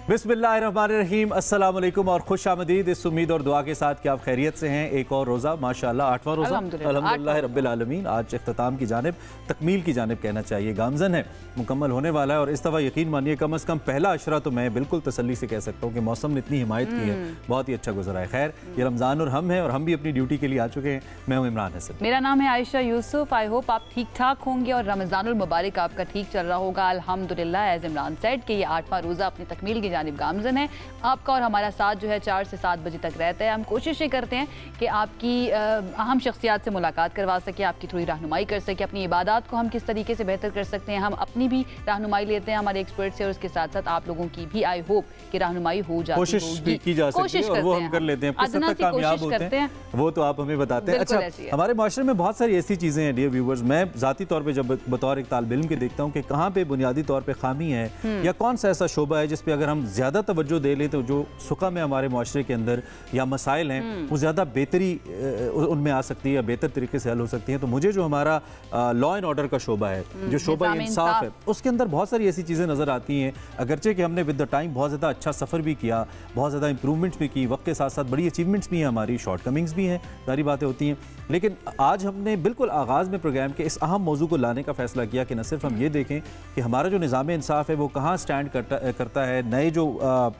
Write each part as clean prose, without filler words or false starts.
बिस्मिल्लाहिर्रहमानिर्रहीम, अस्सलाम वालेकुम और खुश आमदीद। इस उम्मीद और दुआ के साथ कि आप खैरियत से हैं। एक और रोज़ा माशाअल्लाह 8वां रोज़ा अल्हम्दुलिल्लाह रब्बिल आलमीन आज इख्तिताम की जानिब, तकमील की जानिब कहना चाहिए, गामज़न है, मुकम्मल होने वाला है। और इस दफ़ा यकीन मानिए कम अज़ कम पहला अशरा तो मैं बिल्कुल तसल्ली से कह सकता हूँ कि मौसम ने इतनी हिमायत की है, बहुत ही अच्छा गुजरा है। खैर ये रमज़ान और हम हैं और हम भी अपनी ड्यूटी के लिए आ चुके हैं। मैं हूँ इमरान हसन। मेरा नाम है आयशा यूसुफ। आई होप आप ठीक ठाक होंगे और रमज़ानुल मुबारक आपका ठीक चल रहा होगा अल्हम्दुलिल्लाह। एज इमरान सेड कि ये 8वां रोज़ा अपनी तकमील की जानिब गामज़न है। आपका और हमारा साथ जो है 4 से 7 बजे तक रहता है। हम कोशिश ये करते हैं कि आपकी अहम शख्सियात से मुलाकात करवा सके, आपकी थोड़ी रहनुमाई कर सके, अपनी इबादत को हम किस तरीके से बेहतर कर सकते हैं, हम अपनी भी रहनुमाई लेते हैं हमारे एक्सपर्ट से, और उसके साथ साथ आप लोगों की भी आई होप कि रहनुमाई हो जाती कोशिश की जा सकती है और वो हम कर लेते हैं। कामयाब होते हैं वो तो आप हमें बताते हैं। अच्छा, हमारे माशरे में बहुत सारी ऐसी चीज़ें हैं डियर व्यूवर्स, मैं ज़ाती तौर पर जब बतौर एक तालिब इल्म के देखता हूँ कि कहाँ पे बुनियादी तौर पर खामी है या कौन सा ऐसा शोबा है जिस पर अगर हम ज़्यादा तवज्जो दे लें तो जो सुका में हमारे माशरे के अंदर या मसाइल हैं वो ज़्यादा बेहतरी उनमें आ सकती है या बेहतर तरीके से हल हो सकती हैं। तो मुझे जो हमारा लॉ एंड ऑर्डर का शोबा है, जो शोबा इंसाफ है, उसके अंदर बहुत सारी ऐसी चीज़ें नज़र आती हैं। अगरचे कि हमने विद द टाइम बहुत ज़्यादा अच्छा सफ़र भी किया, बहुत ज़्यादा इंप्रूवमेंट्स भी की, वक्त के साथ साथ बड़ी अचीवमेंट्स भी हैं, हमारी शॉर्ट कमिंग्स भी हैं, सारी बातें होती हैं। लेकिन आज हमने बिल्कुल आगाज़ में प्रोग्राम के इस अहम मौजू को लाने का फैसला किया कि न सिर्फ हम ये देखें कि हमारा जो निज़ाम इंसाफ है वो कहाँ स्टैंड करता है, नए जो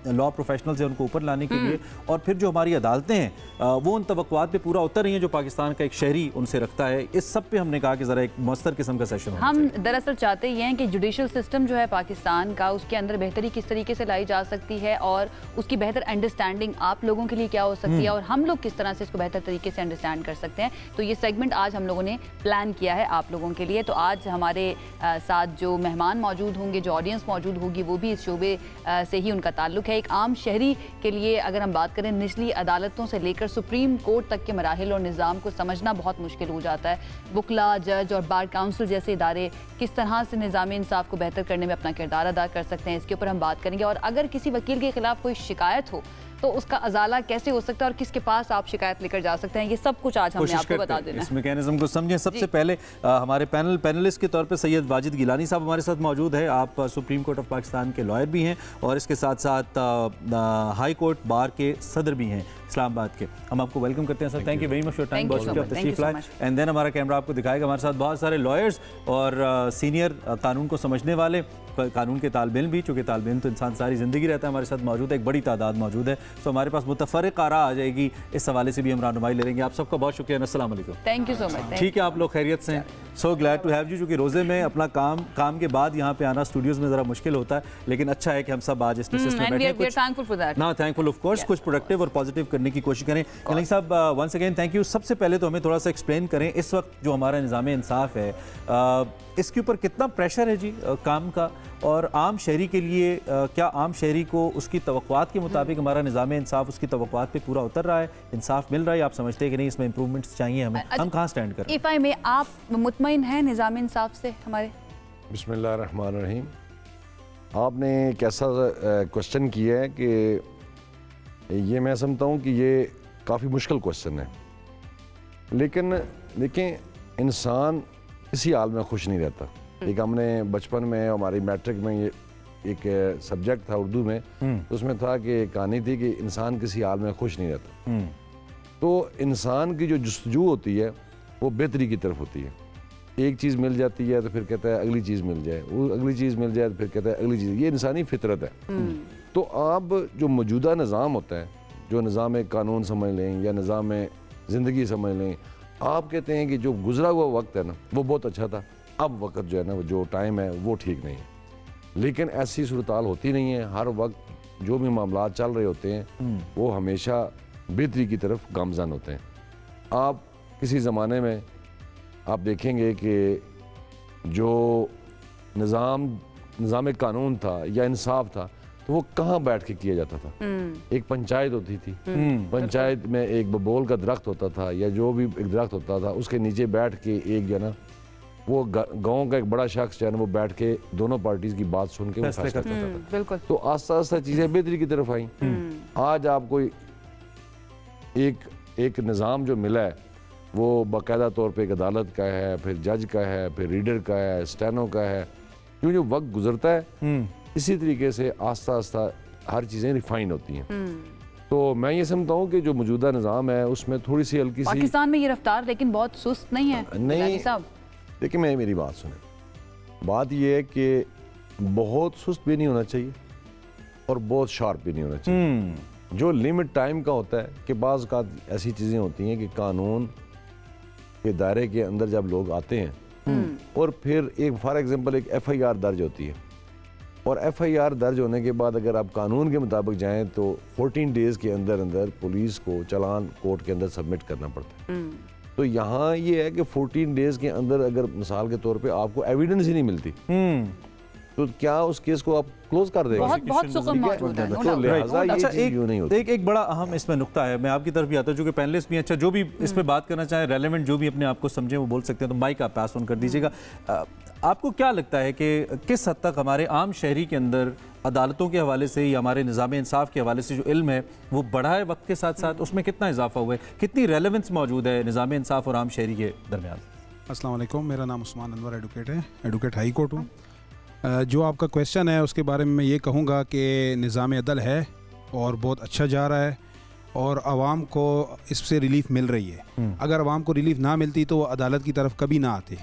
लॉ प्रोफेशनल्स हैं उनको ऊपर लाने के लिए, और फिर जो हमारी अदालतें हैं वो उन तवक्कुआत पे पूरा उतर रही हैं जो पाकिस्तान का एक शहरी उनसे रखता है। इस सब पे हमने कहा कि ज़रा एक मस्तर किस्म का सेशन होना चाहिए। हम दरअसल चाहते ही हैं कि जुडिशल सिस्टम जो है पाकिस्तान का, उसके अंदर बेहतरी किस तरीके से लाई जा सकती है और उसकी बेहतर अंडरस्टैंडिंग आप लोगों के लिए क्या हो सकती है और हम लोग किस तरह से इसको बेहतर तरीके से अंडरस्टैंड कर सकते हैं। तो ये सेगमेंट आज हम लोगों ने प्लान किया है आप लोगों के लिए। तो आज हमारे साथ जो मेहमान मौजूद होंगे, जो ऑडियंस मौजूद होगी, वो भी इस शोबे से ही उनका ताल्लुक है। एक आम शहरी के लिए अगर हम बात करें, निचली अदालतों से लेकर सुप्रीम कोर्ट तक के मराहिल और निज़ाम को समझना बहुत मुश्किल हो जाता है। वकला, जज और बार काउंसिल जैसे इदारे किस तरह से निज़ाम इंसाफ को बेहतर करने में अपना किरदार अदा कर सकते हैं, इसके ऊपर हम बात करेंगे। और अगर किसी वकील के खिलाफ कोई शिकायत हो तो उसका अजाला कैसे हो सकता है और किसके पास आप शिकायत लेकर जा सकते हैं, ये सब कुछ आज हमने आपको बता देना है। इस मैकेनिज्म को समझें। सबसे पहले हमारे पैनलिस्ट के तौर पे सैयद वाजिद गिलानी साहब हमारे साथ मौजूद है। आप सुप्रीम कोर्ट ऑफ पाकिस्तान के लॉयर भी हैं और इसके साथ साथ हाई कोर्ट बार के सदर भी हैं इस्लामाबाद के। हम आपको वेलकम करते हैं sir. Thank you very much for time, बहुत शुक्रिया तशरीफ लाए। एंड देन हमारा कैमरा आपको दिखाएगा हमारे साथ बहुत सारे लॉयर्स और सीनियर कानून को समझने वाले, कानून के तालिब इल्म भी, चूँकि तालिब इल्म तो इंसान सारी ज़िंदगी रहता है, हमारे साथ मौजूद है, एक बड़ी तादाद मौजूद है। सो हमारे पास मुतफ़र्रिक़ आरा आ जाएगी, इस हवाले से भी हम रहनुमाई ले लेंगे। आप सबका बहुत शुक्रिया। अस्सलाम वालेकुम। Thank you so much. ठीक है, आप लोग खैरियत से हैं? So glad to have you. चूँकि रोज़े में अपना काम के बाद यहाँ पे आना स्टूडियोज़ में ज़रा मुश्किल होता है, लेकिन अच्छा है कि हम सब आज इस नशिस्त में बैठे हैं। थैंकफुल ऑफ कोर्स, कुछ प्रोडक्टिव और पॉजिटिव करने की कोशिश करें। गिलानी साहब, वंस अगेन थैंक यू। सबसे पहले तो हमें थोड़ा सा एक्सप्लेन करें, इस वक्त जो हमारा निज़ाम इंसाफ है इसके ऊपर कितना प्रेशर है जी काम का, और आम शहरी के लिए क्या आम शहरी को उसकी तवक्कुआत के मुताबिक हमारा निज़ाम इंसाफ उसकी तवक्कुआत पे पूरा उतर रहा है, इंसाफ मिल रहा है, आप समझते हैं कि नहीं इसमें इंप्रूवमेंट्स चाहिए हमें, हम कहाँ स्टैंड करें? इफ़ाई में आप मुतमईन हैं निज़ाम इंसाफ से हमारे? बिस्मिल्लाहिर्रहमानिर्रहीम। आपने कैसा क्वेश्चन किया है कि ये मैं समझता हूँ कि ये काफ़ी मुश्किल क्वेश्चन है, लेकिन देखें इंसान किसी हाल में खुश नहीं रहता। एक हमने बचपन में हमारी मैट्रिक में ये एक सब्जेक्ट था उर्दू में, तो उसमें था कि कहानी थी कि इंसान किसी हाल में खुश नहीं रहता। तो इंसान की जो जुस्तजू होती है वो बेहतरी की तरफ होती है। एक चीज़ मिल जाती है तो फिर कहता है अगली चीज़ मिल जाए, वो अगली चीज़ मिल जाए तो फिर कहता है अगली चीज़। ये इंसानी फितरत है। तो आप जो मौजूदा निज़ाम होता है, जो निज़ाम कानून समझ लें या निज़ाम ज़िंदगी समझ लें, आप कहते हैं कि जो गुजरा हुआ वक्त है ना वो बहुत अच्छा था, अब वक्त जो है ना जो टाइम है वो ठीक नहीं है। लेकिन ऐसी सूरत-हाल होती नहीं है। हर वक्त जो भी मामला चल रहे होते हैं वो हमेशा बेहतरी की तरफ गामज़न होते हैं। आप किसी ज़माने में आप देखेंगे कि जो निज़ाम कानून था या इंसाफ था तो वो कहाँ बैठ के किया जाता था? एक पंचायत होती थी, पंचायत में एक बबोल का दरख्त होता था या जो भी एक दरख्त होता था, उसके नीचे बैठ के एक जो ना वो गांव का एक बड़ा शख्स जो है ना वो बैठ के दोनों पार्टीज की बात सुन के फैसला करता था। बिल्कुल। तो आस्ता आस्ता चीज़ें बेहतरी की तरफ आई। आज आपको एक निज़ाम जो मिला है वो बाकायदा तौर पे एक अदालत का है, फिर जज का है, फिर रीडर का है, स्टेनो का है। क्यों जो वक्त गुजरता है इसी तरीके से आस्ता आस्ता हर चीज़ें रिफाइंड होती हैं। तो मैं ये समझता हूँ कि जो मौजूदा निज़ाम है उसमें थोड़ी सी हल्की सी पाकिस्तान में ये रफ्तार लेकिन बहुत सुस्त नहीं है। नहीं साहब, देखिए मैं मेरी बात सुने, बात ये है कि बहुत सुस्त भी नहीं होना चाहिए और बहुत शार्प भी नहीं होना चाहिए। जो लिमिट टाइम का होता है कि बाज़ का ऐसी चीज़ें होती हैं कि कानून के दायरे के अंदर जब लोग आते हैं और फिर एक फॉर एग्जांपल एक FIR दर्ज होती है और FIR दर्ज होने के बाद अगर आप कानून के मुताबिक जाएं तो 14 डेज़ के अंदर अंदर पुलिस को चालान कोर्ट के अंदर सबमिट करना पड़ता है। तो यहाँ ये है कि 14 डेज़ के अंदर अगर मिसाल के तौर पे आपको एविडेंस ही नहीं मिलती तो क्या उस केस को आप क्लोज कर देंगे? अच्छा, एक बड़ा अहम इसमें नुक्ता है, मैं आपकी तरफ भी आता हूँ, जो कि पैनलिस्ट भी अच्छा जो भी इस पे बात करना चाहे रेलेवेंट जो भी अपने आप को समझे वो बोल सकते हैं, तो माइक आप पास ऑन कर दीजिएगा। आपको क्या लगता है कि किस हद तक हमारे आम शहरी के अंदर अदालतों के हवाले से या हमारे निज़ाम इंसाफ के हवाले से जो इल्म है वो बढ़ा है वक्त के साथ साथ, उसमें कितना इजाफा हुआ है, कितनी रेलेवेंस मौजूद है निज़ाम इंसाफ और आम शहरी के दरमियान? अस्सलाम वालेकुम, मेरा नाम उस्मान अनवर एडवोकेट है, एडवोकेट हाई कोर्ट हूँ। जो आपका क्वेश्चन है उसके बारे में मैं ये कहूँगा कि निज़ाम अदल है और बहुत अच्छा जा रहा है और आवाम को इससे रिलीफ मिल रही है। अगर आवाम को रिलीफ ना मिलती तो वो अदालत की तरफ कभी ना आते।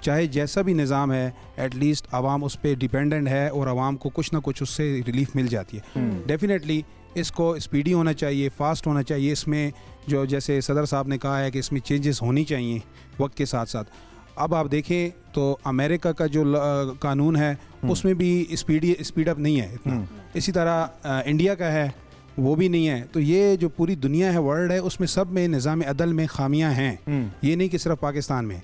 चाहे जैसा भी निज़ाम है, एटलीस्ट आवाम उस पर डिपेंडेंट है और आवाम को कुछ ना कुछ उससे रिलीफ मिल जाती है। डेफिनेटली इसको स्पीडी होना चाहिए, फास्ट होना चाहिए। इसमें जो जैसे सदर साहब ने कहा है कि इसमें चेंजेस होनी चाहिए वक्त के साथ साथ। अब आप देखें तो अमेरिका का जो कानून है उसमें भी स्पीड अप नहीं है इतना। इसी तरह इंडिया का है वो भी नहीं है। तो ये जो पूरी दुनिया है, वर्ल्ड है, उसमें सब में निज़ाम अदल में खामियां हैं। ये नहीं कि सिर्फ पाकिस्तान में।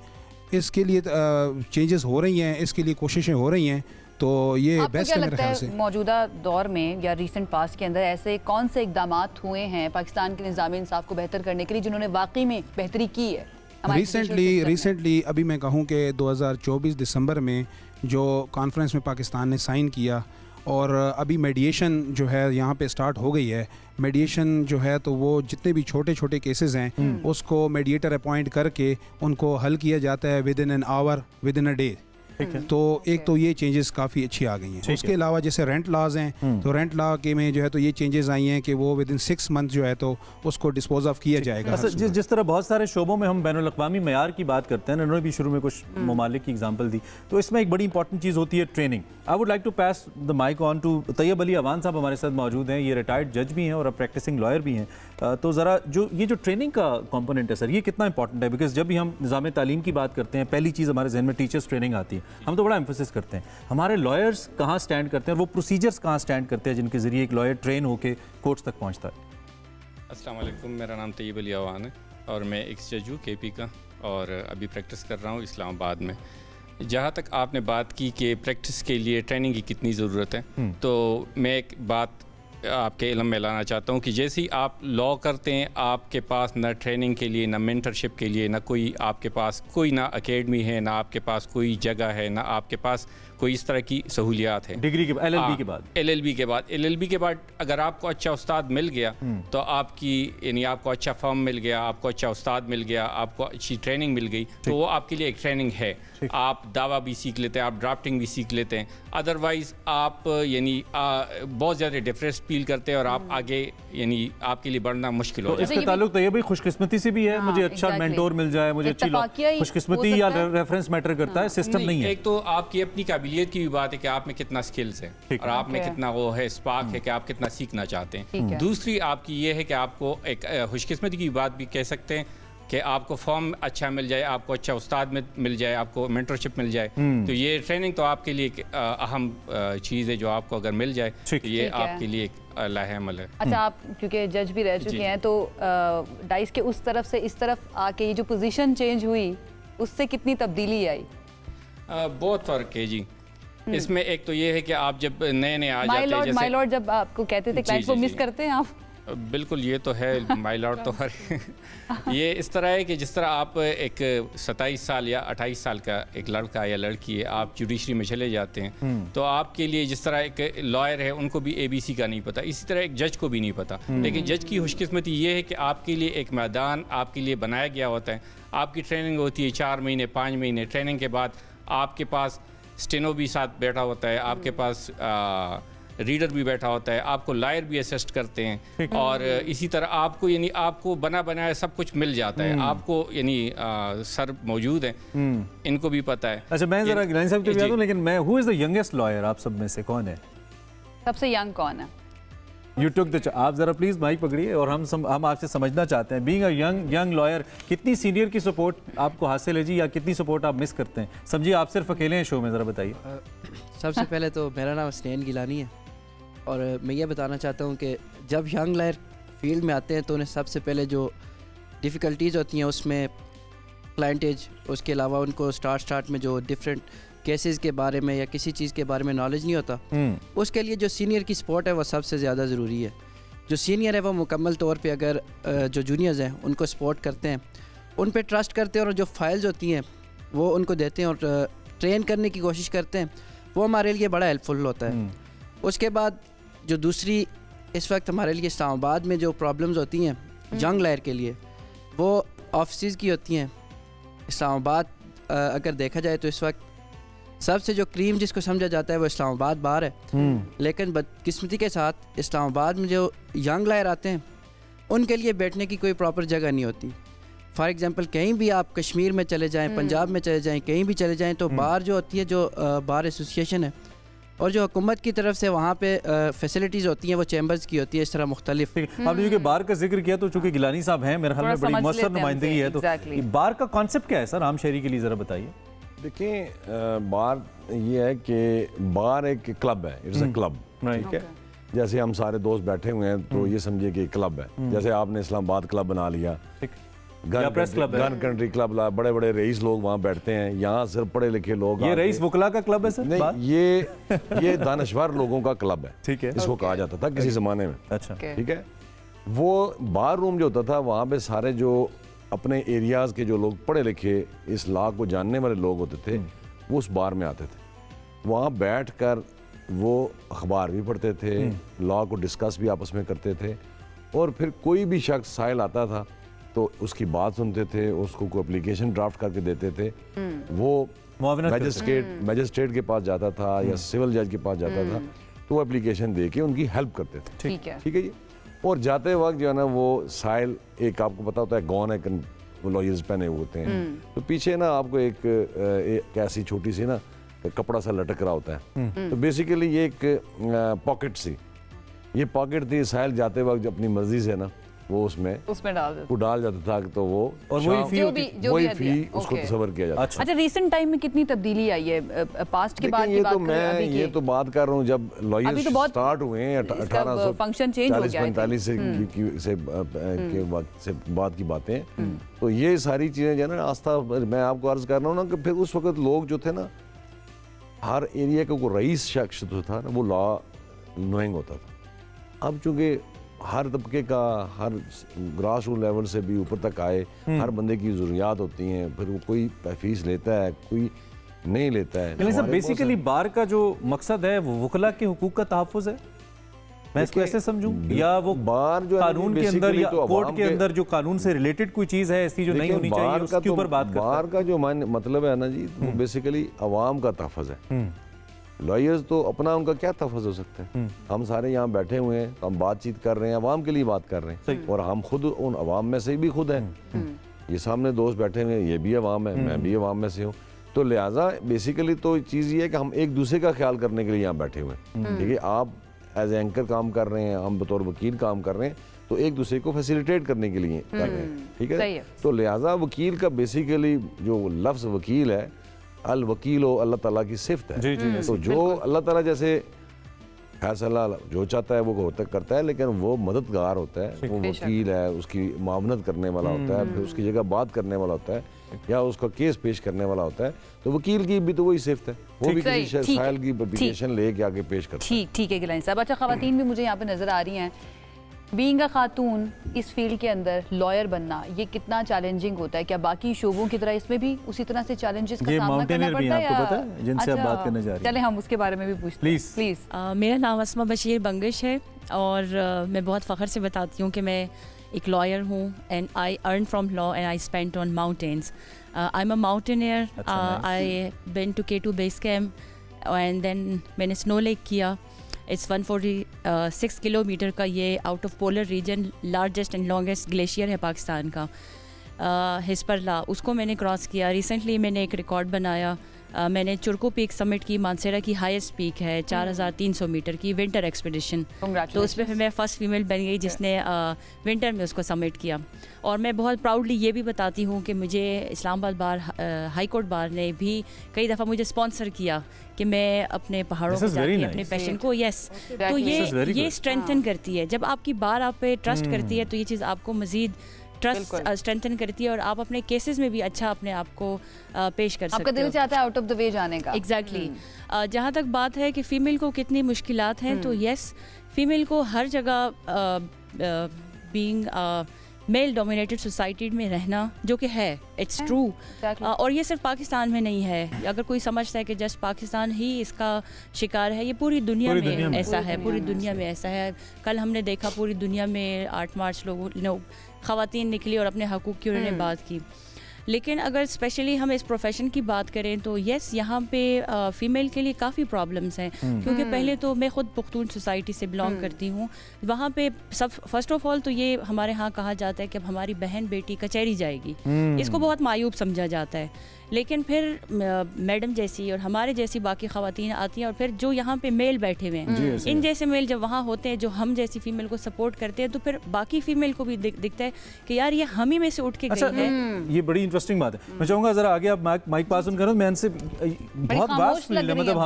इसके लिए चेंजेस हो रही हैं, इसके लिए कोशिशें हो रही हैं। तो ये बेस्ट है मेरे ख्याल से। मौजूदा दौर में या रीसेंट पास के अंदर ऐसे कौन से इकदाम हुए हैं पाकिस्तान के निज़ाम इंसाफ को बेहतर करने के लिए जिन्होंने वाकई में बेहतरी की है? रिसेंटली अभी मैं कहूँ कि 2024 दिसंबर में जो कॉन्फ्रेंस में पाकिस्तान ने साइन किया और अभी मेडिएशन जो है यहाँ पे स्टार्ट हो गई है। मेडिएशन जो है तो वो जितने भी छोटे छोटे केसेस हैं उसको मेडिएटर अपॉइंट करके उनको हल किया जाता है with in an hour, with in a day. तो एक तो ये चेंजेस काफ़ी अच्छी आ गई हैं। उसके अलावा जैसे रेंट लॉज हैं तो रेंट लॉ के में जो है तो ये चेंजेस आई हैं कि वो विद इन 6 मंथ जो है तो उसको डिस्पोज ऑफ किया जाएगा। जिस तरह बहुत सारे शोबों में हम बैनुल अक़वामी मयार की बात करते हैं, उन्होंने भी शुरू में कुछ ममालिक की एग्जांपल दी, तो इसमें एक बड़ी इंपॉर्टेंट चीज़ होती है training. I would like to pass the mic on to Tayyab Ali Awan Sahab, हमारे साथ मौजूद हैं। ये रिटायर्ड जज भी हैं और अब प्रैक्टिसिंग लॉयर भी हैं। तो ज़रा ये जो ट्रेनिंग का कॉम्पोनेंट है सर, ये कितना इंपॉर्टेंट है? बिकॉज जब भी हम निज़ाम तालीम की बात करते हैं पहली चीज़ हमारे जहन में टीचर्स ट्रेनिंग आती है। हम तो बड़ा एम्फेसिस करते हैं, हमारे लॉयर्स कहाँ स्टैंड करते हैं और वो प्रोसीजर्स कहाँ स्टैंड करते हैं जिनके ज़रिए एक लॉयर ट्रेन होकर कोर्ट्स तक पहुँचता है? अस्सलाम वालेकुम, मेरा नाम तैयब अली अवान है और मैं एक्स जज हूँ KP का और अभी प्रैक्टिस कर रहा हूँ इस्लामाबाद में। जहाँ तक आपने बात की कि प्रैक्टिस के लिए ट्रेनिंग की कितनी ज़रूरत है, तो मैं एक बात आपके इल्म में लाना चाहता हूँ कि जैसे ही आप लॉ करते हैं आपके पास ना ट्रेनिंग के लिए, ना मेंटरशिप के लिए, ना कोई आपके पास कोई ना एकेडमी है, ना आपके पास कोई जगह है, ना आपके पास कोई इस तरह की सहूलियात है। डिग्री के LLB के बाद अगर आपको अच्छा उस्ताद मिल गया तो आपकी यानी आपको अच्छा फर्म मिल गया, आपको अच्छा उस्ताद मिल गया, आपको अच्छी ट्रेनिंग मिल गई, तो वो आपके लिए एक ट्रेनिंग है। आप दावा भी सीख लेते हैं, आप ड्राफ्टिंग भी सीख लेते हैं। अदरवाइज आप यानी बहुत ज़्यादा डिफरेंस फील करते हैं और आप आगे यानी आपके लिए बढ़ना मुश्किल हो जाता है। इसका ताल्लुक तो ये भी खुशकिस्मती से भी है। मुझे अच्छा मेंटोर मिल जाए, मुझे अच्छी खुशकिस्मती या रेफरेंस मैटर करता है, सिस्टम नहीं है। एक तो आपकी अपनी काबिलियत की भी बात है कि आप में कितना स्किल्स है और आप में कितना वो है स्पार्क है कि आप कितना सीखना चाहते हैं। दूसरी आपकी ये है कि आपको एक खुशकिस्मती की बात भी कह सकते हैं कि आपको फॉर्म अच्छा मिल जाए, आपको अच्छा उस्ताद मिल जाए, आपको मेंटरशिप मिल जाए। तो ये ट्रेनिंग तो आपके लिए अहम चीज़ है जो आपको अगर मिल जाए तो ये आपके लिए एक लाहेमल है। अच्छा, आप क्योंकि जज भी रह चुके हैं तो डाइस के उस तरफ से इस तरफ आके ये जो पोजीशन चेंज हुई उससे कितनी तब्दीली आई? बहुत फ़र्क है जी। इसमें एक तो ये है कि आप जब नए आ जाते हैं, माय लॉर्ड जब आपको कहते थे क्लाइंट को मिस करते हैं आप? बिल्कुल, ये तो है माय लॉर्ड तो हर ये इस तरह है कि जिस तरह आप एक 27 साल या 28 साल का एक लड़का या लड़की है, आप जुडिशरी में चले जाते हैं तो आपके लिए जिस तरह एक लॉयर है उनको भी ABC का नहीं पता, इसी तरह एक जज को भी नहीं पता। लेकिन जज की खुशकिस्मती ये है कि आपके लिए एक मैदान आपके लिए बनाया गया होता है। आपकी ट्रेनिंग होती है 4 महीने 5 महीने। ट्रेनिंग के बाद आपके पास स्टेनो भी साथ बैठा होता है, आपके पास रीडर भी बैठा होता है, आपको लॉयर भी असिस्ट करते हैं, और इसी तरह आपको यानी आपको बना बनाया सब कुछ मिल जाता है, आपको यानी सर मौजूद हैं, इनको भी पता है। अच्छा, मैं जरा गिलानी साहब के हूँ, लेकिन मैं who is the youngest lawyer आप सब में से, कौन है सबसे यंग? कौन है? You took the आप जरा प्लीज माइक पकड़िए और हम आपसे समझना चाहते हैं, बीइंग अ यंग लॉयर, कितनी सीनियर की सपोर्ट आपको हासिल है जी, या कितनी सपोर्ट आप मिस करते हैं? समझिए आप सिर्फ अकेले हैं शो में, ज़रा बताइए। सबसे पहले तो मेरा नाम स्नेहन गिलानी है, और मैं ये बताना चाहता हूँ कि जब यंग लॉयर फील्ड में आते हैं तो उन्हें सबसे पहले जो डिफ़िकल्टीज़ होती हैं उसमें क्लाइंटेज, उसके अलावा उनको स्टार्ट में जो डिफरेंट केसेस के बारे में या किसी चीज़ के बारे में नॉलेज नहीं होता, उसके लिए जो सीनियर की सपोर्ट है वो सबसे ज़्यादा ज़रूरी है। जो सीनियर है वो मुकम्मल तौर पे अगर जो जूनियर्स हैं उनको सपोर्ट करते हैं, उन पे ट्रस्ट करते हैं और जो फाइल्स होती हैं वो उनको देते हैं और ट्रेन करने की कोशिश करते हैं, वो हमारे लिए बड़ा हेल्पफुल होता है। उसके बाद जो दूसरी इस वक्त हमारे लिए इस्लामाबाद में जो प्रॉब्लम्स होती हैं यंग लॉयर के लिए, वो ऑफिस की होती हैं। इस्लामाबाद अगर देखा जाए तो इस वक्त सबसे जो क्रीम जिसको समझा जाता है वो इस्लामाबाद बार है, लेकिन बदकिस्मती के साथ इस्लामाबाद में जो यंग लॉयर आते हैं उनके लिए बैठने की कोई प्रॉपर जगह नहीं होती। फॉर एग्जांपल कहीं भी आप कश्मीर में चले जाएं, पंजाब में चले जाएं, कहीं भी चले जाएं, तो बार जो होती है, जो बार एसोसिएशन है और जो हुकूमत की तरफ से वहाँ पे फैसिलिटीज़ होती हैं वो चैम्बर्स की होती है इस तरह मुख्तलिफ। आपने जो बार का जिक्र किया तो चूंकि गिलानी साहब हैं, मेरे ख्याल में बड़ी मौसर नुमाइंदगी है, तो बार का कॉन्सेप्ट क्या है सर आम शहरी के लिए, ज़रा बताइए। देखिए, बार ये है कि बार एक क्लब है, इट्स अ क्लब, ठीक है। जैसे हम सारे दोस्त बैठे हुए हैं तो ये समझिए कि क्लब है, जैसे आपने इस्लामाबाद क्लब बना लिया, गन कंट्री क्लब, बड़े बड़े रईस लोग वहाँ बैठते हैं, यहाँ सिर्फ पढ़े लिखे लोग। ये रईस वकला का क्लब है सर? नहीं, ये दानश्वर लोगों का क्लब है, ठीक है, इसको कहा जाता था किसी जमाने में। अच्छा, ठीक है। वो बार रूम जो होता था वहाँ पे सारे जो अपने एरियाज के जो लोग पढ़े लिखे इस लॉ को जानने वाले लोग होते थे वो उस बार में आते थे। वहाँ बैठकर वो अखबार भी पढ़ते थे, लॉ को डिस्कस भी आपस में करते थे, और फिर कोई भी शख्स साइल आता था तो उसकी बात सुनते थे, उसको कोई एप्लीकेशन ड्राफ्ट करके देते थे, वो मैजिस्ट्रेट के पास जाता था या सिविल जज के पास जाता था, तो वो एप्लीकेशन दे के उनकी हेल्प करते थे। ठीक है जी। और जाते वक्त जो है ना वो साइल एक आपको पता होता है गौन है, लॉयर्स पहने हुए होते हैं, तो पीछे ना आपको एक ऐसी छोटी सी ना कपड़ा सा लटक रहा होता है, तो बेसिकली ये एक पॉकेट सी, ये पॉकेट थी। साइल जाते वक्त अपनी मर्जी से ना वो उसमें डाल जाता था, तो वो और वही फी उसको तस्वर किया जाता। अच्छा, रीसेंट टाइम में कितनी तब्दीली आई है पास्ट के बाद? ये तो बात कर रहा हूँ जब लॉयर्स स्टार्ट हुए हैं 1840-45 से बाद की बातें, तो ये सारी चीजें जो है ना आस्था, मैं आपको अर्ज कर रहा हूँ ना कि फिर उस वक्त लोग जो थे ना, हर एरिया का कोई रईस शख्स जो था ना वो लॉ नोइंग होता था। अब चूंकि हर तबके का, हर ग्रास रूट लेवल से भी ऊपर तक आए, हर बंदे की ज़रूरियात होती हैं, फिर वो कोई फीस लेता है, कोई नहीं लेता है। सब बेसिकली बार का जो मकसद है वो वकला के हुकूक का तहफ़्फ़ुज़ है, मैं इसको ऐसे समझूं, या वो बार जो कानून के अंदर या कोर्ट के अंदर जो कानून से रिलेटेड कोई चीज़ है ऐसी जो नहीं होनी चाहिए, उसके ऊपर बात करता है। बार का जो मतलब है ना जी, वो बेसिकली अवाम का तहफ़्फ़ुज़ है। लॉयर्स तो अपना उनका क्या तहफ़्फ़ुज़ हो सकता है? हम सारे यहाँ बैठे हुए हैं, हम बातचीत कर रहे हैं, अवाम के लिए बात कर रहे हैं, और हम खुद उन अवाम में से भी खुद हैं। ये सामने दोस्त बैठे हुए हैं, ये भी अवाम है, मैं भी अवाम में से हूँ, तो लिहाजा बेसिकली तो चीज़ ये है कि हम एक दूसरे का ख्याल करने के लिए यहाँ बैठे हुए हैं। ठीक है, आप एज एंकर काम कर रहे हैं, हम बतौर वकील काम कर रहे हैं, तो एक दूसरे को फैसिलिटेट करने के लिए कर रहे हैं। ठीक है, तो लिहाजा वकील का बेसिकली जो लफ्ज़ वकील है, अल वकील अल्लाह ताला की सिफ्त है। तो जो अल्लाह ताला जैसे फैसला जो चाहता है वो होता करता है, लेकिन वो मददगार होता है, वो वकील है, उसकी मामनत करने वाला होता है, फिर उसकी जगह बात करने वाला होता है, या उसका केस पेश करने वाला होता है। तो वकील की भी तो वही सिफ्त है, वो भी किसी साइल की एप्लीकेशन लेके आगे पेश करता है। ठीक है गिलानी साहब। अच्छा, ख़वातीन भी मुझे यहाँ पे नजर आ रही हैं, बीइंग अ खातून इस फील्ड के अंदर लॉयर बनना ये कितना चैलेंजिंग होता है? क्या बाकी शोबों की तरह इसमें भी उसी तरह से चैलेंजेस का सामना करना पड़ता है? आपको पता है जिनसे आप बात करने जा रहे हैं, चले हम उसके बारे में भी पूछते हैं प्लीज। मेरा नाम अस्मा बशीर बंगश है, और मैं बहुत फ़ख्र से बताती हूँ कि मैं एक लॉयर हूँ, and I earn from law and I spent on mountains. I am a mountaineer, I been to K2 base camp, and then मैंने स्नो लेक किया, इट्स 146 किलोमीटर का ये out of polar region largest and longest glacier है पाकिस्तान का, हिस्परला, उसको मैंने cross किया। Recently मैंने एक रिकॉर्ड बनाया, मैंने चुरको पीक समिट की, मानसेरा की हाईएस्ट पीक है 4300 मीटर की विंटर एक्सपीडिशन, तो उसमें फिर मैं फ़र्स्ट फीमेल बन गई जिसने विंटर में उसको समिट किया। और मैं बहुत प्राउडली ये भी बताती हूँ कि मुझे इस्लामाबाद बार हाई कोर्ट बार ने भी कई दफ़ा मुझे स्पॉन्सर किया कि मैं अपने पहाड़ों पर जाके अपने पैशन को तो ये स्ट्रेंथन करती है। जब आपकी बार आप पे ट्रस्ट करती है तो ये चीज़ आपको मज़ीद ट्रस्ट स्ट्रेंथन करती है और आप अपने केसेस में भी अच्छा अपने आप को पेश कर सकते हो। आपका दिल चाहता है आउट ऑफ द वे जाने का। एग्जैक्टली। जहाँ तक बात है कि फ़ीमेल को कितनी मुश्किलात हैं, तो यस, फीमेल को हर जगह बीइंग मेल डोमिनेटेड सोसाइटी में रहना, जो कि है, इट्स ट्रू, और ये सिर्फ पाकिस्तान में नहीं है। अगर कोई समझता है कि जस्ट पाकिस्तान ही इसका शिकार है, ये पूरी दुनिया में ऐसा है, पूरी दुनिया में ऐसा है। कल हमने देखा पूरी दुनिया में 8 मार्च लोगों ख़वातीन निकली और अपने हकूक़ की उन्होंने बात की। लेकिन अगर स्पेशली हम इस प्रोफेशन की बात करें तो यस, यहाँ पे फ़ीमेल के लिए काफ़ी प्रॉब्लम्स हैं, क्योंकि पहले तो मैं ख़ुद पुख्तून सोसाइटी से बिलोंग करती हूँ। वहाँ पे सब फर्स्ट ऑफ ऑल तो ये हमारे यहाँ कहा जाता है कि अब हमारी बहन बेटी कचहरी जाएगी, इसको बहुत मायूब समझा जाता है। लेकिन फिर मैडम जैसी और हमारे जैसी बाकी ख़वातीन आती हैं, और फिर जो यहाँ पे मेल बैठे हुए हैं, इन जैसे मेल जब वहाँ होते हैं जो हम जैसी फ़ीमेल को सपोर्ट करते हैं, तो फिर बाकी फ़ीमेल को भी दिखता है कि यार ये हम ही में से उठ के गई है। ये बड़ी इंटरेस्टिंग बात है। मैं चाहूँगा ज़रा आगे आप माइक पास ऑन करो। मैं इनसे बहुत वास्ट फील्ड है, मतलब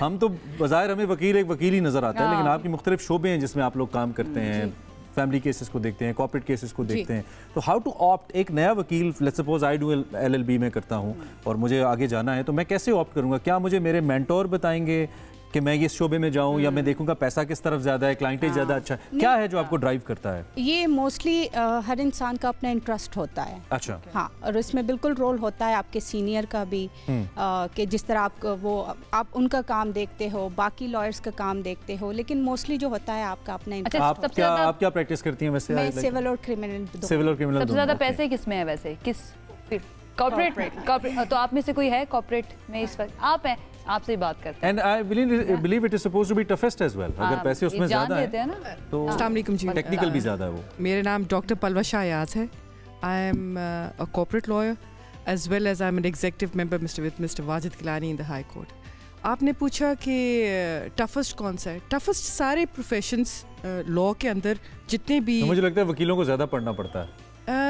हम तो बज़ाहिर हमें एक वकील ही नज़र आता है, लेकिन आपकी मुख्तलिफ शोबे हैं जिसमें आप लोग काम करते हैं, फैमिली केसेस को देखते हैं, कॉर्पोरेट केसेस को देखते हैं। तो हाउ टू ऑप्ट, एक नया वकील, let's suppose I do LLB में करता हूँ और मुझे आगे जाना है, तो मैं कैसे ऑप्ट करूँगा? क्या मुझे मेरे मेंटोर बताएंगे कि मैं इस शोबे में जाऊं, या मैं देखूंगा पैसा किस तरफ ज़्यादा है, क्लाइंटेज ज़्यादा अच्छा है? क्या है जो आपको ड्राइव करता है? ये मोस्टली हर इंसान का अपना इंटरेस्ट होता है। अच्छा। हाँ, और इसमें बिल्कुल रोल होता है आपके सीनियर का भी, कि जिस तरह आप उनका काम देखते हो, बाकी लॉयर्स का काम देखते हो, लेकिन मोस्टली जो होता है आपका अपना इंटरेस्ट। आप क्या प्रैक्टिस करती हैं वैसे? मैं सिविल और क्रिमिनल। सबसे ज़्यादा पैसे किस में है वैसे? किस कॉर्पोरेट? तो आप में से कोई है कॉर्पोरेट में इस वक्त? आप हैं, आपसे ही बात करते हैं। And I believe it is supposed to be toughest as well. अगर पैसे उसमें ज़्यादा हैं तो टेक्निकल भी ज़्यादा है वो। मेरा नाम डॉक्टर पलवा शाहयाज है। I am a corporate lawyer as well as I am an executive member with Mr. Wajid Gilani in the High Court. आपने पूछा कि टफेस्ट कौन सा है? टफेस्ट सारे प्रोफेशंस लॉ के अंदर जितने भी, तो मुझे लगता है वकीलों को ज़्यादा पढ़ना पड़ता है।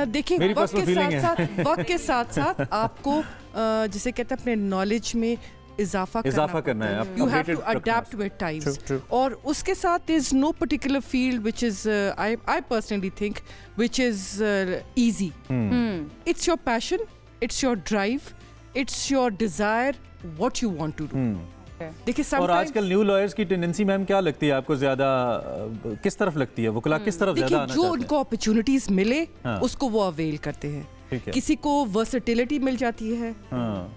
देखिए, वक्त के साथ साथ आपको जिसे कहते हैं अपने नॉलेज में इजाफा करना है। You have to adapt with times. और उसके साथ there is no particular field which is I personally think which is easy. It's your passion, it's your drive, it's your desire, what you want to do. देखिए, और आजकल new lawyers की tendency ma'am क्या लगती है आपको, ज्यादा किस तरफ लगती है? वकील किस तरफ ज्यादा आना चाहते हैं? जो उनको अपॉर्चुनिटीज मिले उसको वो अवेल करते हैं। किसी को वर्सेटिलिटी मिल जाती है,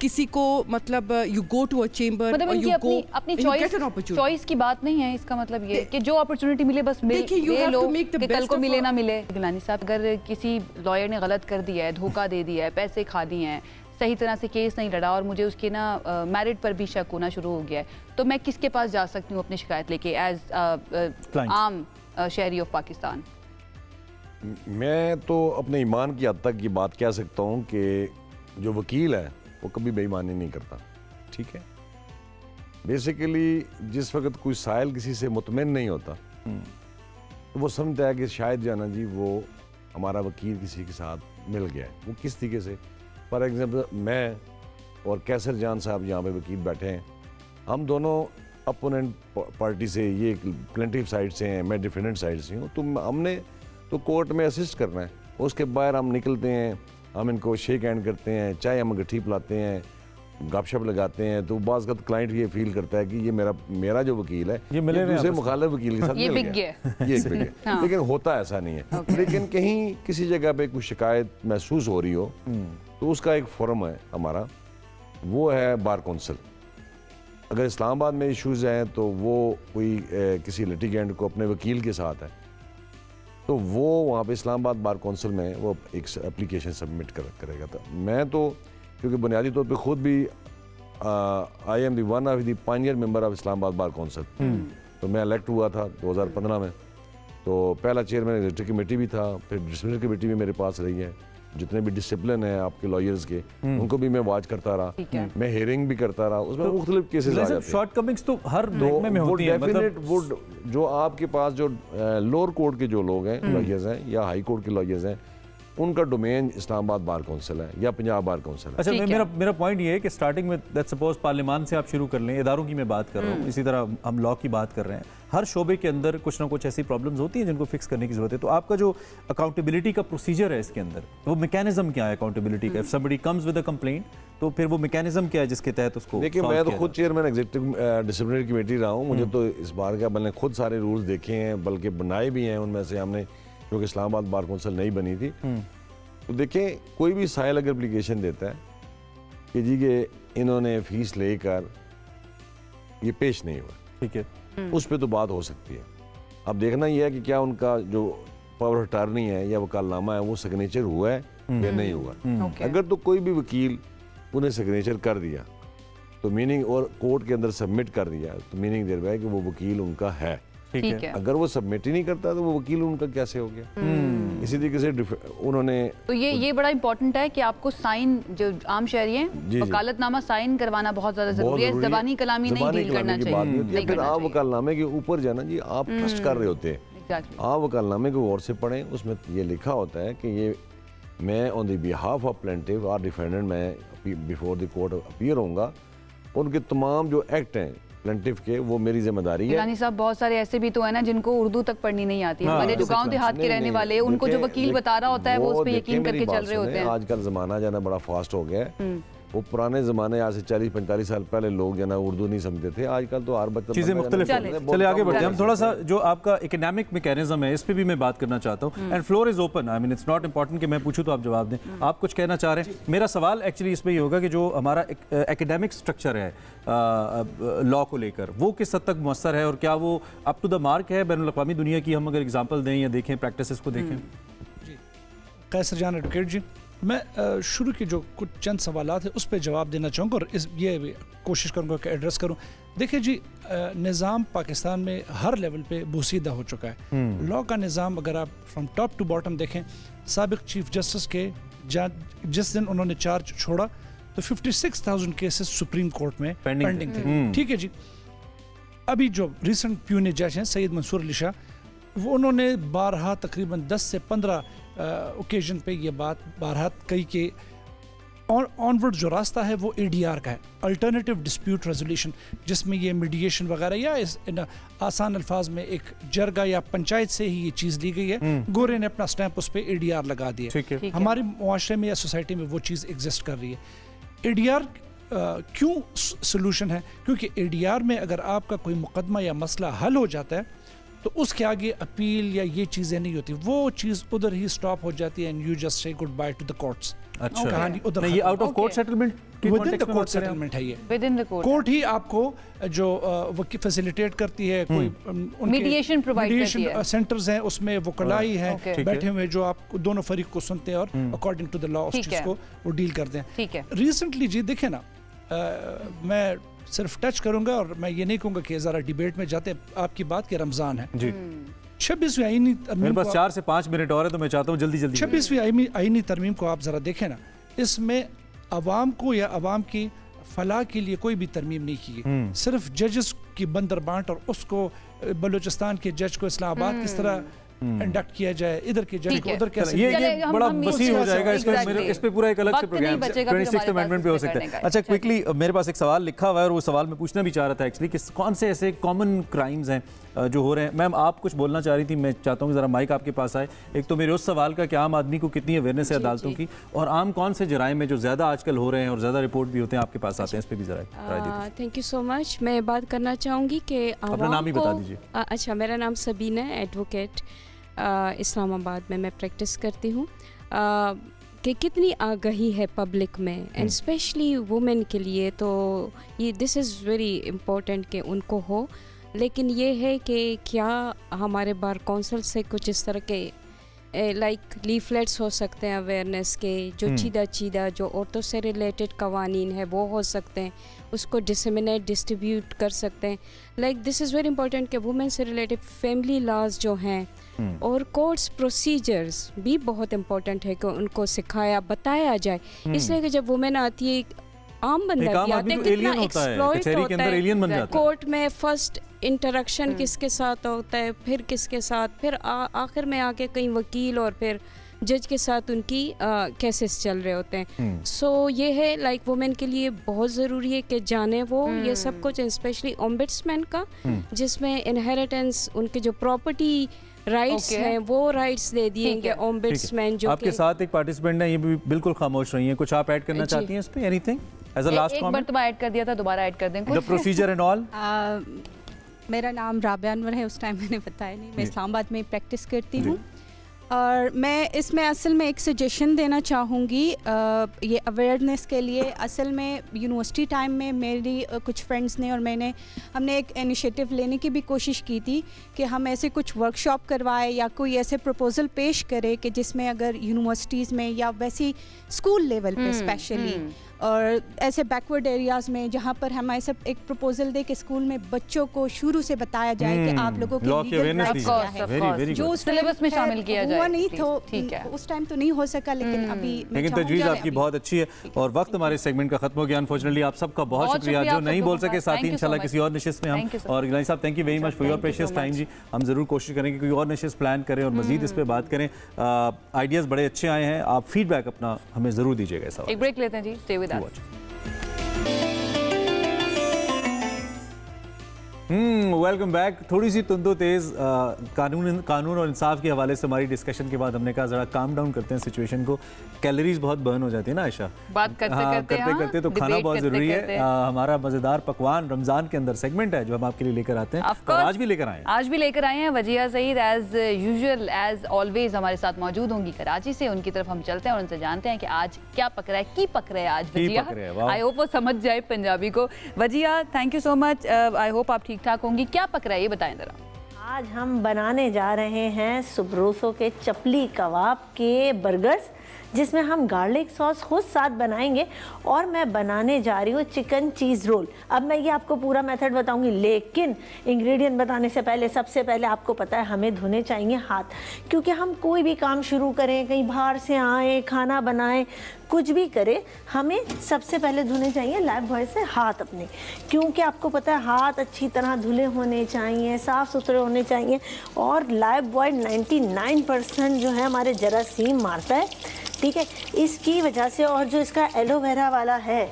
किसी को मतलब you go to a chamber, मतलब इनकी अपनी चॉइस की बात नहीं है। इसका मतलब ये कि जो अपॉर्चुनिटी मिले बस ले लो, कि कल को मिले ना मिले। गिलानी साहब, अगर किसी लॉयर ने गलत कर दिया है, धोखा दे दिया है, पैसे खा दिए हैं, सही तरह से केस नहीं लड़ा, और मुझे उसके ना मैरिट पर भी शक होना शुरू हो गया है, तो मैं किसके पास जा सकती हूँ अपनी शिकायत लेके एज आम शहरी ऑफ पाकिस्तान? मैं तो अपने ईमान की हद तक ये बात कह सकता हूँ कि जो वकील है वो कभी बेईमानी नहीं करता। ठीक है, बेसिकली जिस वक्त कोई साइल किसी से मुतमईन नहीं होता तो वो समझता है कि शायद जो है ना जी वो हमारा वकील किसी के साथ मिल गया है। वो किस तरीके से, फॉर एग्जाम्पल मैं और कैसर जान साहब यहाँ पे वकील बैठे हैं, हम दोनों अपोनेंट पार्टी से, ये प्लेंटिफ साइड से हैं, मैं डिफेंडेंट साइड से हूँ, तो हमने तो कोर्ट में असिस्ट करना है। उसके बाहर हम निकलते हैं, हम इनको शेक हैंड करते हैं, चाय हम गट्ठी पिलाते हैं, गपशप लगाते हैं, तो बाज़ का क्लाइंट ये फील करता है कि ये मेरा जो वकील है ये दूसरे मुखालिफ वकील के साथ ये मिल गया, ये एक बिग है। लेकिन होता ऐसा नहीं है। लेकिन कहीं किसी जगह पे कुछ शिकायत महसूस हो रही हो तो उसका एक फोरम है हमारा, वो है बार कौंसिल। अगर इस्लामाबाद में इश्यूज़ हैं तो वो कोई किसी लिटिगेंट को अपने वकील के साथ है तो वो वहाँ पे इस्लामाबाद बार कौंसिल में वो एक एप्लीकेशन सबमिट करेगा। तो मैं तो क्योंकि बुनियादी तौर पे खुद भी I am the one of the Pioneer member of Islamabad bar council, तो मैं इलेक्ट हुआ था 2015 में, तो पहला चेयरमैन एग्जीक्यूटिव कमेटी भी था, फिर डिसिप्लिनरी कमेटी भी मेरे पास रही है, जितने भी डिसिप्लिन है आपके लॉयर्स के उनको भी मैं वॉच करता रहा, मैं हियरिंग भी करता रहा, उसमें मुख्तलिफ केसेस आ जाते हैं। शॉर्टकमिंग्स तो हर बैंक में होती हैं, डेफिनेट वो जो आपके पास जो लोअर कोर्ट के जो लोग हैं लॉयर्स हैं या हाई कोर्ट के लॉयर्स हैं, उनका डोमेन इस्लामाबाद बार काउंसिल है या पंजाब बार काउंसिल है। अच्छा, मेरा पॉइंट ये है कि स्टार्टिंग में लेट्स सपोज पार्लियामान से आप शुरू कर लें, इदारों की मैं बात कर रहा हूँ, इसी तरह हम लॉ की बात कर रहे हैं, हर शोबे के अंदर कुछ ना कुछ ऐसी प्रॉब्लम्स होती हैं जिनको फिक्स करने की जरूरत है। तो आपका जो अकाउंटेबिलिटी का प्रोसीजर है इसके अंदर, वो मैकेनिज्म क्या है अकाउंटेबिलिटी का? If somebody comes with a complaint, तो फिर वो मैकेनिज्म क्या है जिसके तहत उसको? देखिए, मैं तो खुद चेयरमैन एग्जीक्यूटिव डिसिप्लिनरी कमेटी रहा हूँ, मुझे तो इस बार का मैंने खुद सारे रूल्स देखे हैं, बल्कि बनाए भी हैं उनमें से हमने, क्योंकि इस्लामाबाद बार काउंसिल नहीं बनी थी। तो देखें, कोई भी साइल अगर एप्लीकेशन देता है कि जी के इन्होंने फीस लेकर ये पेश नहीं हुआ, ठीक है, उस पर तो बात हो सकती है। अब देखना यह है कि क्या उनका जो पावर ऑफ अटॉर्नी है या वकालनामा है वो सिग्नेचर हुआ है या नहीं हुआ। अगर तो कोई भी वकील उन्हें सिग्नेचर कर दिया तो मीनिंग, और कोर्ट के अंदर सबमिट कर दिया, तो मीनिंग दे रहा है कि वो वकील उनका है, ठीक है। अगर वो सबमिट ही नहीं करता तो वो वकील उनका कैसे हो गया? इसी तरीके से उन्होंने, तो ये बड़ा इंपॉर्टेंट है कि आपको साइन, जो आम शहरी हैं, वकालतनामा साइन करवाना बहुत ज्यादा जरूरी है, ज़बानी कलामी नहीं डील करना चाहिए। फिर आप वकालनामे के ऊपर जाना जी, आप ट्रस्ट कर रहे होते हैं, आप वकालनामे को गौर से पढ़ें, उसमें ये लिखा होता है कि ये मैं on the behalf of plaintiff और डिफेंडेंट मैं बिफोर द कोर्ट अपीयर होऊंगा, उनके तमाम जो एक्ट हैं प्लेंटिफ के, वो मेरी जिम्मेदारी है। गिलानी साहब, बहुत सारे ऐसे भी तो है ना जिनको उर्दू तक पढ़नी नहीं आती है, हमारे जो गांव देहात के रहने वाले, उनको जो वकील बता रहा होता है वो उस पे यकीन करके चल रहे होते हैं। आजकल जमाना जो है बड़ा फास्ट हो गया है, वो पुराने जमाने आज से 40-45 साल पहले लोग जो ना उर्दू नहीं समझते थे, आजकल तो हर बच्चा चीजें मुख्तलिफ हैं। चले आगे बढ़ते हैं हम, थोड़ा सा जो आपका एकेडमिक मैकेनिज्म है इस पे भी मैं बात करना चाहता हूँ, and floor is open. I mean it's not important कि मैं पूछूं तो आप जवाब दें, आप कुछ कहना चाह रहे हैं। मेरा सवाल एक्चुअली इसमें ये होगा कि जो हमारा एकेडमिक स्ट्रक्चर है लॉ को लेकर, वो किस हद तक मुअस्सर है और क्या वो अप टू द मार्क है बैनुल अक़वामी दुनिया की? हम अगर एग्जाम्पल दें या देखें, प्रैक्टिसेस को देखें। जी, कैसर जान एडवोकेट जी, मैं शुरू के जो कुछ चंद सवालात है उस पर जवाब देना चाहूँगा और ये कोशिश करूँगा कि एड्रेस करूँ। देखिए जी, निज़ाम पाकिस्तान में हर लेवल पे बोसीदा हो चुका है। लॉ का निज़ाम अगर आप फ्रॉम टॉप टू बॉटम देखें, साबिक चीफ जस्टिस के जिस दिन उन्होंने चार्ज छोड़ा तो 56,000 केसेस सुप्रीम कोर्ट में पेंडिंग थे, ठीक है जी। अभी जो रिसेंट प्यूनी जज हैं सैयद मंसूर अली शाह, वो उन्होंने बारहा तकरीबन 10 से 15 ओकेजन पे ये बात बारहा कही कि ऑनवर्ड जो रास्ता है वो ADR का है, अल्टरनेटिव डिस्प्यूट रेजोल्यूशन, जिसमें ये मीडिएशन वगैरह या इस आसान अल्फाज में एक जरगा या पंचायत से ही ये चीज़ ली गई है। गोरे ने अपना स्टैंप उस पर ADR लगा दिया। हमारे मुआशरे में या सोसाइटी में वो चीज़ एग्जिस्ट कर रही है। ADR क्यों सोल्यूशन है? क्योंकि ADR में अगर आपका कोई मुकदमा या मसला हल हो जाता है तो उसके आगे अपील या ये चीज़ें नहीं होती, वो चीज़ उधर ही स्टॉप हो जाती है, and you just say goodbye to the courts. अच्छा, कहानी उधर ये out of court settlement, within the court settlement है, ये within the court, court ही आपको जो वो फैसिलिटेट करती है, कोई मीडिएशन प्रोवाइड करती है, सेंटर्स हैं उसमें वो कलाई हैं बैठे हुए जो आप दोनों फरीक को सुनते हैं और अकॉर्डिंग टू द लॉ उस चीज़ को वो डील करते हैं। ठीक है, रिसेंटली जी देखे ना, मैं सिर्फ टच करूंगा और मैं ये नहीं कहूँगा कि ज़रा डिबेट में जाते, आपकी बात के रमज़ान है जी, 26वीं आईनी तरमीम, बस 4 से 5 मिनट और है तो मैं चाहता हूँ जल्दी 26वीं आईनी तरमीम को आप ज़रा देखें ना, इसमें अवाम को या अवाम की फलाह के लिए कोई भी तरमीम नहीं की गई, सिर्फ जजेस की बंदर बांट और उसको बलूचिस्तान के जज को इस्लामाबाद किस तरह इंडक्ट किया जाए, इधर के जज को उधर कैसे, ये बड़ा वसी हो जाएगा, इस पे पूरा एक अलग से प्रोग्राम 26th अमेंडमेंट पे हो सकता है। अच्छा, क्विकली मेरे पास एक सवाल लिखा हुआ है और वो सवाल मैं पूछना भी चाह रहा था एक्चुअली कि कौन से ऐसे कॉमन क्राइम्स हैं जो हो रहे हैं। मैम, आप कुछ बोलना चाह रही थी, मैं चाहता हूँ कि ज़रा माइक आपके पास आए। एक तो मेरे उस सवाल का कि आम आदमी को कितनी अवेयरनेस है अदालतों की, और आम कौन से जराइम में जो ज़्यादा आजकल हो रहे हैं और ज़्यादा रिपोर्ट भी होते हैं आपके पास आते हैं, इस पर भी ज़रा राय दीजिए। Thank you so much. मैं बात करना चाहूँगी कि अपना नाम ही बता दीजिए। अच्छा, मेरा नाम सबीना है, एडवोकेट, इस्लामाबाद में मैं प्रैक्टिस करती हूँ। कि कितनी आगाही है पब्लिक में एंड स्पेशली वुमेन के लिए, तो ये दिस इज़ वेरी इम्पोर्टेंट कि उनको हो। लेकिन ये है कि क्या हमारे बार काउंसिल से कुछ इस तरह के लाइक लीफलेट्स हो सकते हैं अवेयरनेस के, जो चीदा जो औरतों से रिलेटेड कवानीन है वो हो सकते हैं, उसको डिसमिनेट डिस्ट्रीब्यूट कर सकते हैं। Like this is very important कि वुमेन से रिलेटेड फैमिली लॉज जो हैं और कोर्ट्स प्रोसीजर्स भी बहुत इंपॉर्टेंट है कि उनको सिखाया बताया जाए। इसलिए कि जब वुमेन आती है, आम बंदा भी आते हैं, कितना एक्सप्लॉइट होता है कोर्ट में, फर्स्ट इंटरेक्शन किसके साथ होता है, फिर किसके साथ, फिर आखिर में आके कहीं वकील और फिर जज के साथ उनकी केसेस चल रहे होते हैं। सो ये है लाइक वुमेन के लिए बहुत ज़रूरी है कि जाने वो ये सब कुछ, स्पेशली ओम्बड्समैन का, जिसमें इनहेरिटेंस, उनके जो प्रॉपर्टी राइट्स हैं वो राइट्स दे दिए ओम्बड्समैन। जो आपके साथ एक पार्टिसिपेंट है, ये भी बिल्कुल खामोश रही है, कुछ आप ऐड करना चाहती हैं इस पे? Anything as a last comment? एक बार ऐड कर दिया था, दोबारा ऐड कर दें कुछ। The procedure and all. मेरा नाम राबिया अनवर है, उस टाइम मैंने बताया नहीं, मैं इस्लामाबाद में प्रैक्टिस करती हूँ। और मैं इसमें असल में एक सजेशन देना चाहूँगी ये अवेयरनेस के लिए। असल में यूनिवर्सिटी टाइम में मेरी कुछ फ्रेंड्स ने और हमने एक इनिशिएटिव लेने की भी कोशिश की थी कि हम ऐसे कुछ वर्कशॉप करवाए या कोई ऐसे प्रपोज़ल पेश करे कि जिसमें अगर यूनिवर्सिटीज़ में या वैसी स्कूल लेवल पे स्पेशली और ऐसे बैकवर्ड एरियाज़ में जहाँ पर हम ऐसे एक प्रपोजल दे कि स्कूल में बच्चों को शुरू से बताया जाए कि आप लोगों के लीगल राइट्स क्या है, जो सिलेबस में शामिल किया जाए। वो नहीं तो उस टाइम तो नहीं हो सका, लेकिन अभी लेकिन तजवीज़ आपकी बहुत अच्छी है। और वक्त हमारे सेगमेंट का खत्म हो गया अनफॉर्चुनेटली। आप सबका बहुत शुक्रिया, जो नहीं बोल सके साथी इंशाल्लाह किसी और निशिस्त में हम। और गिलानी साहब, thank you very much for your precious time जी। हम ज़रूर कोशिश करेंगे कोई और निशिस्त प्लान करें और मजीद इस पर बात करें। आइडियाज़ बड़े अच्छे आए हैं, आप फीडबैक अपना हमें ज़रूर दीजिएगा। एक ब्रेक लेते हैं जी, stay with us. Welcome back. थोड़ी सी तुंदो तेज़ कानून और इंसाफ के हवाले से हमारी डिस्कशन के बाद हमने कहा ज़रा काम डाउन करते हैं सिचुएशन को। कैलोरीज बहुत बर्न हो जाती है ना आयशा, बात करते तो खाना बहुत ज़रूरी है। हमारा मज़ेदार पकवान रमज़ान के अंदर सेगमेंट है जो हम आपके लिए लेकर आते हैं, और आज भी लेकर आए हैं। Wajiya Saeed as usual as always हमारे साथ मौजूद होंगी कराची से। उनकी तरफ हम चलते हैं और उनसे जानते हैं कि आज क्या पक रहा है, की पक रहा है आज वजिया। आई होप वो समझ जाए पंजाबी को। Wajiya, thank you so much. I hope आप ठीक ठाक होंगी। क्या पक रहा है ये बताएं जरा। आज हम बनाने जा रहे हैं सुब्रोसो के चपली कबाब के बर्गर्स, जिसमें हम गार्लिक सॉस खुद साथ बनाएंगे। और मैं बनाने जा रही हूँ चिकन चीज़ रोल। अब मैं ये आपको पूरा मेथड बताऊंगी, लेकिन इंग्रेडिएंट बताने से पहले सबसे पहले आपको पता है हमें धोने चाहिए हाथ, क्योंकि हम कोई भी काम शुरू करें, कहीं बाहर से आए, खाना बनाएं, कुछ भी करें, हमें सबसे पहले धोने चाहिए लाइफ बॉय से हाथ अपने, क्योंकि आपको पता है हाथ अच्छी तरह धुले होने चाहिए, साफ़ सुथरे होने चाहिए। और लाइफ बॉय 99% जो है हमारे जरासीम मारता है, ठीक है, इसकी वजह से। और जो इसका एलोवेरा वाला है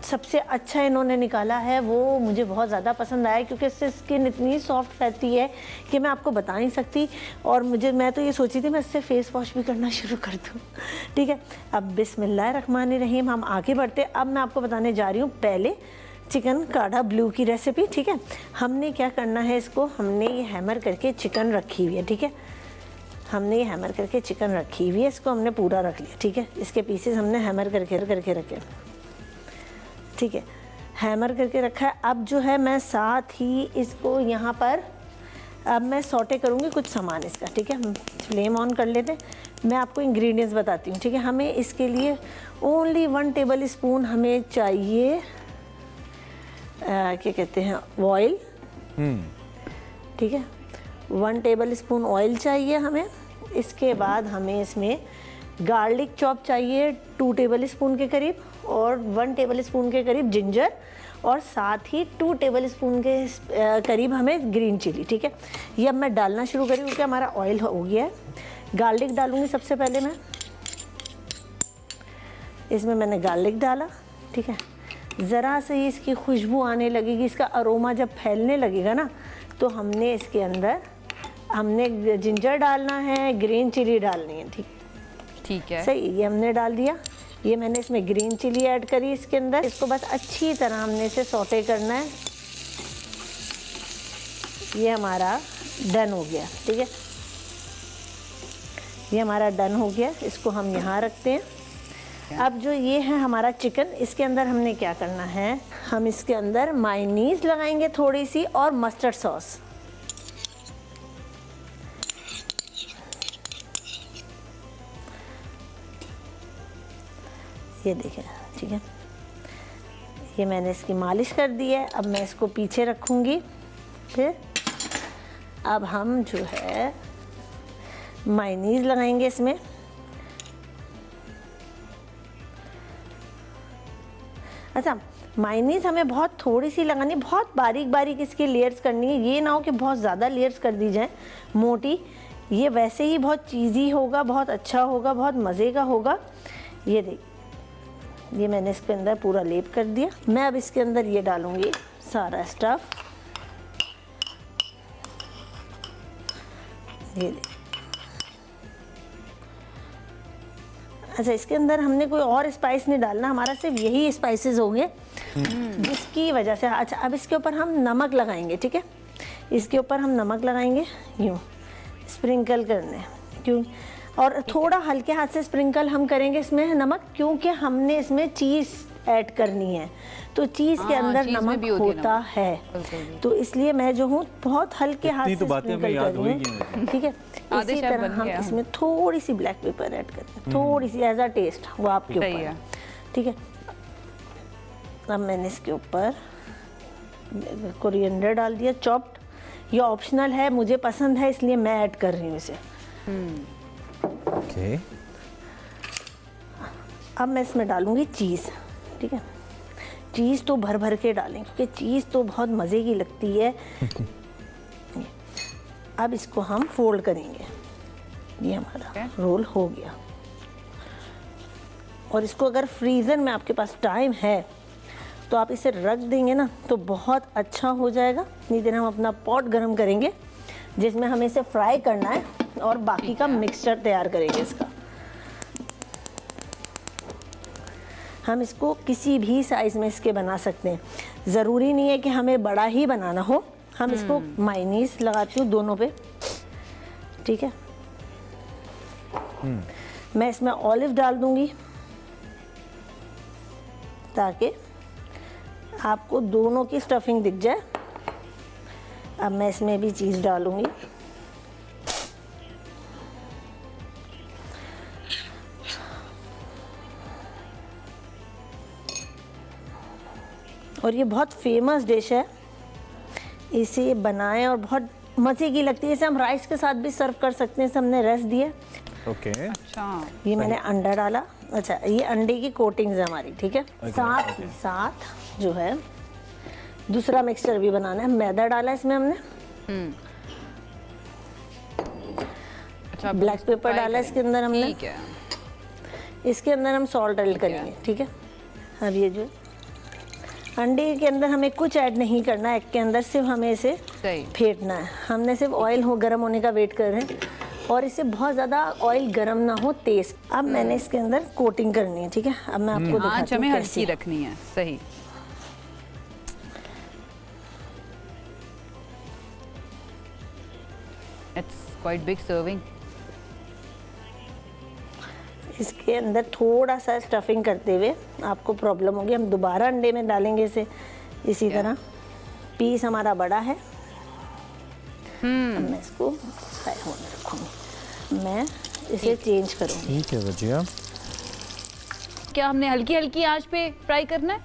सबसे अच्छा इन्होंने निकाला है, वो मुझे बहुत ज़्यादा पसंद आया, क्योंकि इससे स्किन इतनी सॉफ्ट रहती है कि मैं आपको बता नहीं सकती। और मैं तो ये सोची थी मैं इससे फेस वॉश भी करना शुरू कर दूँ, ठीक है। अब बिस्मिल्लाहिर्रहमानिर्रहीम हम आगे बढ़ते। अब मैं आपको बताने जा रही हूँ पहले चिकन काढ़ा ब्लू की रेसिपी, ठीक है। हमने क्या करना है, इसको हमने ये हैमर करके चिकन रखी हुई है, ठीक है। हमने ये हैमर करके चिकन रखी हुई है, इसको हमने पूरा रख लिया, ठीक है। इसके पीसेस हमने हैमर करके रखे, ठीक है, हैमर करके रखा है। अब जो है मैं साथ ही इसको यहाँ पर अब मैं सौटे करूँगी कुछ सामान इसका, ठीक है। फ्लेम ऑन कर लेते हैं। मैं आपको इंग्रेडिएंट्स बताती हूँ, ठीक है। हमें इसके लिए ओनली 1 टेबल स्पून हमें चाहिए क्या कहते हैं ऑयल, ठीक है। 1 टेबल स्पून ऑयल चाहिए हमें। इसके बाद हमें इसमें गार्लिक चॉप चाहिए 2 टेबल स्पून के करीब, और 1 टेबल स्पून के करीब जिंजर, और साथ ही 2 टेबल स्पून के करीब हमें ग्रीन चिली, ठीक है। ये अब मैं डालना शुरू करी क्योंकि हमारा ऑयल हो गया है। गार्लिक डालूंगी सबसे पहले मैं, इसमें मैंने गार्लिक डाला, ठीक है। ज़रा से ही इसकी खुशबू आने लगेगी, इसका अरोमा जब फैलने लगेगा ना, तो हमने इसके अंदर हमने जिंजर डालना है, ग्रीन चिली डालनी है, ठीक है, सही। ये हमने डाल दिया। ये मैंने इसमें ग्रीन चिली ऐड करी इसके अंदर। इसको बस अच्छी तरह हमने इसे सौटे करना है। ये हमारा डन हो गया, ठीक है। ये हमारा डन हो गया, इसको हम यहाँ रखते हैं। अब जो ये है हमारा चिकन, इसके अंदर हमने क्या करना है, हम इसके अंदर मायोनीज लगाएंगे थोड़ी सी, और मस्टर्ड सॉस, ये देखें, ठीक है, ये मैंने इसकी मालिश कर दी है। अब मैं इसको पीछे रखूँगी। फिर अब हम जो है मायोनीज़ लगाएंगे इसमें। अच्छा, मायोनीज़ हमें बहुत थोड़ी सी लगानी, बहुत बारीक बारीक इसकी लेयर्स करनी है। ये ना हो कि बहुत ज़्यादा लेयर्स कर दी जाए मोटी, ये वैसे ही बहुत चीज़ी होगा, बहुत अच्छा होगा, बहुत मज़े का होगा। ये देखिए, ये मैंने इसके अंदर पूरा लेप कर दिया। मैं अब इसके अंदर ये डालूँगी सारा स्टफ़। ये अच्छा, इसके अंदर हमने कोई और स्पाइस नहीं डालना, हमारा सिर्फ यही स्पाइसेस होंगे जिसकी वजह से। अच्छा, अब इसके ऊपर हम नमक लगाएंगे, ठीक है, इसके ऊपर हम नमक लगाएंगे, यूँ स्प्रिंकल करने, क्यों, और थोड़ा हल्के हाथ से स्प्रिंकल हम करेंगे इसमें नमक, क्योंकि हमने इसमें चीज़ ऐड करनी है, तो चीज़ के अंदर नमक होता है, तो इसलिए मैं जो हूँ बहुत हल्के हाथ से स्प्रिंकल कर रही हूँ, ठीक है। इसी तरह हम इसमें थोड़ी सी ब्लैक पेपर ऐड करते हैं, थोड़ी सी एज अ टेस्ट, वो आपके ऊपर है, ठीक है। अब मैंने इसके ऊपर कोरिएंडर डाल दिया चॉप्ड, ये ऑप्शनल है, मुझे पसंद है इसलिए मैं ऐड कर रही हूँ इसे। ओके, अब मैं इसमें डालूंगी चीज़, ठीक है, चीज़ तो भर भर के डालें क्योंकि चीज़ तो बहुत मज़े की लगती है। अब इसको हम फोल्ड करेंगे, ये हमारा रोल हो गया। और इसको अगर फ्रीज़र में आपके पास टाइम है तो आप इसे रख देंगे ना तो बहुत अच्छा हो जाएगा। इतनी देर हम अपना पॉट गरम करेंगे जिसमें हमें इसे फ्राई करना है और बाकी का मिक्सचर तैयार करेंगे इसका। हम इसको किसी भी साइज़ में इसके बना सकते हैं, ज़रूरी नहीं है कि हमें बड़ा ही बनाना हो। हम इसको मायोनीज़ लगाती हूँ दोनों पे, ठीक है। मैं इसमें ऑलिव डाल दूंगी ताकि आपको दोनों की स्टफिंग दिख जाए। अब मैं इसमें भी चीज़ डालूंगी, और ये बहुत फेमस डिश है, इसे बनाएं और बहुत मज़े की लगती है। इसे हम राइस के साथ भी सर्व कर सकते हैं। इसे हमने रस दिए, ओके। अच्छा, ये मैंने अंडा डाला। अच्छा, ये अंडे की कोटिंग्स है हमारी, ठीक है। साथ ही साथ जो है दूसरा मिक्सचर भी बनाना है। मैदा डाला इसमें हमने, अच्छा, ब्लैक पेपर डाला इसके अंदर हमने, ठीक है। इसके अंदर हम सॉल्ट ऐड करेंगे, ठीक है। अब ये जो अंडे के अंदर हमें कुछ ऐड नहीं करना है, एग के अंदर सिर्फ हमें इसे फेंटना है। हमने सिर्फ ऑयल हो गर्म होने का वेट कर रहे हैं और इसे बहुत ज़्यादा ऑयल गर्म ना हो, तेज। अब मैंने इसके अंदर कोटिंग करनी है, ठीक है। अब मैं आपको दिखाती हूँ हल्की रखनी है, सही। It's quite big serving. इसके अंदर थोड़ा सा स्टफिंग करते हुए आपको प्रॉब्लम होगी। हम दोबारा अंडे में डालेंगे इसे इसी तरह। पीस हमारा बड़ा है, अब मैं इसको फ्राई होने रखूँगी। मैं इसे चेंज करूँगी, ठीक है भजिया। क्या हमने हल्की हल्की आंच पे फ्राई करना है?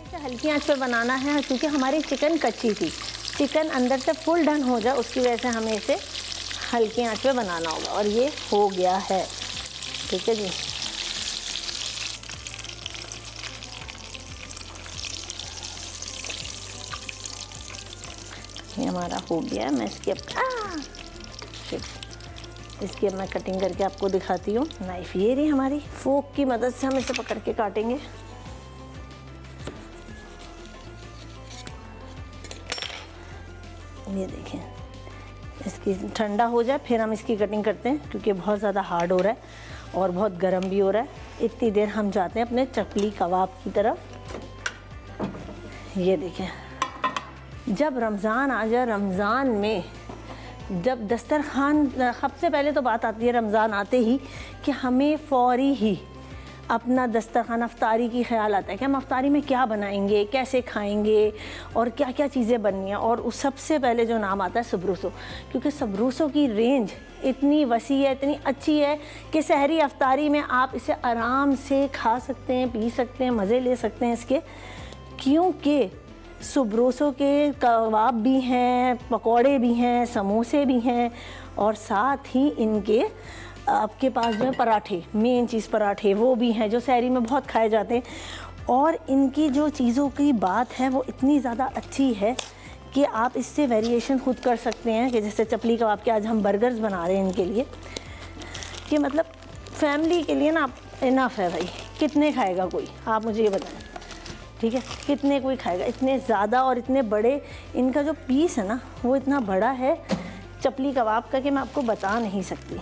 इसे हल्की आंच पे बनाना है क्योंकि हमारी चिकन कच्ची थी। चिकन अंदर से फुल डन हो जाए उसकी वजह से हमें इसे हल्की आंच पे बनाना होगा। और ये हो गया है, ठीक है जी। ये हमारा हो गया। मैं इसकी इसकी अब मैं कटिंग करके आपको दिखाती हूँ। नाइफ ये रही हमारी, फोक की मदद से हम इसे पकड़ के काटेंगे। ये देखें, इसकी ठंडा हो जाए फिर हम इसकी कटिंग करते हैं क्योंकि बहुत ज़्यादा हार्ड हो रहा है और बहुत गर्म भी हो रहा है। इतनी देर हम जाते हैं अपने चकली कबाब की तरफ। ये देखें, जब रमज़ान आ जाए, रमज़ान में जब दस्तरखान, सबसे पहले तो बात आती है रमज़ान आते ही कि हमें फौरी ही अपना दस्तरखान अफ्तारी की ख्याल आता है कि हम अफ्तारी में क्या बनाएंगे, कैसे खाएंगे और क्या क्या चीज़ें बननी है। और उस सबसे पहले जो नाम आता है सबरूसो, क्योंकि सबरूसो की रेंज इतनी वसी है, इतनी अच्छी है कि सहरी अफ्तारी में आप इसे आराम से खा सकते हैं, पी सकते हैं, मज़े ले सकते हैं इसके, क्योंकि सबरूसो के कबाब भी हैं, पकौड़े भी हैं, समोसे भी हैं और साथ ही इनके आपके पास जो है पराठे, मेन चीज़ पराठे वो भी हैं जो सहरी में बहुत खाए जाते हैं। और इनकी जो चीज़ों की बात है वो इतनी ज़्यादा अच्छी है कि आप इससे वेरिएशन खुद कर सकते हैं। कि जैसे चपली कबाब के आज हम बर्गर्स बना रहे हैं इनके लिए, कि मतलब फैमिली के लिए ना इनफ है भाई, कितने खाएगा कोई, आप मुझे ये बताएं, ठीक है, कितने कोई खाएगा, इतने ज़्यादा और इतने बड़े। इनका जो पीस है ना वो इतना बड़ा है चपली कबाब का कि मैं आपको बता नहीं सकती।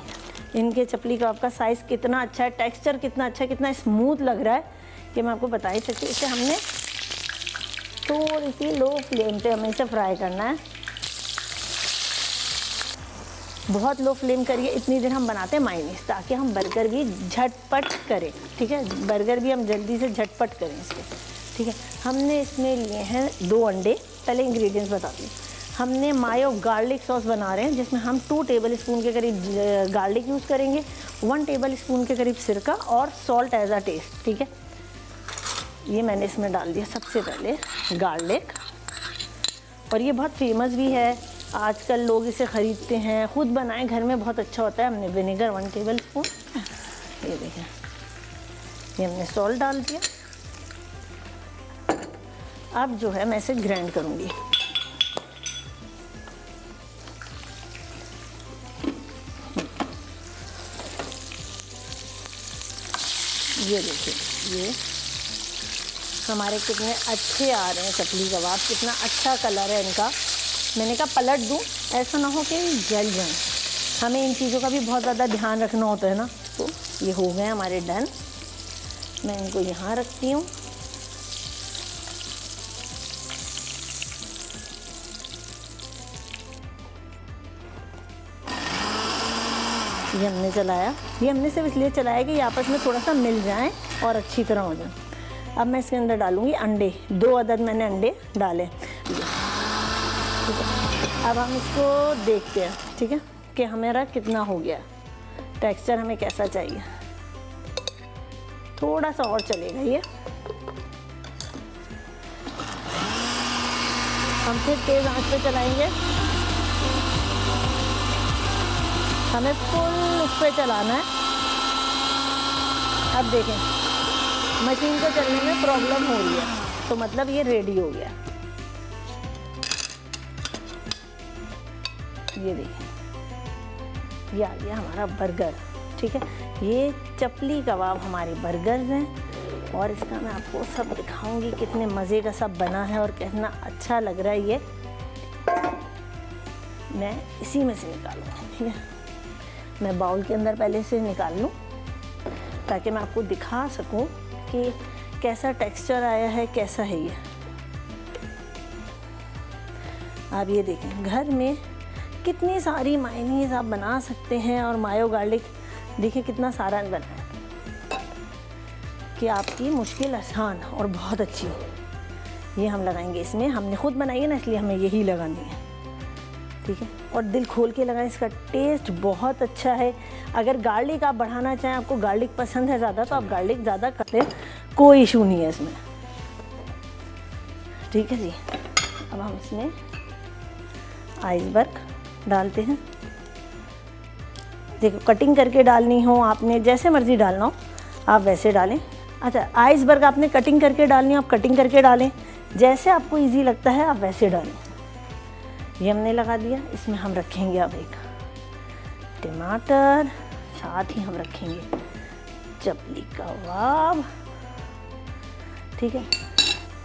इनके चपली कबाब का साइज़ कितना अच्छा है, टेक्सचर कितना अच्छा है, कितना स्मूथ लग रहा है कि मैं आपको बता ही सकती। इसे हमने थोड़ी सी लो फ्लेम पे हमें इसे फ्राई करना है, बहुत लो फ्लेम करिए। इतनी देर हम बनाते हैं मायोनीज, ताकि हम बर्गर भी झटपट करें, ठीक है, बर्गर भी हम जल्दी से झटपट करें इसके, ठीक है। हमने इसमें लिए हैं 2 अंडे। पहले इंग्रेडिएंट्स बताती हूँ। हमने मायो गार्लिक सॉस बना रहे हैं जिसमें हम 2 टेबल स्पून के करीब गार्लिक यूज़ करेंगे, 1 टेबल स्पून के करीब सिरका और सॉल्ट एज अ टेस्ट, ठीक है। ये मैंने इसमें डाल दिया सबसे पहले गार्लिक, और ये बहुत फेमस भी है, आजकल लोग इसे ख़रीदते हैं, ख़ुद बनाएं घर में, बहुत अच्छा होता है। हमने विनेगर 1 टेबल स्पून, ये देखें, ये हमने सॉल्ट डाल दिया। अब जो है मैं इसे ग्राइंड करूँगी। ये देखिए, ये हमारे कितने अच्छे आ रहे हैं चपली कबाब, कितना अच्छा कलर है इनका। मैंने कहा पलट दूं, ऐसा ना हो कि जल जाए, हमें इन चीज़ों का भी बहुत ज़्यादा ध्यान रखना होता है ना। तो ये हो गए हमारे डन, मैं इनको यहाँ रखती हूँ। ये हमने चलाया, ये हमने सिर्फ इसलिए चलाया कि ये आपस में थोड़ा सा मिल जाएं और अच्छी तरह हो जाए। अब मैं इसके अंदर डालूंगी अंडे, 2 अदद मैंने अंडे डाले, ठीक है। अब हम इसको देखते हैं, ठीक है, कि हमारा कितना हो गया, टेक्सचर हमें कैसा चाहिए। थोड़ा सा और चलेगा ये, हम फिर तेज़ आंच पे चलाएंगे। हमें फुल उस पर चलाना है। अब देखें, मशीन को चलने में प्रॉब्लम हो रही है, तो मतलब ये रेडी हो गया। ये देखें, ये आ गया हमारा बर्गर, ठीक है। ये चपली कबाब हमारे बर्गर्स हैं और इसका मैं आपको सब दिखाऊंगी कितने मज़े का सब बना है और कितना अच्छा लग रहा है। ये मैं इसी में से निकालूँगी, ठीक है। मैं बाउल के अंदर पहले से निकाल लूँ ताकि मैं आपको दिखा सकूं कि कैसा टेक्सचर आया है, कैसा है ये। आप ये देखें, घर में कितनी सारी मायोनीज आप बना सकते हैं और मायो गार्लिक देखिए कितना सारा बना है कि आपकी मुश्किल आसान और बहुत अच्छी। ये हम लगाएंगे इसमें, हमने खुद बनाई है ना इसलिए हमें यही लगानी है, ठीक है। और दिल खोल के लगाएं, इसका टेस्ट बहुत अच्छा है। अगर गार्लिक आप बढ़ाना चाहें, आपको गार्लिक पसंद है ज़्यादा, तो आप गार्लिक ज़्यादा करते हैं, कोई इशू नहीं है इसमें, ठीक है जी। अब हम इसमें आइसबर्ग डालते हैं। देखो, कटिंग करके डालनी हो आपने, जैसे मर्ज़ी डालना हो आप वैसे डालें। अच्छा, आइसबर्ग आपने कटिंग करके डालनी हो, आप कटिंग करके डालें, जैसे आपको ईजी लगता है आप वैसे डालें। ये हमने लगा दिया। इसमें हम रखेंगे अब एक टमाटर, साथ ही हम रखेंगे चपली कबाब, ठीक है।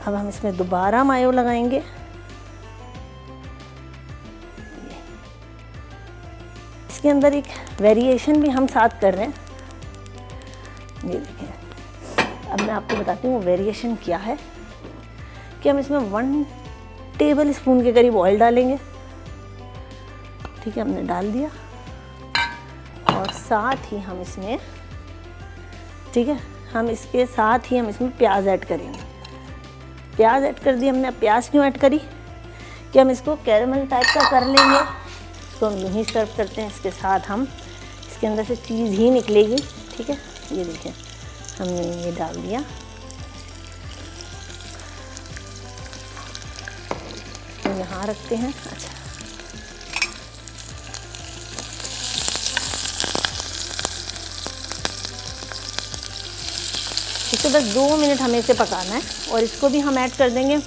अब हम इसमें दोबारा मायो लगाएंगे। इसके अंदर एक वेरिएशन भी हम साथ कर रहे हैं, ये देखें। अब मैं आपको बताती हूँ वेरिएशन क्या है, कि हम इसमें 1 टेबल स्पून के करीब ऑयल डालेंगे, ठीक है, हमने डाल दिया। और साथ ही हम इसमें, ठीक है, हम इसके साथ ही हम इसमें प्याज ऐड करेंगे। प्याज ऐड कर दी हमने। प्याज क्यों ऐड करी कि हम इसको कैरेमल टाइप का कर लेंगे। इसको हम यूँ ही सर्व करते हैं। इसके साथ हम इसके अंदर से चीज़ ही निकलेगी। ठीक है, ये देखिए हमने ये डाल दिया। यहाँ रखते हैं। अच्छा, इसे बस 2 मिनट हमें इसे पकाना है और इसको भी हम ऐड कर देंगे।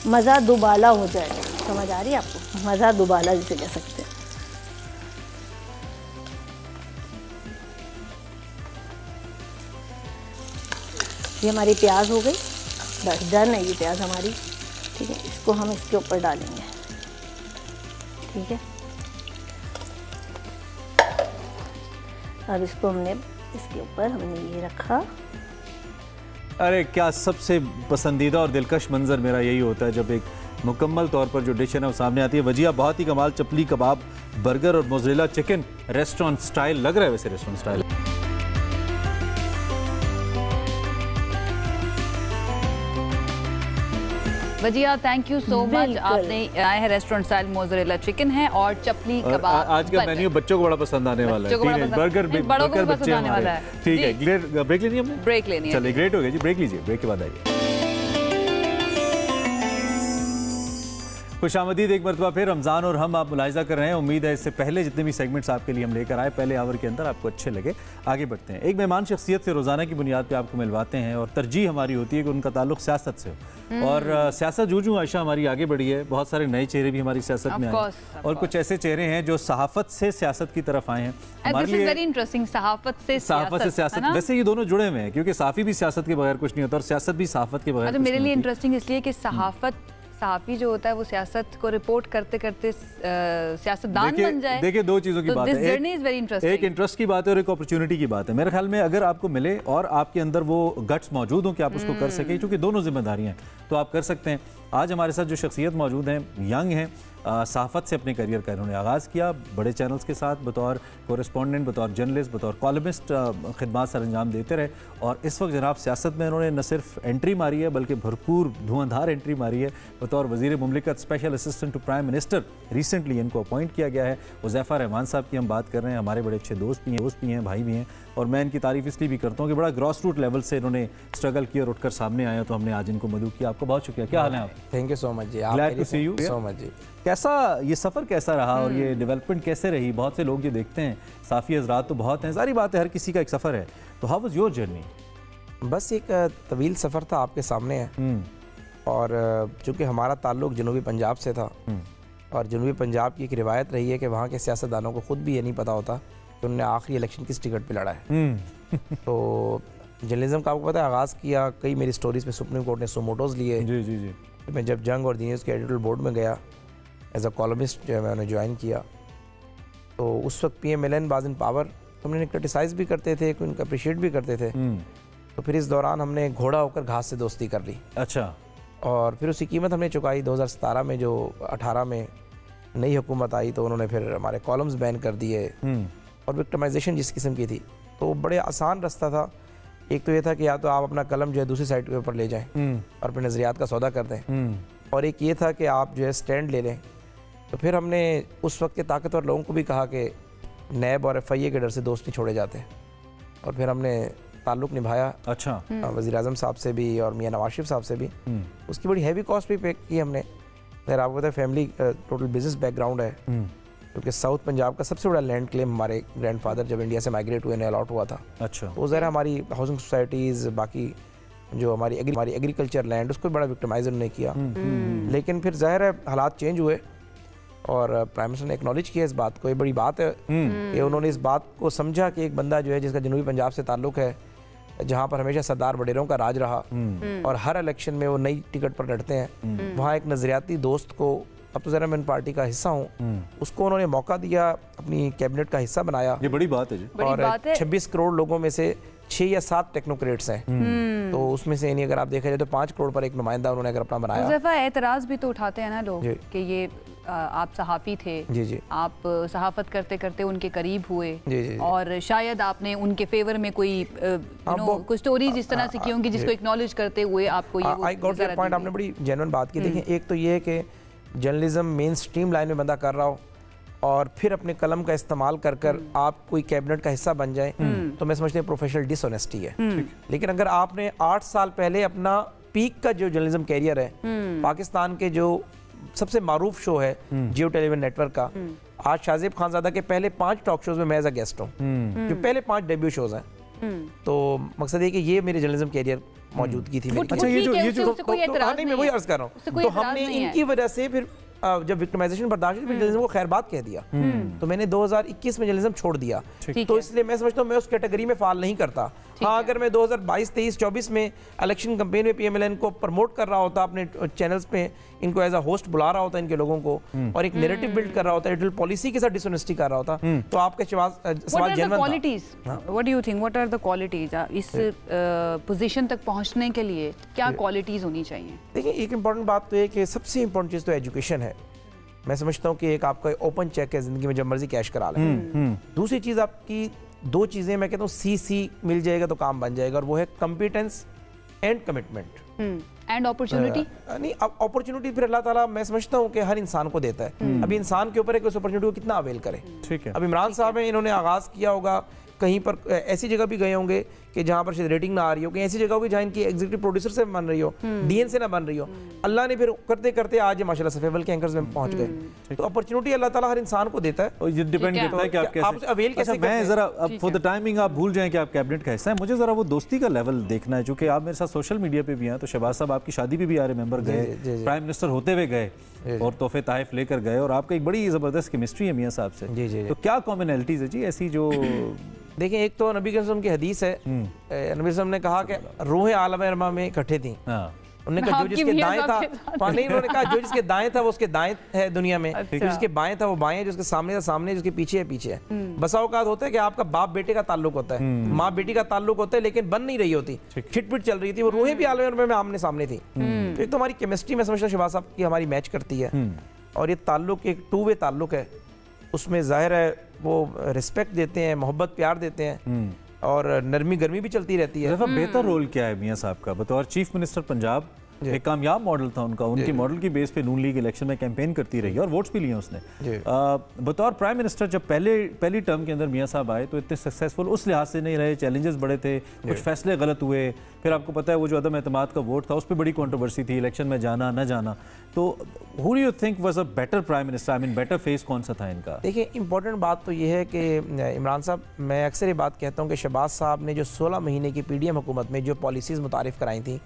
मज़ा दुबाला हो जाएगा। समझ आ रही है आपको? मज़ा दुबाला जिसे कह सकते हैं। ये हमारी प्याज हो गई, बस डन है ये प्याज हमारी। ठीक है, इसको हम इसके ऊपर डालेंगे। ठीक है, अब इसको हमने इसके ऊपर हमने ये रखा। अरे क्या सबसे पसंदीदा और दिलकश मंजर मेरा यही होता है जब एक मुकम्मल तौर पर जो डिश है ना वो सामने आती है। वजिया बहुत ही कमाल, चपली कबाब, बर्गर और मोज़रेला चिकन रेस्टोरेंट स्टाइल लग रहा है, वैसे restaurant style. Wajiya thank you so much. आपने आए हैं रेस्टोरेंट स्टाइल मोज़रेला चिकन है और चपली कबाब। आज का मेन्यू बच्चों को बड़ा पसंद आने वाला है। बर्गर बड़ों को पसंद आने वाला है। ठीक है, ब्रेक लेनी है हमने? ब्रेक लेनी है। चलिए, ग्रेट हो गया जी, ब्रेक लीजिए, ब्रेक के बाद आइए। खुशामदीद एक मरतबा फिर रमज़ान और हम आप मुलाहिज़ा कर रहे हैं। उम्मीद है इससे पहले जितने भी सेगमेंट्स आपके लिए हम लेकर आए पहले आवर के अंदर आपको अच्छे लगे। आगे बढ़ते हैं। एक मेहमान शख्सियत से रोज़ाना की बुनियाद पे आपको मिलवाते हैं और तरजीह हमारी होती है कि उनका ताल्लुक सियासत से हो। और सियासत जूँ आयशा हमारी आगे बढ़ी है, बहुत सारे नए चेहरे भी हमारी सियासत में आए और कुछ ऐसे चेहरे हैं जो सहाफ़त से सियासत की तरफ आए हैं। हमारे लिए वेरी इंटरेस्टिंग, सहाफ़त से सियासत। वैसे ये दोनों जुड़े हुए हैं क्योंकि सहाफ़ी भी सियासत के बगैर कुछ नहीं होता और सियासत भी सहाफ़त के बगैर। मेरे लिए इंटरेस्टिंग इसलिए कि सहाफ़ी जो होता है वो सियासत को रिपोर्ट करते करते सियासतदान बन जाए। देखिए, दो चीज़ों की बात है, एक इंटरेस्ट की बात है और एक अपॉर्चुनिटी की बात है। मेरे ख्याल में अगर आपको मिले और आपके अंदर वो गट्स मौजूद हो कि आप उसको कर सकें, क्योंकि दोनों जिम्मेदारियां हैं, तो आप कर सकते हैं। आज हमारे साथ जो शख्सियत मौजूद हैं, यंग हैं, सहाफ़त से अपने करियर का इन्होंने आगाज़ किया, बड़े चैनल्स के साथ बतौर कोरेस्पोंडेंट, बतौर जर्नलिस्ट, बतौर कॉलमिस्ट खिदमात सर अंजाम देते रहे और इस वक्त जनाब सियासत में इन्होंने न सिर्फ एंट्री मारी है बल्कि भरपूर धुआंधार एंट्री मारी है। बतौर वज़ीर मुमलिकत special assistant to prime minister recently इनको अपॉइंट किया गया है। हुज़ैफ़ा रहमान साहब की हम बात कर रहे हैं, हमारे बड़े अच्छे दोस्त भी हैं, भाई भी हैं और मैं इनकी तारीफ़ इसलिए भी करता हूँ कि बड़ा ग्रॉस रूट लेवल से इन्होंने स्ट्रगल किया और उठकर सामने आया, तो हमने आज इनको मदऊ किया। आपका बहुत शुक्रिया। क्या हाल है आप? थैंक यू सो मच जी। Glad to see you so much जी। कैसा ये सफ़र कैसा रहा और ये डेवलपमेंट कैसे रही? बहुत से लोग ये देखते हैं, साफ़ी हज़रात तो बहुत हैं, सारी बात है, हर किसी का एक सफ़र है, तो हाउ वाज योर जर्नी? बस एक तवील सफ़र था आपके सामने है और चूँकि हमारा ताल्लुक जनूबी पंजाब से था और जनूबी पंजाब की एक रिवायत रही है कि वहाँ के सियासतदानों को ख़ुद भी ये नहीं पता होता कि उन्होंने आखिरी इलेक्शन किस टिकट पे लड़ा है। तो जर्नलिज्म का आपको पता है आगाज़ किया, कई मेरी स्टोरीज़ पे सुप्रीम कोर्ट ने सुमोटोज़ लिए। जी जी जी। मैं जब जंग और दी न्यूज़ के एडिटोरियल बोर्ड में गया एज अ कॉलमिस्ट जो है मैंने ज्वाइन किया, तो उस वक्त PMLN वाज इन पावर, तो हमने क्रिटिसाइज़ भी करते थे, उनको अप्रिशिएट भी करते थे। तो फिर इस दौरान हमने घोड़ा होकर घास से दोस्ती कर ली। अच्छा। और फिर उसकी कीमत हमने चुकाई। 2017 में जो 18 में नई हुकूमत आई तो उन्होंने फिर हमारे कॉलम्स बैन कर दिए और विक्टिमाइजेशन जिस किस्म की थी, तो बड़े आसान रास्ता था। एक तो ये था कि या तो आप अपना कलम जो है दूसरी साइड के ऊपर ले जाएं और अपने नज़रियात का सौदा कर दें, और एक ये था कि आप जो है स्टैंड ले लें। तो फिर हमने उस वक्त के ताकतवर लोगों को भी कहा कि नैब और FIA के डर से दोस्त नहीं छोड़े जाते, और फिर हमने ताल्लुक़ निभाया। अच्छा। वज़ीर आज़म साहब से भी और मियां नवाज शरीफ साहब से भी। उसकी बड़ी हैवी कॉस्ट भी पे की हमने। फिर आपको पता है फैमिली टोटल बिजनेस बैकग्राउंड है, क्योंकि साउथ पंजाब का सबसे बड़ा लैंड क्लेम हमारे ग्रैंडफादर जब इंडिया से माइग्रेट हुए ने अलॉट हुआ था। अच्छा। तो ज़रा हमारी हाउसिंग सोसाइटीज़, बाकी जो हमारी एग्रीकल्चर लैंड, उसको बड़ा विक्टिमाइज उन्होंने किया। लेकिन फिर ज़ाहिर है हालात चेंज हुए और प्राइम मिनिस्टर ने एक्नॉलेज किया इस बात को। ये बड़ी बात है कि उन्होंने इस बात को समझा कि एक बंदा जो है जिसका जनूबी पंजाब से ताल्लुक़ है, जहाँ पर हमेशा सरदार वडेरों का राज रहा और हर इलेक्शन में वो नई टिकट पर लड़ते हैं, वहाँ एक नज़रियाती दोस्त को, अब तो ज़रा मैं पार्टी का हिस्सा हूँ, उसको उन्होंने मौका दिया, अपनी कैबिनेट का हिस्सा बनाया। ये बड़ी बात है जी। और 26 करोड़ लोगों में से 6 या 7 टेक्नोक्रेट्स हैं, तो उसमें से यानी अगर आप देखा जाए तो 5 करोड़ पर एक नुमाइंदा उन्होंने अगर अपना बनाया। एतराज़ भी तो उठाते हैं ना लोग कि ये आप सहाफ़ी थे, जी जी, आप सहाफ़त करते करते उनके करीब हुए, जी जी, और शायद आपने उनके फेवर में कोई कोई स्टोरीज इस तरह से की होंगी जिसको एक्नॉलेज करते हुए आपको ये आई गॉट योर पॉइंट। आपने बड़ी जेन्युइन बात की। देखिए, एक तो ये है कि जर्नलिज्म मेन स्ट्रीम लाइन में बंदा कर रहा हो और फिर अपने कलम का इस्तेमाल कर कर आप कोई कैबिनेट का हिस्सा बन जाए, तो मैं समझती हूँ प्रोफेशनल डिसऑनेस्टी है। लेकिन अगर आपने 8 साल पहले अपना पीक का जो जर्नलिज्म कैरियर है, पाकिस्तान के जो सबसे मारूफ शो है जियो टेलीविजन नेटवर्क का, आज शाहजेब खानजादा के पहले 5 टॉक शोज में मैं एज अ गेस्ट हूँ, जो पहले 5 डेब्यू शोज हैं। तो मकसद ये कि ये मेरे जर्नलिज्म कैरियर मौजूदगी थी। अच्छा, ये जो नहीं, मैं वही अर्ज कर रहा हूँ। तो हमने इनकी वजह से फिर जब विक्टिमाइजेशन बर्दाश्त हुई, जर्नलिज्म को खैरबाद कह दिया, तो मैंने 2021 में जर्नलिज्म छोड़ दिया। तो इसलिए मैं समझता हूँ मैं उस कैटेगरी में फाल नहीं करता। हाँ, अगर मैं 2022, 23, 24 में इलेक्शन कैंपेन में पीएमएलएन को प्रमोट कर रहा होता, अपने चैनल्स पे इनको एज अ होस्ट बुला रहा होता इनके लोगों को, और एक नैरेटिव बिल्ड कर रहा होता, एडिटोरियल पॉलिसी के साथ डिसऑनेस्टी कर रहा होता, तो आपके सवाल जेन्युइन था। What do you think, what are the qualities इस पोजीशन तक पहुंचने के लिए क्या क्वालिटीज होनी चाहिए? देखिए, एक इंपॉर्टेंट बात तो है कि सबसे इंपॉर्टेंट चीज़ तो एजुकेशन है। मैं समझता हूँ कि एक आपका ओपन चेक है ज़िंदगी में, जब मर्जी कैश करा लें। दूसरी चीज़ आपकी 2 चीज़ें, मैं कहता हूँ सी मिल जाएगा तो काम बन जाएगा, और वो है competence and commitment and opportunity. नहीं, अपॉर्चुनिटी फिर अल्लाह ताला मैं समझता हूँ कि हर इंसान को देता है। अभी इंसान के ऊपर है कि उस अपॉर्चुनिटी को कितना अवेल करे। ठीक है, अब इमरान साहब हैं, इन्होंने आगाज़ किया होगा, कहीं पर ऐसी जगह भी गए होंगे कि जहाँ पर शायद रेटिंग ना आ रही हो, कहीं ऐसी जगह होगी जहाँ इनकी एग्जीक्यूटिव प्रोड्यूसर से बन रही हो, डीएन से ना बन रही हो। अल्लाह ने फिर करते करते आज ये माशाल्लाह सफेबल के एंकर्स में पहुंच गए। तो अपॉर्चुनिटी अल्लाह ताला हर इंसान को देता है, और ये डिपेंड करता है कि आप कैसे अवेल कैसे करते हैं। मैं जरा अब फॉर द टाइमिंग आप भूल जाएं कि आप कैबिनेट का हिस्सा है, मुझे जरा वो दोस्ती का लेवल देखना है। चूंकि आप मेरे साथ सोशल मीडिया पे भी हैं, तो शहबाज साहब आपकी शादी पे भी आ रहे मेंबर गए, प्राइम मिनिस्टर होते हुए गए और तोहफे ताइफ लेकर गए, और आपका एक बड़ी जबरदस्त केमिस्ट्री है मियां साहब से। तो क्या कॉमनैलिटीज है जी ऐसी जो? देखिए, एक तो नबी वसल्लम की हदीस है, नबी वसल्लम ने कहा कि रूह आलम अरमा में इकट्ठे थी। उन्होंने कहा जो जिसके दाएं था, नहीं, उन्होंने कहा जो जिसके दाएं था वो उसके दाएं है दुनिया में, जो जिसके बाएं था वो बाएं है, जो जिसके सामने था सामने, जिसके पीछे है पीछे है। बसा औकात होता है कि आपका बाप बेटे का ताल्लुक होता है, माँ बेटी का ताल्लुक होता है, लेकिन बन नहीं रही होती, खिटपिट चल रही थी, वो रूहें भी आलम अरमा में आमने सामने थी। तो एक तो हमारी केमिस्ट्री में समझता शहबाज साहब की हमारी मैच करती है, और ये ताल्लुक एक 2 वे ताल्लुक है। उसमें जाहिर है वो रिस्पेक्ट देते हैं, मोहब्बत प्यार देते हैं, और नरमी गर्मी भी चलती रहती है। बेहतर रोल क्या है मियां साहब का बतौर चीफ मिनिस्टर पंजाब? एक कामयाब मॉडल था उनका, उनकी मॉडल की बेस पे नून लीग इलेक्शन में कैंपेन करती रही और वोट्स भी लिए उसने। बतौर प्राइम मिनिस्टर जब पहली टर्म के अंदर मियां साहब आए तो इतने सक्सेसफुल उस लिहाज से नहीं रहे, चैलेंजेस बड़े थे, कुछ फैसले गलत हुए, फिर आपको पता है वो जो अदम एतमाद का वोट था उस पर बड़ी कंट्रोवर्सी थी, इलेक्शन में जाना न जाना। तो who do you think was a better prime minister, I mean better face कौन सा था इनका? देखिए, इंपॉर्टेंट बात तो ये है कि इमरान साहब, मैं अक्सर ये बात कहता हूँ कि शहबाज साहब ने जो 16 महीने की पीडीएम हुकूमत में जो पॉलिसीज़ मुतारिफ कराई थी,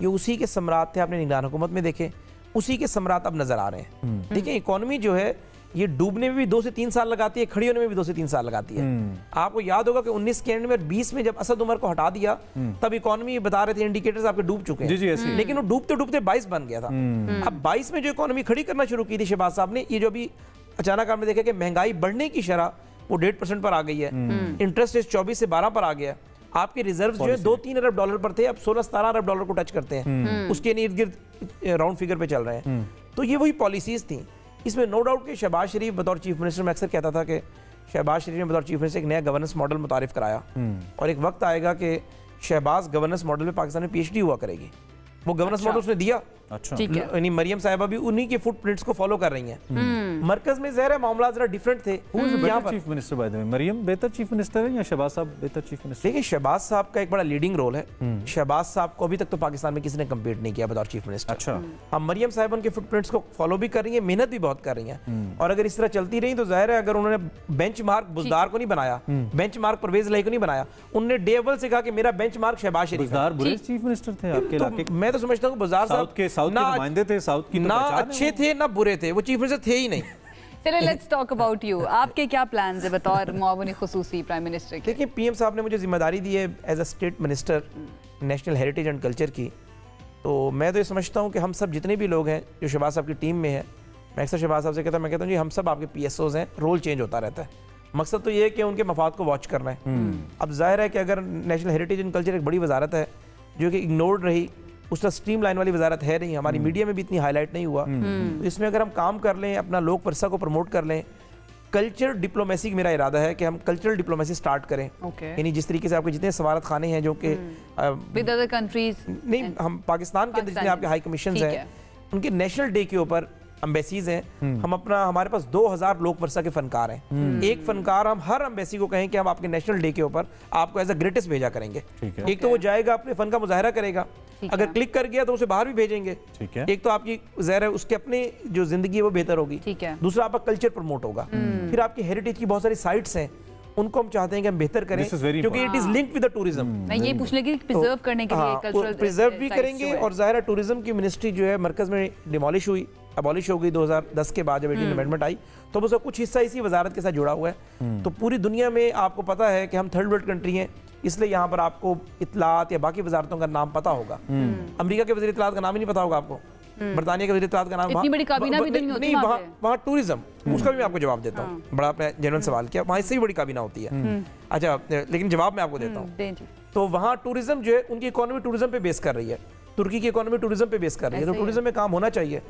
ये उसी के सम्राट थे। आपने निगरान हुकूमत में देखे, उसी के सम्राट अब नजर आ रहे हैं। देखिए, इकोनॉमी जो है ये डूबने में भी 2 से 3 साल लगाती है, खड़ी होने में भी 2 से 3 साल लगाती है। आपको याद होगा कि 19 के एंड में 20 में जब असद उमर को हटा दिया, तब इकोनॉमी बता रहे थे इंडिकेटर्स आपके डूब चुके हैं, लेकिन वो डूबते डूबते 22 बन गया था। अब 22 में जो इकोनॉमी खड़ी करना शुरू की थी शहबाज साहब ने, ये जो अभी अचानक आपने देखा कि महंगाई बढ़ने की शरह वो 1.5% पर आ गई है, इंटरेस्ट रेट 24 से 12 पर आ गया, आपके रिजर्व जो है 2-3 अरब डॉलर पर थे, अब 16-17 अरब डॉलर को टच करते हैं, उसके इर्द गिर्द राउंड फिगर पे चल रहे हैं। तो ये वही पॉलिसीज थी। इसमें नो डाउट कि शहबाज शरीफ बतौर चीफ मिनिस्टर, मैं अक्सर कहता था कि शहबाज शरीफ ने बतौर चीफ मिनिस्टर एक नया गवर्नेंस मॉडल मुतारिफ कराया, और एक वक्त आएगा कि शहबाज गवर्नेंस मॉडल में पाकिस्तान में PhD हुआ करेगी। वो गवर्नेंस मॉडल उसने दिया, यानी मरियम साहिबा भी उन्हीं के फुटप्रिंट्स को फॉलो कर रही हैं। मरकज में ज़ाहिर है मामला जरा डिफरेंट थे। Chief minister by the way, Maryam बेहतर चीफ मिनिस्टर है या शहबाज साहब बेहतर चीफ मिनिस्टर? देखिए, शहबाज साहब का एक बड़ा लीडिंग रोल है। शहबाज साहब को अभी तक तो पाकिस्तान में किसी ने कम्पीट नहीं किया बतौर चीफ मिनिस्टर। अच्छा, अब मरियम साहिब उनके फुटप्रिंट्स को फॉलो भी कर रही है, मेहनत भी बहुत कर रही है, और अगर इस तरह चलती रही तो जाहिर है अगर उन्होंने बेंचमार्क बुज़दार को नहीं बनाया, बेंचमार्क परवेज लाई को नहीं बनाया, उन्होंने डे अव्वल से कहा कि मेरा बेंचमार्क शहबाज शरीफ है। बुरे चीफ मिनिस्टर थे आपके इलाके? मैं तो समझता हूँ बुज़दार साहब नुमाइंदे थे, साउथ की ना अच्छे थे ना बुरे थे, वो चीफ मिनिस्टर थे ही नहीं। चलिए, लेट्स टॉक अबाउट यू। आपके क्या प्लान्स है बतौर मुआविन खुसूसी प्राइम मिनिस्टर के? देखिए, पीएम साहब ने मुझे जिम्मेदारी दी है as a state minister national heritage and culture की। तो मैं तो ये समझता हूँ कि हम सब जितने भी लोग हैं जो शहबाज साहब की टीम में है, मैं अक्सर शहबाज साहब से कहता हूँ, मैं कहता हूँ जी हम सब आपके PSOs हैं, रोल चेंज होता रहता है, मकसद तो ये है कि उनके मफाद को वॉच करना है। अब जाहिर है कि अगर नेशनल हेरिटेज एंड कल्चर एक बड़ी वजारत है जो कि इग्नोर्ड रही, उस तरह स्ट्रीम लाइन वाली वजारत है नहीं, हमारी मीडिया में भी इतनी हाईलाइट नहीं हुआ। तो इसमें अगर हम काम कर लें, अपना लोक वर्षा को प्रमोट कर लें, कल्चर डिप्लोमेसी मेरा इरादा है कि हम कल्चरल डिप्लोमेसी स्टार्ट करें। यानी जिस तरीके से आपके जितने सवालत खाने हैं जो कि विद अदर कंट्रीज नहीं, हम पाकिस्तान के अंदर जितने आपके हाई कमीशन हैं उनके नेशनल डे के ऊपर एम्बेसीज हैं, हम अपना हमारे पास 2000 लोक वर्षा के फनकार हैं। एक फनकार हम हर एम्बेसी को कहें कि हम आपके नेशनल डे के ऊपर आपको एज अ ग्रेटेस्ट भेजा करेंगे। एक तो वो जाएगा अपने फन का मुजाहरा करेगा, अगर क्लिक कर गया तो उसे बाहर भी भेजेंगे। एक तो आपकी ज़ाहिर है उसके अपने जो जिंदगी है वो बेहतर होगी, दूसरा आपका कल्चर प्रमोट होगा। फिर आपकी हेरिटेज की बहुत सारी साइट्स हैं, उनको हम चाहते हैं कि हम बेहतर करें क्योंकि it is linked with the tourism. मैं ये पूछने की प्रिजर्व करने के लिए कल्चरल प्रिजर्व भी करेंगे और ज़ाहिर है टूरिज्म की मिनिस्ट्री जो है मरकज में डिमोलिश हुई, अबॉलिश हो गई 2010 के बाद जब 18 अमेंडमेंट आई, तो उसका कुछ हिस्सा इसी वजारत के साथ जुड़ा हुआ है। तो पूरी दुनिया में आपको पता है कि हम थर्ड वर्ल्ड कंट्री हैं, इसलिए यहाँ पर आपको इत्तलात या बाकी वजारतों का नाम पता होगा। अमेरिका के वज़ीर इत्तलात का नाम ही नहीं पता होगा आपको, बरतानिया के वज़ीर इत्तलात का नाम इतनी बड़ी काबीना भी नहीं, वहाँ टूरिज्म उसका भी मैं आपको जवाब देता हूँ। बड़ा आपने जेन्युइन सवाल किया, वहाँ इससे भी बड़ी काबीना होती है। अच्छा, लेकिन जवाब मैं आपको देता हूँ। तो वहाँ टूरिज्म जो है उनकी इकोनॉमी टूरिज्म पे बेस कर रही है, तुर्की की इकोनॉमी टूरिज्म पे बेस कर रही है, तो टूरिज्म में काम होना चाहिए।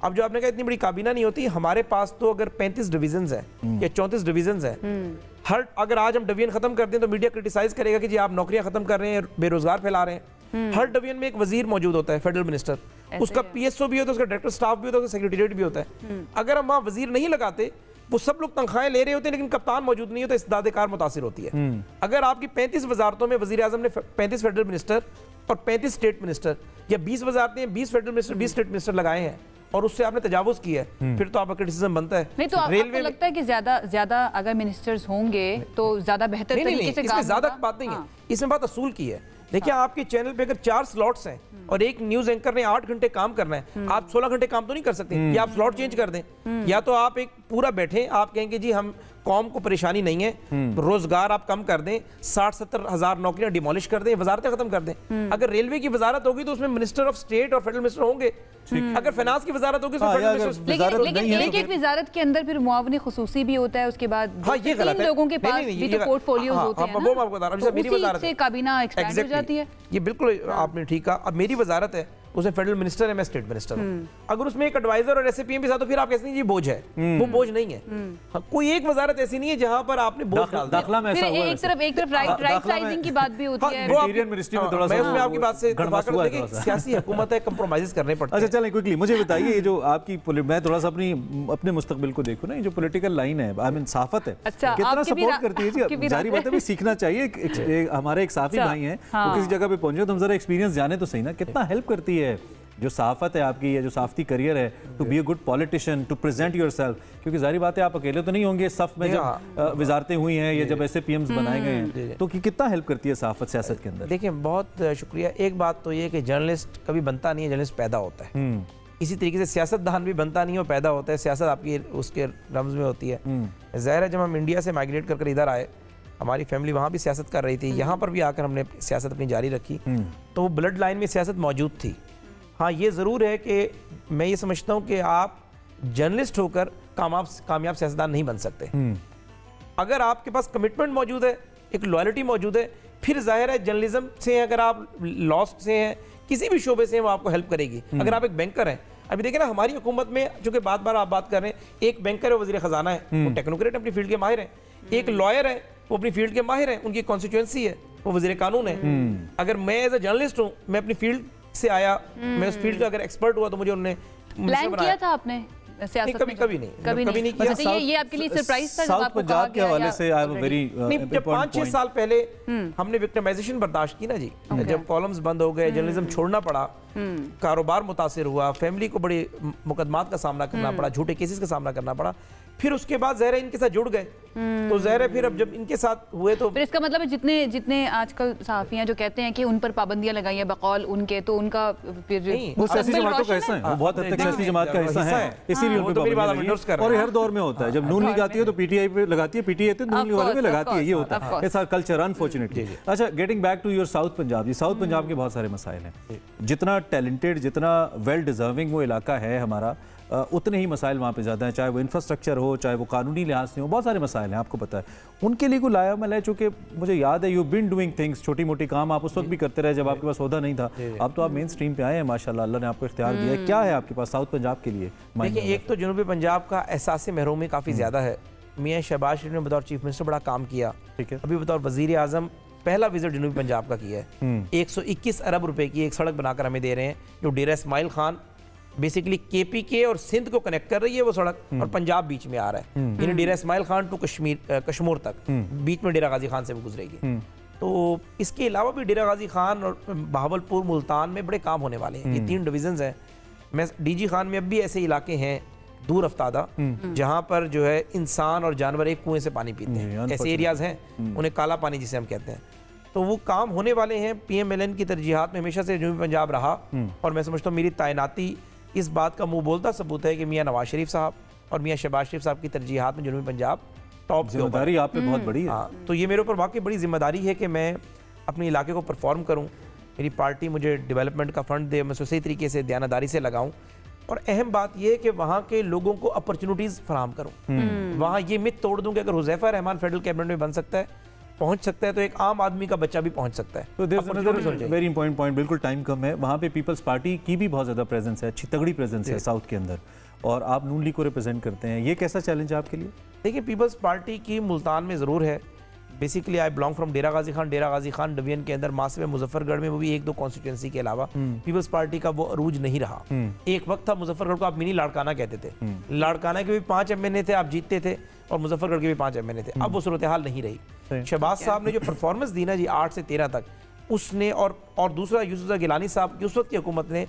अब जो आपने कहा इतनी बड़ी काबीना नहीं होती, हमारे पास तो अगर 35 डिवीजन हैं या 34 डिवीजन हैं, हर अगर आज हम डिवीजन खत्म कर दें तो मीडिया क्रिटिसाइज करेगा कि जी आप नौकरियां खत्म कर रहे हैं, बेरोजगार फैला रहे हैं। हर डिवीजन में एक वजीर मौजूद होता है, फेडरल मिनिस्टर, उसका PSO भी होता है, उसका डायरेक्टर स्टाफ भी होता है, उसका सेक्रेटेरिएट भी होता है। अगर हम वहाँ वजीर नहीं लगाते, वो सब लोग तनख्वाहें ले रहे होते हैं लेकिन कप्तान मौजूद नहीं होता, इस्तेदाद कार मुतासिर होती है। अगर आपकी 35 वजारतों में वजीर आजम ने 35 फेडरल मिनिस्टर और 35 स्टेट मिनिस्टर या 20 वजारतें 20 फेडरल मिनिस्टर 20 स्टेट मिनिस्टर लगाए हैं और उससे आपने तजावुज किया है, फिर तो आपका क्रिटिसिज्म बनता है। नहीं तो आपको लगता है कि ज्यादा अगर मिनिस्टर्स होंगे तो ज्यादा बेहतर तरीके से काम होगा? ज्यादा बात नहीं है, इसमें बात असूल की है। देखिए आपके चैनल पे अगर 4 स्लॉट्स हैं और एक न्यूज एंकर ने 8 घंटे काम करना है, आप 16 घंटे काम तो नहीं कर सकते, या आप स्लॉट चेंज कर दें, या तो आप एक पूरा बैठे, आप कहेंगे जी हम कौम को परेशानी नहीं है, रोजगार आप कम कर दें, 60-70 हज़ार नौकरियां डिमोलिश कर दें, वजारतें खत्म कर दें। अगर रेलवे की वजारत होगी तो उसमें मिनिस्टर ऑफ स्टेट और फेडरल मिनिस्टर होंगे, अगर फाइनेंस की वजारत होगी तो लेकिन एक वजारत के अंदर फिर मुआवनी खुसूसी भी होता है, उसके बाद लोगों के पास भी तो पोर्टफोलियोज होते हैं, वो आपको बता रहा हूं, मेरी वजारत से काबीना एक्सपैंड हो जाती है। ये बिल्कुल आपने ठीक कहा। अब मेरी वजारत है, उसमें फेडरल मिनिस्टर है, मैं स्टेट मिनिस्टर हूं, अगर उसमें एक एडवाइजर और SAPM भी साथ तो फिर आप कहते हैं जी बोझ है, वो बोझ नहीं है। कोई एक वजारत ऐसी नहीं है जहां पर आपने बोझ डाल दिया। एक तरफ राइट साइजिंग की बात भी होती है, इंटीरियर मिनिस्ट्री में थोड़ा सा मैं उसमें आपकी बात से इत्तेफाक करता हूं कि सियासी हुकूमत है, कंप्रोमाइज करने पड़ते हैं। अच्छा चलें क्विकली मुझे बताइए, ये जो आपकी मैं थोड़ा सा अपने मुस्तकबिल को देखूं ना, ये जो पॉलिटिकल लाइन है, आई मीन साफत है, कितना सपोर्ट करती है जी? जारी बात है भी सीखना चाहिए। हमारे एक साफी भाई हैं, वो किसी जगह पे पहुंचे तो हम जरा एक्सपीरियंस जाने तो सही ना, कितना हेल्प करती है जो साफत है आपकी, ये जो साफती करियर है, to be a good politician, to present yourself, क्योंकि जारी बात है आप अकेले तो नहीं होंगे सफ में जब वजारतें हुई हैं या जब SAPMs बनाए गए हैं, तो कितना हेल्प करती है साफत सियासत के अंदर? देखिए बहुत शुक्रिया। एक बात तो ये कि जर्नलिस्ट कभी बनता नहीं है, जर्नलिस्ट पैदा होता है। इसी तरीके से सियासतदान भी बनता नहीं हो, पैदा होता है। सियासत आपकी उसके रम्ज में होती है। ज़ाहिर है जब हम इंडिया से माइग्रेट कर इधर आए, हमारी फैमिली वहाँ भी सियासत कर रही थी, यहाँ पर भी आकर हमने सियासत अपनी जारी रखी, तो वो ब्लड लाइन में सियासत मौजूद थी। हाँ ये ज़रूर है कि मैं ये समझता हूँ कि आप जर्नलिस्ट होकर कामयाब सियासतदान नहीं बन सकते। अगर आपके पास कमिटमेंट मौजूद है, एक लॉयल्टी मौजूद है, फिर जाहिर है जर्नलिज्म से अगर आप लॉस्ट से हैं, किसी भी शोबे से वो आपको हेल्प करेगी। अगर आप एक बैंकर हैं, अभी देखें ना हमारी हुकूमत में चूंकि बार आप बात कर रहे हैं, एक बैंकर है वो वज़ीर ख़जाना है, वो टेक्नोक्रेट अपनी फील्ड के माहिर हैं, एक लॉयर है वो अपनी फील्ड के माहिर हैं, उनकी कॉन्स्टिट्यूएंसी है, वो वज़ीर कानून है। अगर मैं एज ए जर्नलिस्ट हूँ, मैं अपनी फील्ड से आया, मैं उस फील्ड का अगर एक्सपर्ट हुआ तो मुझे उन्होंने प्लान किया था आपने सियासत में? कभी नहीं किया। ये आपके लिए सरप्राइज था जब साउथ आपको पंजाब के हवाले से आई एम वेरी जब 5-6 साल पहले हमने विक्टिमाइजेशन बर्दाश्त की ना जी, जब कॉलम्स बंद हो गए, जर्नलिज्म छोड़ना पड़ा, कारोबार मुतासिर हुआ, फैमिली को बड़े मुकदमात का सामना करना पड़ा, झूठे केसेस का सामना करना पड़ा, फिर उसके बाद ज़ाहिर है इनके साथ जुड़ गए, तो ज़ाहिर है फिर अब जब इनके साथ हुए तो फिर इसका मतलब है जितने आजकल सहाफ़ियाँ जो कहते हैं कि उन पर पाबंदियां लगाई है बकौल उनके, तो उनका फिर वो सियासी जमातों का हिस्सा है, वो बहुत हद तक सियासी जमात का हिस्सा है, इसीलिए उन पर पाबंदी लगी। और हर दौर में होता है, जब नून लीग आती है तो PTI पे लगाती है, PTI तो नून लीग वाले पे लगाती है, ये होता है, ये सारा कल्चर अनफॉर्चुनेटली। अच्छा getting back to your south Punjab, south Punjab के बहुत सारे मसाइल हैं, जितना टैलेंटेड, जितना वेल डिजर्विंग वो इलाका है हमारा, उतने ही मसाइल वहाँ पे ज़्यादा हैं, चाहे वो इंफ्रास्ट्रक्चर हो, चाहे वो कानूनी लिहाज से हो, बहुत सारे मसाइल हैं, आपको पता है। उनके लिए कोई लाया मैं ले, चूँकि मुझे याद है यू बिन डूइंग थिंग्स, छोटी मोटी काम आप उस वक्त भी करते रहे जब आपके पास ओहदा नहीं था। अब तो आप मेन स्ट्रीम पे आए हैं माशाल्लाह, अल्लाह ने आपको इख्तियार दिया है। क्या है आपके पास साउथ पंजाब के लिए? देखिए, एक तो जनूबी पंजाब का एहसास महरूमी काफ़ी ज़्यादा है। मियाँ शहबाज शरीफ ने बतौर चीफ मिनिस्टर बड़ा काम किया, ठीक है। अभी बतौर वज़ीर आज़म पहला विजिट जनूबी पंजाब का किया है। 121 अरब रुपए की एक सड़क बनाकर हमें दे रहे हैं, जो डेरा इस्माइल खान बेसिकली KPK और सिंध को कनेक्ट कर रही है वो सड़क, और पंजाब बीच में आ रहा है, यानी डेरा इस्माइल खान टू कश्मीर तक, बीच में डेरा गाजी खान से वो गुजरेगी। तो इसके अलावा भी डेरा गाजी खान और बहावलपुर, मुल्तान में बड़े काम होने वाले हैं। ये 3 डिवीजन हैं। मैं DG खान में अब भी ऐसे इलाके हैं दूर अफ्तादा जहाँ पर जो है इंसान और जानवर एक कुएं से पानी पीते हैं, ऐसे एरियाज हैं, उन्हें काला पानी जिसे हम कहते हैं। तो वो काम होने वाले हैं। PMLN की तरजीहात में हमेशा से जनूबी पंजाब रहा, और मैं समझता हूँ मेरी तैनाती इस बात का मुंह बोलता सबूत है कि मियाँ नवाज शरीफ साहब और मियाँ शहबाज शरीफ साहब की तरजीहात में जनूबी पंजाब टॉप के ऊपर। जिम्मेदारी आप पे बहुत बड़ी है। हाँ, तो ये मेरे ऊपर वाकई बड़ी जिम्मेदारी है कि मैं अपने इलाके को परफॉर्म करूँ, मेरी पार्टी मुझे डेवलपमेंट का फंड दे, मैं उसे सही तरीके से दयानतदारी से लगाऊँ, और अहम बात यह है कि वहाँ के लोगों को अपॉर्चुनिटीज़ फराहम करूँ। वहाँ ये मिथ तोड़ दूँ कि अगर हुज़ैफा रहमान फेडरल कैबिनेट में बन सकता है, पहुंच सकता है, तो एक आम आदमी का बच्चा भी पहुंच सकता है। तो वेरी इंपॉर्टेंट पॉइंट, बिल्कुल टाइम कम है। वहाँ पे पीपल्स पार्टी की भी बहुत ज़्यादा प्रेजेंस है, अच्छी तगड़ी प्रेजेंस है साउथ के अंदर, और आप नून लीग को रिप्रेजेंट करते हैं। ये कैसा चैलेंज है आपके लिए? देखिए, पीपल्स पार्टी की मुल्तान में ज़रूर है। Basically I belong from Dera Ghazi Khan division के अंदर मासिफ मुजफ्फरगढ़ में, वो भी 1-2 कॉन्स्टिट्यूंसी के अलावा पीपल्स पार्टी का वो अरूज नहीं रहा। एक वक्त था मुजफ्फरगढ़ को आप मिनी लाड़काना कहते थे, लाड़काना के भी 5 MNA थे, आप जीतते थे, और मुजफ्फरगढ़ के भी 5 MNA थे। अब वो सूरत हाल नहीं रही। शहबाज साहब ने जो परफॉर्मेंस दी ना जी 8 से 13 तक, उसने और दूसरा यूसुफ गिलानी साहब की उस वक्त की हुकूमत ने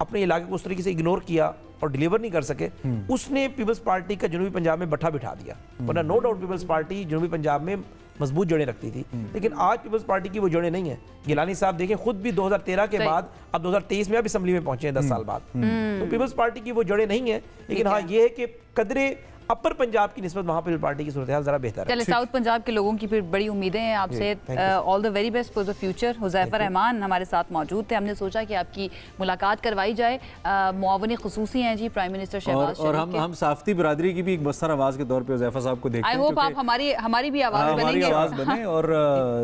अपने इलाके को उस तरीके से इग्नोर किया और डिलीवर नहीं कर सके। उसने पीपल्स पार्टी का जनूबी पंजाब में बट्ठा बिठा दिया, वरना नो डाउट पीपल्स पार्टी जनूबी पंजाब में मजबूत जड़ें रखती थी, लेकिन आज पीपल्स पार्टी की वो जड़ें नहीं है। गिलानी साहब देखें, खुद भी 2013 के बाद अब 2023 में अब असेंबली में पहुंचे हैं 10 साल बाद। तो पीपल्स पार्टी की वो जड़ें नहीं है, लेकिन हाँ ये है कि कदरे अपर पंजाब की निस्बत वहाँ पर पार्टी की सूरत हाल जरा बेहतर है। चले, साउथ पंजाब के लोगों की फिर बड़ी उम्मीदें हैं आपसे। All the very best for the future. Huzaifa Rahman हमारे साथ मौजूद थे, हमने सोचा कि आपकी मुलाकात करवाई जाए। मुआवनी खुसूसी हैं जी प्राइम मिनिस्टर शहबाज शरीफ, और हम साफ़ती बरादरी की भी एक बस्तर आवाज़ के तौर पे हुज़ैफा साहब को देखते हैं। आई होप आप हमारी भी आवाज़ बने, और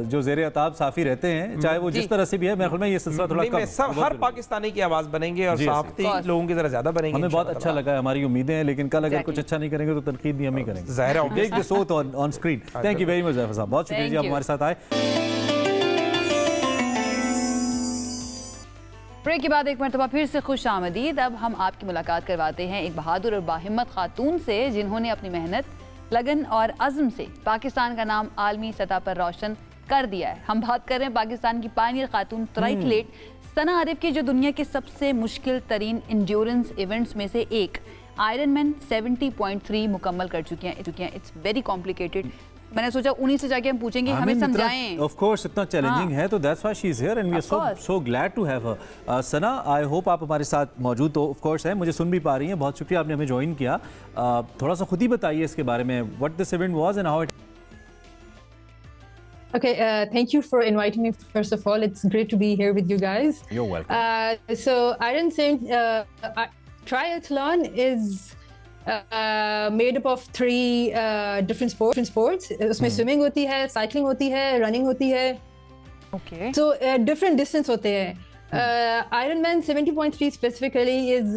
जो ज़ेरे अताब साफ़ी रहते हैं, चाहे वो जिस तरह से भी है, मेरे ख्याल में ये सिलसिला थोड़ा हर पाकिस्तानी की आवाज़ बनेंगे और साफ़ती लोगों की ज़रा ज़्यादा बनेंगे। हमें बहुत अच्छा लगा, हमारी उम्मीदें हैं, लेकिन कल अगर कुछ अच्छा नहीं करेंगे तो तनकीद भी हम ही करेंगे। Take this oath on screen. Thank you very much ज़ैफ़र साहब, बहुत शुक्रिया जी आप हमारे साथ आए। ब्रेक के बाद एक मरतबा फिर से खुश आमदीद। अब हम आपकी मुलाकात करवाते हैं एक बहादुर और बाहिम्मत खातून से, जिन्होंने अपनी मेहनत, लगन और अज़्म से पाकिस्तान का नाम आलमी सतह पर रोशन कर दिया है। हम बात कर रहे हैं पाकिस्तान की पायनियर खातून ट्राइथलेट सना आरिफ की, जो दुनिया के सबसे मुश्किल तरीन इंड्योरेंस इवेंट्स में से एक आयरनमैन 70.3 मुकम्मल कर चुकी हैं। It's very complicated. मैंने सोचा उन्हीं से जाके हम पूछेंगे, हमें समझाएं। ऑफ कोर्स इतना चैलेंजिंग है, तो that's why she is here and we are so glad to have her. Sana, I hope आप हमारे साथ मौजूद तो ऑफ कोर्स है, मुझे सुन भी पा रही हैं। बहुत शुक्रिया आपने हमें ज्वाइन किया। थोड़ा सा खुद ही बताइए इसके बारे में, what this event was and how it. Okay, thank you for inviting me. First of all, it's great to be here with you guys. You're welcome. So Iron Saint triathlon is made up of 3 different sports. उसमें swimming होती है, cycling होती है, running होती है. Okay. So different distance होते हैं. Ironman 70.3 specifically is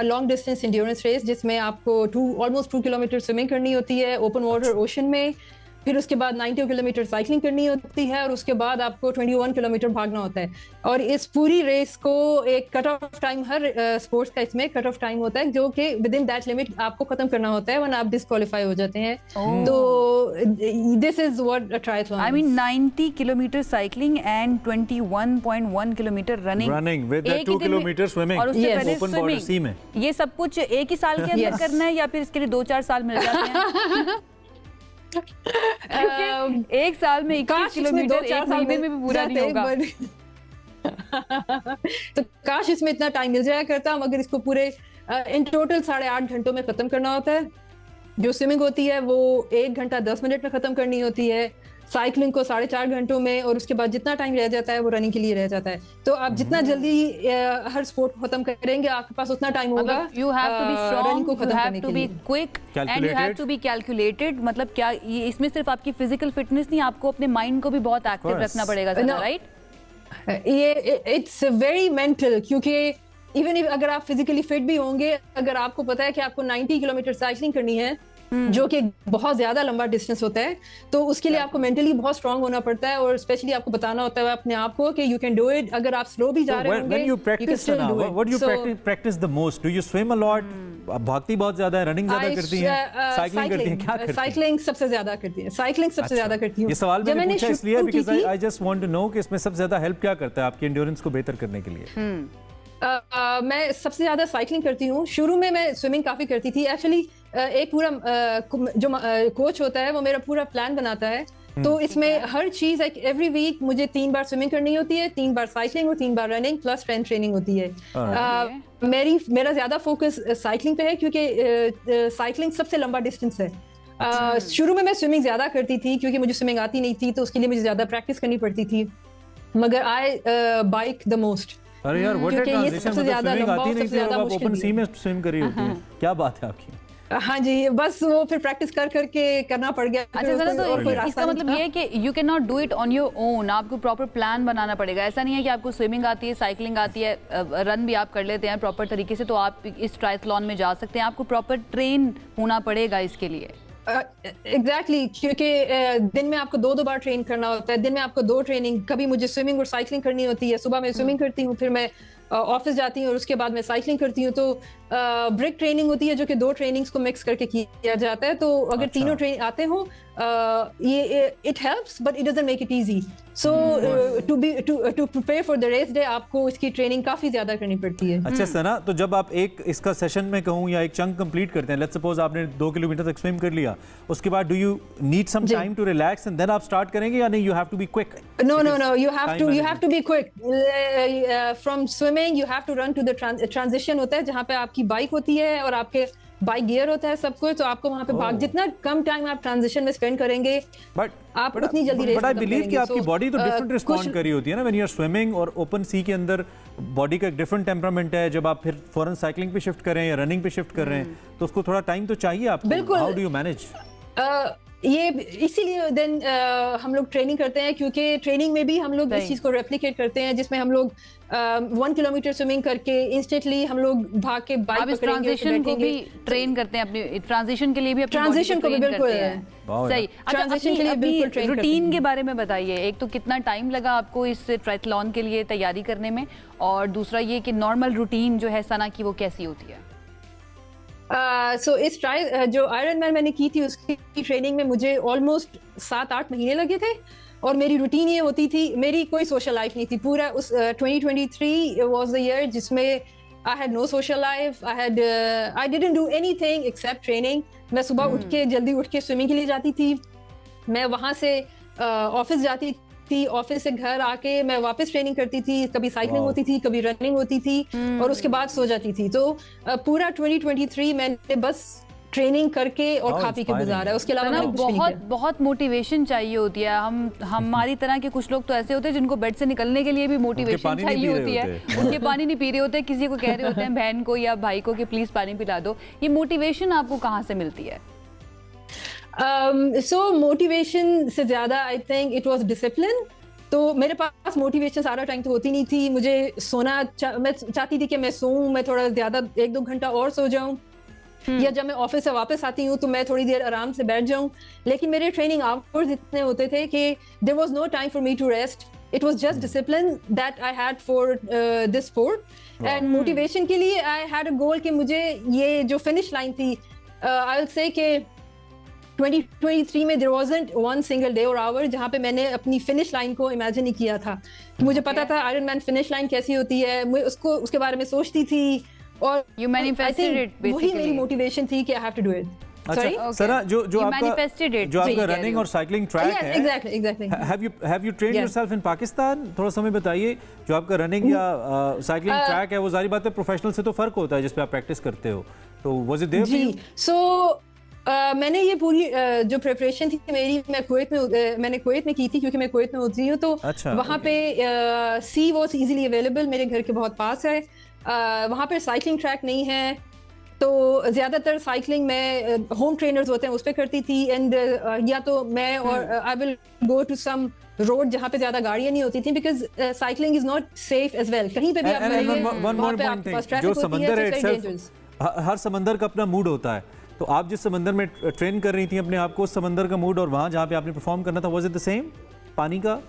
a long distance endurance race जिसमें आपको almost 2 किलोमीटर swimming करनी होती है open water ocean में, फिर उसके बाद 90 किलोमीटर साइकिलिंग करनी होती है, और उसके बाद आपको 21 किलोमीटर भागना होता है। और इस पूरी रेस को एक कट ऑफ टाइम, हर स्पोर्ट्स का इसमें कट ऑफ टाइम होता है, जो कि विद इन दैट लिमिट आपको खत्म करना होता है, वरना आप डिस्क्वालीफाई हो जाते हैं। तो this is what a triathlon. I mean 90 kilometre cycling and 21.1 kilometre running with 2 kilometre swimming, और उससे पहले स्विमिंग। ये सब कुछ एक ही साल के अंदर करना है या फिर इसके लिए 2-4 साल मिल जाते हैं? एक साल में 21 किलोमीटर एक महीने में भी पूरा नहीं होगा। तो काश इसमें इतना टाइम मिल जाया करता, मगर इसको पूरे इन टोटल 8.5 घंटों में खत्म करना होता है। जो स्विमिंग होती है वो 1 घंटा 10 मिनट में खत्म करनी होती है। साइकिलिंग को 4.5 घंटों में, और उसके बाद जितना टाइम रह जाता है वो रनिंग के लिए रह जाता है। तो आप जितना जल्दी हर स्पोर्ट को खत्म करेंगे आपके पास उतना टाइम होगा। You have to be strong, you have to be quick and you have to be calculated. मतलब क्या इसमें सिर्फ आपकी फिजिकल फिटनेस नहीं, आपको अपने माइंड को भी बहुत एक्टिव रखना पड़ेगा, राइट? ये इट्स वेरी मेंटल, क्योंकि इवन अगर आप फिजिकली फिट भी होंगे, अगर आपको पता है कि आपको 90 किलोमीटर साइकिलिंग करनी है जो कि बहुत ज्यादा लंबा डिस्टेंस होता है, तो उसके लिए आपको मेंटली बहुत स्ट्रांग होना पड़ता है, और स्पेशली आपको बताना होता है अपने आप को कि यू कैन डू इट। अगर आप स्लो भी जा रहे होंगे, व्हेन यू प्रैक्टिस ना, what do you practice the most? Do you swim a lot? भागती बहुत ज्यादा है, रनिंग ज्यादा करती हैं, साइकिलिंग करती हैं, क्या करती हैं? साइकिलिंग सबसे ज्यादा करती है, साइकिलिंग सबसे ज्यादा करती हूं। ये सवाल मैंने पूछा इसलिए because I just want to know कि इसमें सबसे ज्यादा हेल्प क्या करता है आपकी एंड्योरेंस को बेहतर करने के लिए? मैं सबसे ज्यादा साइकिलिंग करती हूँ। शुरू में मैं स्विमिंग काफी करती थी। एक्चुअली एक पूरा जो कोच होता है वो मेरा पूरा प्लान बनाता है, तो इसमें हर चीज लाइक एवरी वीक मुझे 3 बार स्विमिंग करनी होती है, 3 बार साइकिलिंग और 3 बार रनिंग प्लस स्ट्रेंथ ट्रेनिंग होती है। मेरा ज्यादा फोकस साइकिलिंग पे है, क्योंकि साइकिलिंग सबसे लंबा डिस्टेंस है। शुरू में मैं स्विमिंग ज्यादा करती थी क्योंकि मुझे स्विमिंग आती नहीं थी, तो उसके लिए मुझे ज्यादा प्रैक्टिस करनी पड़ती थी, मगर आई बाइक द मोस्ट। अरे यार व्हाट अ ट्रांजिशन, मतलब स्विमिंग आती नहीं थी और आप ओपन सी में स्विम कर रही होती हैं, क्या बात है आपकी? हाँ जी, बस वो फिर प्रैक्टिस करके करना पड़ गया। अच्छा ज़रा, तो इसका मतलब ये है कि you can not do it on your own, आपको प्रॉपर प्लान बनाना पड़ेगा। ऐसा नहीं है कि आपको स्विमिंग आती है, साइकिलिंग आती है, रन भी आप कर लेते हैं प्रॉपर तरीके से, तो आप इस ट्रायथलॉन में जा सकते हैं। आपको प्रॉपर ट्रेन होना पड़ेगा इसके लिए। एग्जैक्टली क्योंकि दिन में आपको 2 बार ट्रेन करना होता है। दिन में आपको 2 ट्रेनिंग, कभी मुझे स्विमिंग और साइकिलिंग करनी होती है। सुबह मैं स्विमिंग करती हूँ, फिर मैं ऑफिस जाती हूँ और उसके बाद मैं साइकिलिंग करती हूँ। तो ब्रेक ट्रेनिंग होती है जो कि 2 ट्रेनिंग्स को मिक्स करके किया जाता है। तो अगर तीनों ट्रेन आते हो, ये it helps but it doesn't make it easy. So to prepare for the race day आपको इसकी ट्रेनिंग काफी ज्यादा करनी पड़ती है। अच्छा सना, तो जब आप एक इसका सेशन में कहूँ या एक चंक कंप्लीट करते हैं, लेट्स सपोज आपने 2 किलोमीटर तक स्विम कर लिया, उसके बाद do you need some time to relax and then आप स्टार्ट करेंगे, या नहीं you have to be quick? No, you have to be quick. From swimming you have to run to the transition होता है जहाँ पे आपकी बाइक होती है और आपके बाइक गियर होता है सब कुछ, तो आपको वहाँ पे भाग, जितना कम टाइम आप ट्रांजिशन में स्पेंड करेंगे आप उतनी जल्दी रेस बट आई बिलीव कि आपकी बॉडी तो डिफरेंट रिस्पॉन्ड कर रही होती है ना व्हेन यू आर स्विमिंग, और ओपन सी के अंदर बॉडी का एक डिफरेंट टेम्परामेंट है। जब आप फिर फौरन साइकिलिंग पे शिफ्ट कर रहे हैं या रनिंग पे शिफ्ट कर रहे हैं, तो उसको थोड़ा टाइम तो चाहिए आपको। How do you manage? ये इसीलिए देन हम लोग ट्रेनिंग करते हैं, क्योंकि ट्रेनिंग में भी हम लोग इस चीज को रेप्लिकेट करते हैं, जिसमें हम लोग 1 किलोमीटर स्विमिंग करके इंस्टेंटली हम लोग भाग के बाइक पकड़ेंगे, ट्रांजिशन को भी ट्रेन करते हैं, अपनी ट्रांजिशन के लिए भी ट्रांजिशन को भी बिल्कुल सही। ट्रांजिशन के लिए बिल्कुल रूटीन के बारे में बताइए। एक तो कितना टाइम लगा आपको इस ट्रायथलॉन के लिए तैयारी करने में, और दूसरा ये कि नॉर्मल रूटीन जो है सना की वो कैसी होती है? इस जो आयरनमैन मैंने की थी उसकी ट्रेनिंग में मुझे ऑलमोस्ट 7-8 महीने लगे थे, और मेरी रूटीन ये होती थी, मेरी कोई सोशल लाइफ नहीं थी। पूरा उस 2023 वाज द ईयर जिसमें I had no social life, I didn't do anything except training. मैं सुबह उठ के जल्दी उठ के स्विमिंग के लिए जाती थी, मैं वहाँ से ऑफिस जाती थी, ऑफिस से घर आके मैं वापस ट्रेनिंग करती थी, कभी साइकिलिंग होती थी, कभी रनिंग होती थी, और उसके बाद सो जाती थी। तो पूरा 2023 मैंने बस ट्रेनिंग करके और खा पी के गुजारा है, उसके अलावा बहुत मोटिवेशन चाहिए होती है। हमारी तरह के कुछ लोग तो ऐसे होते हैं जिनको बेड से निकलने के लिए भी मोटिवेशन चाहिए होती है, उनके पानी नहीं पी रहे होते, किसी को कह रहे होते हैं बहन को या भाई को कि प्लीज पानी पिला दो। ये मोटिवेशन आपको कहाँ से मिलती है? मोटिवेशन से ज्यादा I think it was discipline. तो मेरे पास मोटिवेशन सारा टाइम तो होती नहीं थी, मुझे सोना मैं चाहती थी कि मैं सोऊं, मैं थोड़ा ज्यादा 1-2 घंटा और सो जाऊं, या जब मैं ऑफिस से वापस आती हूँ तो मैं थोड़ी देर आराम से बैठ जाऊं। लेकिन मेरे ट्रेनिंग आवर्स इतने होते थे कि there was no time for me to rest. It was just discipline that I had for this sport. And motivation के लिए आई हैड अ गोल कि मुझे ये जो फिनिश लाइन थी, आई विल से कि 2023 में there wasn't one single day or hour जहाँ पे मैंने अपनी फिनिश लाइन को इमेजिन नहीं किया था। मुझे पता था आयरन मैन फिनिश लाइन कैसी होती है, मैं उसके बारे में सोचती थी, और you manifested it basically। वही मेरी मोटिवेशन थी कि I have to do it। अच्छा सरा, जो आपका रनिंग और साइकिलिंग ट्रैक है, exactly have you trained yourself in Pakistan? थोड़ा समय बताइए। जो आपका रनिंग या साइकिलिंग ट्रैक है वो जारी बात है प्रोफेशनल से तो फर्क होता है जिस पे आप प्रैक्टिस करते हो, तो was it there for you? So मैंने ये पूरी जो प्रिपरेशन थी मेरी, मैंने कुवैत में की थी, क्योंकि मैं कुवैत में उतरी हूँ, तो वहाँ पे सी वॉज इजीली अवेलेबल, मेरे घर के बहुत पास है। वहाँ पे साइकिलिंग ट्रैक नहीं है, तो ज़्यादातर साइकिलिंग में होम ट्रेनर्स होते हैं उस पर करती थी। एंड या तो मैं और I will go to some road जहाँ पे ज्यादा गाड़ियाँ नहीं होती थी, because cycling is not safe as well. कहीं पे भी आप जो समंदर है हर समंदर का अपना मूड होता है, तो आप जिस समंदर में ट्रेन कर रही थी अपने आप को, उस समंदर का मूड और वहाँ जहाँ पे आपने परफॉर्म करना था, वाज इट द सेम पानी का?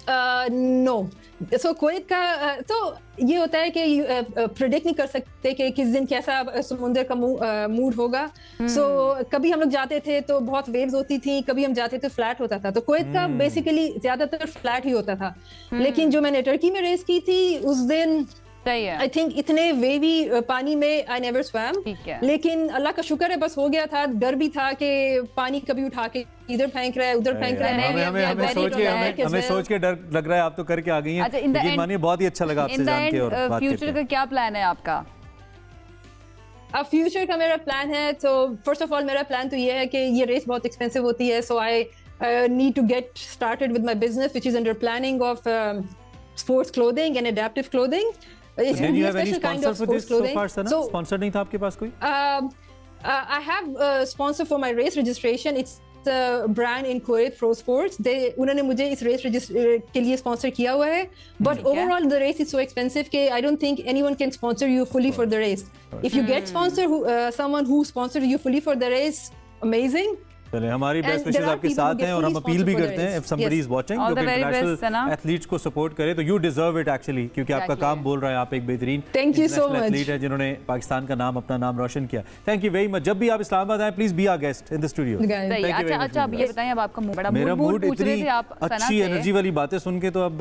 नो, सो कुवैत का तो ये होता है कि प्रेडिक्ट नहीं कर सकते कि किस दिन कैसा समुद्र का मूड होगा। सो कभी हम लोग जाते थे तो बहुत वेव्स होती थी, कभी हम जाते थे फ्लैट होता था। तो कुवैत का बेसिकली ज्यादातर फ्लैट ही होता था। लेकिन जो मैंने टर्की में रेस की थी उस दिन आई थिंक इतने वेवी पानी में आई नेवर स्वैम, लेकिन अल्लाह का शुक्र है बस हो गया था। डर भी था कि पानी कभी उठा के इधर फेंक रहा है उधर फेंक रहा है। हमें सोच के डर लग रहा है, आप तो करके आ गई हैं। लेकिन मानिए बहुत ही अच्छा लगा आपसे जान के। और फ्यूचर का क्या प्लान है आपका? अब फ्यूचर का मेरा प्लान है, तो फर्स्ट ऑफ ऑल मेरा प्लान तो ये है कि ये रेस बहुत एक्सपेंसिव होती है, so I need to get started with my business which is under planning of sports clothing and adaptive clothing. Did you have any sponsor for this so far, Sana? Sponsor नहीं था आपके पास कोई? I have a sponsor for my race registration. It's a brand in Kuwait, Pro Sports. उन्होंने मुझे इस race के लिए sponsor किया हुआ है। But overall the race is so expensive कि I don't think anyone can sponsor you fully for the race. If you get someone who sponsors you fully for the race, amazing. चले, हमारी best wishes आपके साथ हैं और हम appeal भी करते हैं, इफ समबडी इज वाचिंग जो इंटरनेशनल एथलीट्स को सपोर्ट करे तो यू डिजर्व इट एक्चुअली, क्योंकि आपका काम बोल रहा है, आप एक बेहतरीन एथलीट है जिन्होंने पाकिस्तान का नाम, अपना नाम रोशन किया। Thank you very much. जब भी आप इस्लामाबाद आए please be our guest in the studio. अच्छा अब ये बताएं, अब आपका मेरा मूड इतनी अच्छी एनर्जी वाली बातें सुन के तो अब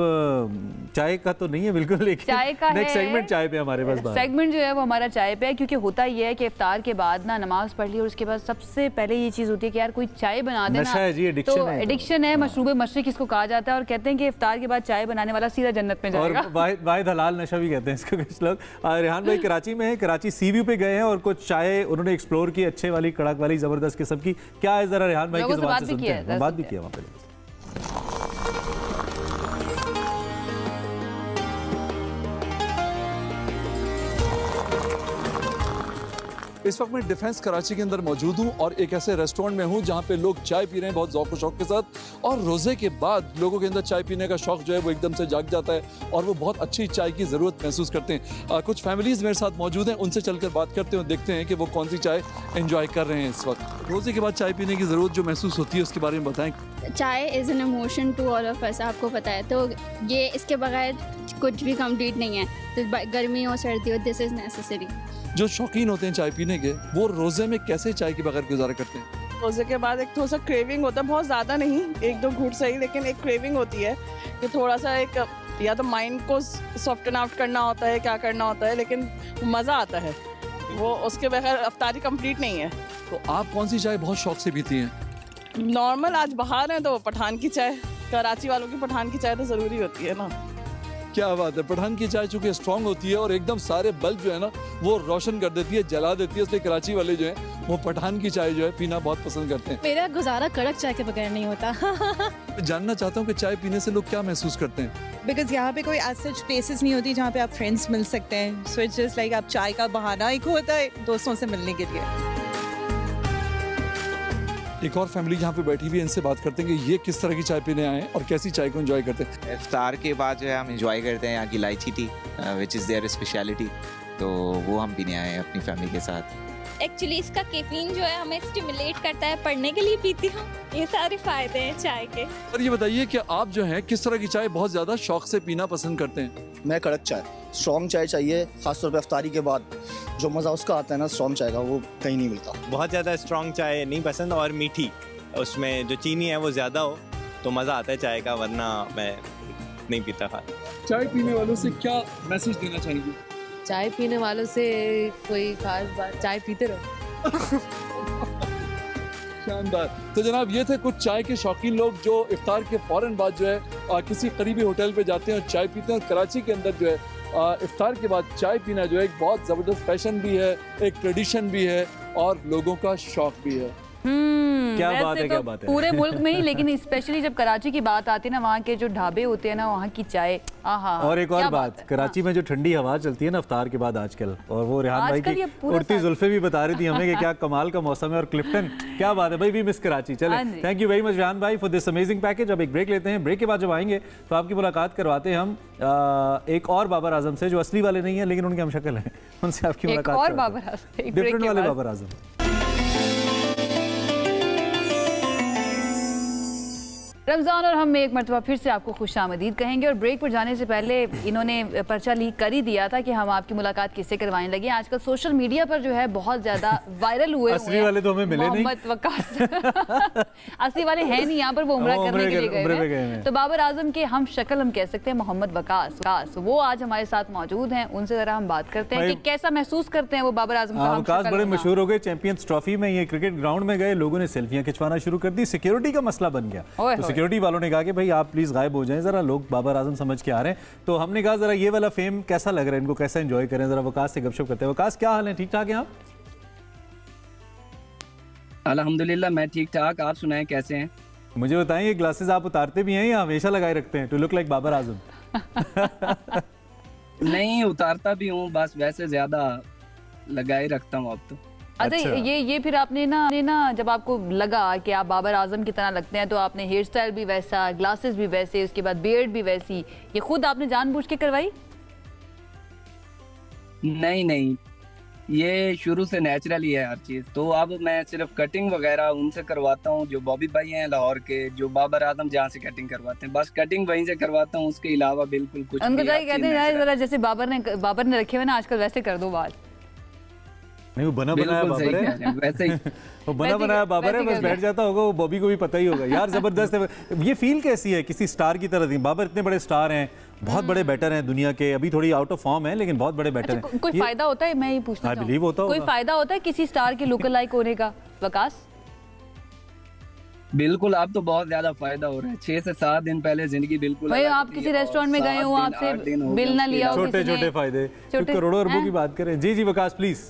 चाय का तो नहीं है बिल्कुल, लेकिन चाय का नेक्स्ट सेगमेंट चाय पे हमारे पास सेगमेंट जो है वो हमारा चाय पे है, क्योंकि होता ये है कि इफ्तार के बाद ना नमाज पढ़ ली और उसके बाद सबसे पहले ये चीज होती है कि यार कोई चाय बना देना। नशा है जी, एडिक्शन तो एडिक्शन है, मशरूब मशरिक इसको कहा जाता है, और कहते हैं कि इफ्तार के बाद चाय बनाने वाला सीधा जन्नत में जाएगा। और वाहिद हलाल नशा भी कहते हैं इसको कुछ लोग। रेहान भाई कराची में है, कराची सी व्यू पे गए हैं और कुछ चाय उन्होंने एक्सप्लोर की, अच्छे वाली, कड़क वाली, जबरदस्त किस्म की। क्या है जरा रेहान भाई की जुबान से सुनते हैं। बात भी किया वहाँ पे। इस वक्त मैं डिफेंस कराची के अंदर मौजूद हूँ और एक ऐसे रेस्टोरेंट में हूँ जहाँ पे लोग चाय पी रहे हैं बहुत ज़ौक़ व शौक़ के साथ, और रोज़े के बाद लोगों के अंदर चाय पीने का शौक़ जो है वो एकदम से जाग जाता है और वो बहुत अच्छी चाय की ज़रूरत महसूस करते हैं। कुछ फैमिलीज़ मेरे साथ मौजूद हैं, उनसे चलकर बात करते हैं और देखते हैं कि वो कौन सी चाय एंजॉय कर रहे हैं इस वक्त। रोज़े के बाद चाय पीने की ज़रूरत जो महसूस होती है उसके बारे में बताएँ। Chai is an emotion to all of us, आपको पता है, तो ये इसके बगैर कुछ भी कंप्लीट नहीं है, तो गर्मी हो सर्दी हो, दिस इज़ नेसेसरी। जो शौकीन होते हैं चाय पीने के, वो रोज़े में कैसे चाय के बगैर गुजारा करते हैं? रोज़े के बाद एक थोड़ा सा क्रेविंग होता है, बहुत ज़्यादा नहीं, एक दो घूंट सही, लेकिन एक क्रेविंग होती है कि थोड़ा सा एक या तो माइंड को सॉफ्टन आउट करना होता है, क्या करना होता है, लेकिन मज़ा आता है, वो उसके बगैर अफ्तारी कंप्लीट नहीं है। तो आप कौन सी चाय बहुत शौक से पीती हैं? नॉर्मल आज बाहर हैं तो पठान की चाय, कराची वालों की पठान की चाय तो ज़रूरी होती है ना। क्या बात है, पठान की चाय चूँकि स्ट्रॉन्ग होती है और एकदम सारे बल्ब जो है ना वो रोशन कर देती है, जला देती है, इसलिए कराची वाले जो हैं वो पठान की चाय जो है पीना बहुत पसंद करते हैं। मेरा गुजारा कड़क चाय के बगैर नहीं होता। जानना चाहता हूँ कि चाय पीने से लोग क्या महसूस करते हैं? बिकॉज यहाँ पे कोई एज सच प्लेसेस नहीं होती जहाँ पे आप फ्रेंड्स मिल सकते हैं, सो इट्स जस्ट लाइक आप चाय का बहाना एक होता है दोस्तों से मिलने के लिए। एक और फैमिली यहाँ पे बैठी हुई है, इनसे बात करते हैं कि ये किस तरह की चाय पीने आए हैं और कैसी चाय को एंजॉय करते हैं। इफ्तार के बाद जो है हम एंजॉय करते हैं यहाँ की इलायची T, which is there speciality, तो वो हम पीने आए हैं अपनी फैमिली के साथ। एक्चुअली इसका कैफीन जो है हमें स्टिमुलेट करता है, पढ़ने के लिए पीती हूँ, ये सारे फायदे हैं चाय के। और ये बताइए कि आप जो है किस तरह की चाय बहुत ज़्यादा शौक से पीना पसंद करते हैं? मैं कड़क चाय, स्ट्रॉन्ग चाय चाहिए, खासतौर पे इफ्तारी के बाद जो मज़ा उसका आता है ना स्ट्रॉन्ग चाय का, वो कहीं नहीं मिलता। बहुत ज़्यादा स्ट्रॉन्ग चाय नहीं पसंद, और मीठी, उसमें जो चीनी है वो ज़्यादा हो तो मज़ा आता है चाय का, वरना मैं नहीं पीता। खा चाय पीने वालों से क्या मैसेज देना चाहेंगे? चाय पीने वालों से कोई खास बात, चाय पीते रहो। शानदार। तो जनाब ये थे कुछ चाय के शौकीन लोग जो इफ्तार के फौरन बाद जो है किसी करीबी होटल पे जाते हैं और चाय पीते हैं, और कराची के अंदर जो है इफ्तार के बाद चाय पीना जो है एक बहुत ज़बरदस्त फैशन भी है, एक ट्रेडिशन भी है और लोगों का शौक भी है। क्या बात है, क्या बात है। पूरे मुल्क में ही, लेकिन स्पेशली जब कराची की बात आती है ना, वहाँ के जो ढाबे होते हैं ना, वहाँ की चाय, आहा। और एक और बात, कराची में जो ठंडी हवा चलती है ना इफ्तार के बाद आजकल, और वो रेहान भाई की उड़ती जुल्फे भी बता रही थी हमें कि क्या कमाल का मौसम है। और क्लिफ्टन, क्या बात है भाई, वी मिस कराची। चले, thank you very much Rehan भाई फॉर दिस अमेजिंग पैकेज। अब एक ब्रेक लेते हैं, ब्रेक के बाद जब आएंगे तो आपकी मुलाकात करवाते हैं हम एक और बाबर आजम से, जो असली वाले नहीं है लेकिन उनकी हम शक्ल है, उनसे आपकी मुलाकात, डिफरेंट वाले बाबर आजम। रमज़ान और हम एक मरतबा फिर से आपको खुशामदीद कहेंगे। और ब्रेक पर जाने से पहले इन्होंने पर्चा लीक कर ही दिया था कि हम आपकी मुलाकात किससे करवाने लगे। आजकल सोशल मीडिया पर जो है बहुत ज़्यादा वायरल हुए असली वाले तो हमें मिले नहीं, वकास असली वाले हैं नहीं यहाँ पर, वो उम्रा करने के लिए गए हैं। तो बाबर आजम के हम शक्ल हम कह सकते हैं मोहम्मद वकास, वो आज हमारे साथ मौजूद हैं। उनसे ज़रा हम बात करते हैं कि कैसा महसूस करते हैं वो बाबर आजम का। वकास बड़े मशहूर हो गए चैंपियंस ट्रॉफी में, ये क्रिकेट ग्राउंड में गए, लोगों ने सेल्फियाँ खिंचवाना शुरू कर दी, सिक्योरिटी का मसला बन गया। सिक्योरिटी वालों ने कहा कि भाई आप प्लीज गायब हो जाएं, जरा लोग बाबर आजम समझ के आ रहे हैं। तो हमने कहा जरा ये वाला फेम कैसा लग रहा है इनको, कैसा एंजॉय करें, जरा वकास से गपशप करते हैं। वकास क्या हाल है, ठीक ठाक हैं आप? अल्हम्दुलिल्लाह मैं ठीक ठाक, आप सुनाएं कैसे हैं? मुझे बताएं ये ग्लासेस आप उतारते भी हैं या हमेशा लगाए रखते हैं to look like Babar Azam? नहीं उतारता भी हूँ, बस वैसे ज्यादा लगाए रखता हूँ अब तो। अच्छा ये फिर आपने ना जब आपको लगा कि आप बाबर आजम की तरह लगते हैं तो आपने हेयर स्टाइल भी वैसा, ग्लासेस भी वैसे, उसके बाद बियर्ड भी वैसी, ये खुद आपने जानबूझ के करवाई? नहीं, ये शुरू से नेचुरली है हर चीज। तो अब मैं सिर्फ कटिंग वगैरह उनसे करवाता हूँ जो बॉबी भाई हैं लाहौर के, जो बाबर आजम जहाँ से कटिंग करवाते हैं, बस कटिंग वहीं से करवाता हूँ, उसके अलावा बिल्कुल कुछ उनको कहते हैं जरा जैसे बाबर ने रखे हुए ना आजकल वैसे कर दो बाल। नहीं वो बना बनाया बाबर है, वैसे ही वो बना बनाया बाबर है, बस बैठ जाता होगा, वो बॉबी को भी पता ही होगा। यार जबरदस्त है ये फील कैसी है किसी स्टार की तरह थी? बाबर इतने बड़े स्टार हैं, बहुत बड़े बैटर हैं दुनिया के, अभी थोड़ी आउट ऑफ फॉर्म है लेकिन बहुत बड़े बैटर हैं। कोई फायदा होता है, मैं ये पूछना चाहूँ, कोई फायदा होता है किसी स्टार के लुक लाइक होने का वकास? बिल्कुल, अब तो बहुत ज्यादा फायदा हो रहा है। 6 से 7 दिन पहले जिंदगी बिल्कुल भाई आप किसी रेस्टोरेंट में गए हो, आपसे बिल ना लिया हो, छोटे फायदे, करोड़ों अरबों की बात करें। जी वकास प्लीज।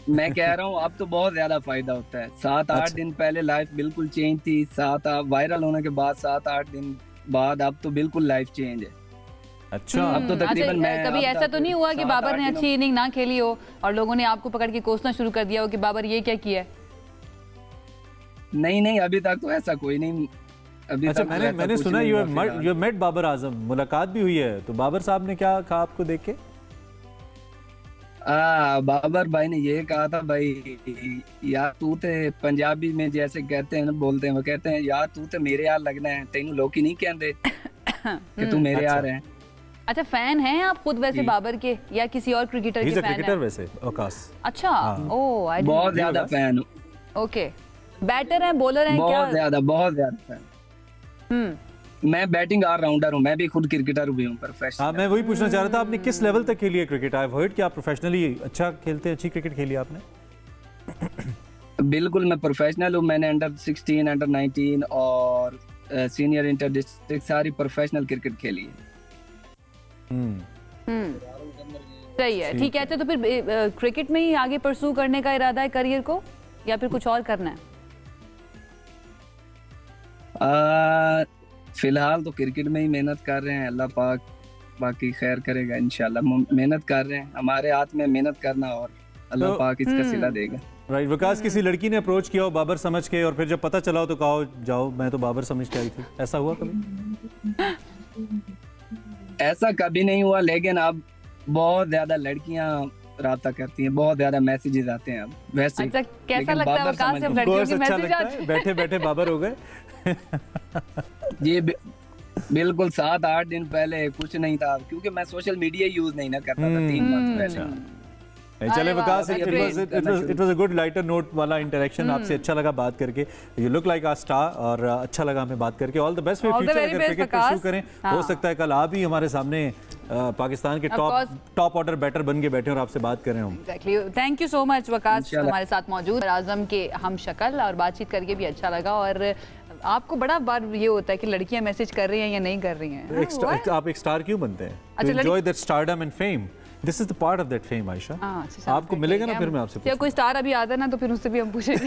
मैं कह रहा हूँ अब तो बहुत ज्यादा फायदा होता है। 7-8 दिन पहले लाइफ बिल्कुल चेंज थी, वायरल होने के बाद 7-8 दिन बाद अब तो बिल्कुल लाइफ चेंज है। अच्छा अब तो तकरीबन मैं कभी ऐसा तो नहीं हुआ कि बाबर ने अच्छी इनिंग ना खेली हो और लोगों ने आपको पकड़ के कोसना शुरू कर दिया हो कि बाबर ये क्या किया है? नहीं, अभी तक तो ऐसा कोई नहीं। अभी अच्छा मैंने सुना you have met Babar Azam, मुलाकात भी हुई है, तो बाबर साहब ने क्या कहा आपको देख के? बाबर भाई ने ये कहा था, भाई यार तू ते पंजाबी में जैसे कहते हैं ना, बोलते हैं, वो कहते हैं यार तू ते मेरे यार लगना है, तेनू लोग ही नहीं कहते कि तू मेरे यार है। अच्छा फैन हैं आप खुद वैसे बाबर के या किसी और क्रिकेटर के फैन हैं? वैसे वकास। अच्छा ओह बहुत ज्यादा फैन हूँ। ओके, बैटर हैं, बॉलर हैं क्या? बहुत ज्यादा फैन। मैं बैटिंग ऑलराउंडर हूँ, मैं भी खुद क्रिकेटर भी हूँ प्रोफेशनल। हाँ मैं वही पूछना चाह रहा था, आपने किस लेवल तक खेली है क्रिकेट? आई हर्ड कि आप प्रोफेशनली अच्छा खेलते हैं, अच्छी क्रिकेट खेली आपने? बिल्कुल मैं प्रोफेशनल हूँ, मैंने अंडर-16, अंडर-19 और सीनियर इंटर डिस्ट्रिक्ट सारी प्रोफेशनल क्रिकेट खेली है। सही है, ठीक है। अच्छा तो फिर क्रिकेट में ही आगे परस्यू करने का इरादा है करियर को या फिर कुछ और करना है? फिलहाल तो क्रिकेट में ही मेहनत कर रहे हैं, अल्लाह पाक बाकी खैर करेगा इंशाल्लाह। मेहनत कर रहे हैं, हमारे हाथ में मेहनत करना और अल्लाह पाक इसका सिला देगा। राइट वकास, किसी लड़की ने अप्रोच किया हो बाबर समझ के और फिर जब पता चला हो तो कहा जाओ मैं तो बाबर समझ के आई थी, ऐसा हुआ कभी? ऐसा कभी नहीं हुआ, लेकिन अब बहुत ज्यादा लड़कियां राब्ता करती हैं, बहुत ज्यादा मैसेजेस आते हैं अब वैसे। अच्छा कैसा लगता है वकास जब लड़कियों के मैसेज आते हैं? बैठे बैठे बाबर हो गए। ये बिल्कुल 7-8 दिन पहले कुछ नहीं था, क्योंकि मैं सोशल मीडिया यूज नहीं ना करता था 3 मंथ पहले। चले Waqas, it was a good lighter note वाला इंटरेक्शन, आपसे अच्छा लगा बात करके। You look like a star और अच्छा लगा हमें बात करके। All the best for future, अगर क्रिकेट परस्यू करें हो सकता है कल आप ही हमारे सामने पाकिस्तान के टॉप ऑर्डर बैटर बन के बैठे और आपसे बात कर रहे हो। Exactly, thank you so much Waqas हमारे साथ मौजूद। आजम के हम शक्ल और बातचीत करके भी अच्छा लगा और आपको बड़ा बार ये होता है कि लड़कियां मैसेज कर रही हैं या नहीं कर रही हैं। आप एक स्टार क्यों बनते हैं? To enjoy that stardom and fame. This is the part of that fame, Ayesha. आपको मिलेगा ना, फिर मैं आपसे पूछूंगा। कोई स्टार अभी आता ना तो फिर उससे भी हम पूछेंगे।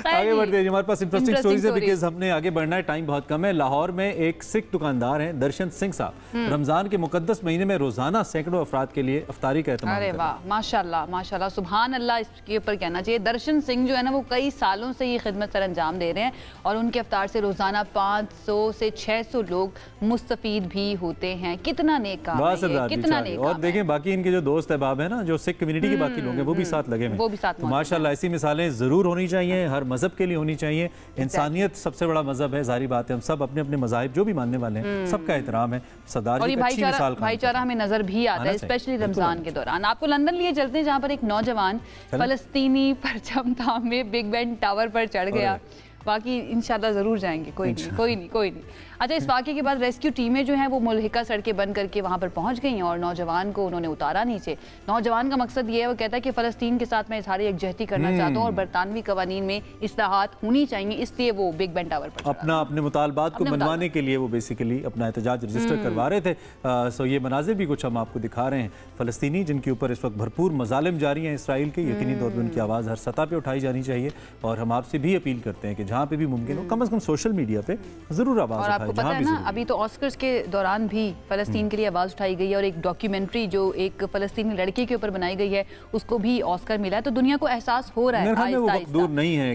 आगे बढ़ते हैं, हमारे पास इंटरेस्टिंग स्टोरीज है बिकॉज़ हमने आगे बढ़ना है, टाइम बहुत कम है। लाहौर में एक सिख दुकानदार हैं दर्शन सिंह साहब, रमजान के मुकद्दस महीने में रोजाना सैकड़ों अफराद के लिए इफ्तारी का एहतमाम करते हैं। अरे वाह, माशाल्लाह माशाल्लाह, सुभान अल्लाह, इसके ऊपर कहना चाहिए। दर्शन सिंह जो है ना वो कई सालों से ये खिदमत सर अंजाम दे रहे हैं और उनके इफ्तार से रोजाना 500 से 600 लोग मुस्तफीद भी होते हैं। कितना नेक काम है, कितना नेक। और देखें बाकी इनके जो दोस्त अहबाब है ना, जो सिख कम्युनिटी के बाकी लोग हैं, वो भी साथ लगे हुए, वो भी साथ। तो माशाल्लाह ऐसी मिसालें जरूर होनी चाहिए, हर मजहब के लिए होनी चाहिए। इंसानियत सबसे बड़ा मजहब है, जाहिर बात है हम सब अपने अपने मज़ाहिब जो भी मानने वाले हैं सबका एहतराम है। सरदार जी भाईचारा हमें नजर भी आता है, स्पेशली रमजान के दौरान। आपको लंदन लिए चलते हैं जहाँ पर एक नौजवान फलस्तीनी परचम थामे बिग बेन टावर पर चढ़ गया। बाकी इंशाल्लाह जरूर जाएंगे, कोई नहीं। अच्छा, इस वाक़े के बाद रेस्क्यू टीमें जो हैं वो मुल्हिका सड़कें बंद करके वहाँ पर पहुँच गई हैं और नौजवान को उन्होंने उतारा नीचे। नौजवान का मकसद ये है, वो कहता है कि फ़लस्तीन के साथ मैं इजहार यकजहती करना चाहता हूँ और बरतानवी कवानीन में इस्लाहात होनी चाहिए, इसलिए वो बिग बेन टावर पर अपने मुतालबात को मनवाने के लिए वो बेसिकली अपना एहतजाज रजिस्टर करवा रहे थे। सो ये मनाजिर भी कुछ हम आपको दिखा रहे हैं। फ़लस्तीनी जिनके ऊपर इस वक्त भरपूर मजालिम जारी हैं इसराइल के, यकीनी तौर पर उनकी आवाज़ हर सतह पर उठाई जानी चाहिए और हम आपसे भी अपील करते हैं कि जहाँ पर भी मुमकिन हो कम से कम सोशल मीडिया पर ज़रूर आवाज़ उठाएं। अभी तो ऑस्कर्स के दौरान भी फ़लस्तीन के लिए आवाज़ उठाई गई है और एक डॉक्यूमेंट्री जो एक फ़लस्तीनी लड़के के ऊपर बनाई गई है उसको भी ऑस्कर मिला है। तो दुनिया को एहसास हो रहा है, दूर नहीं है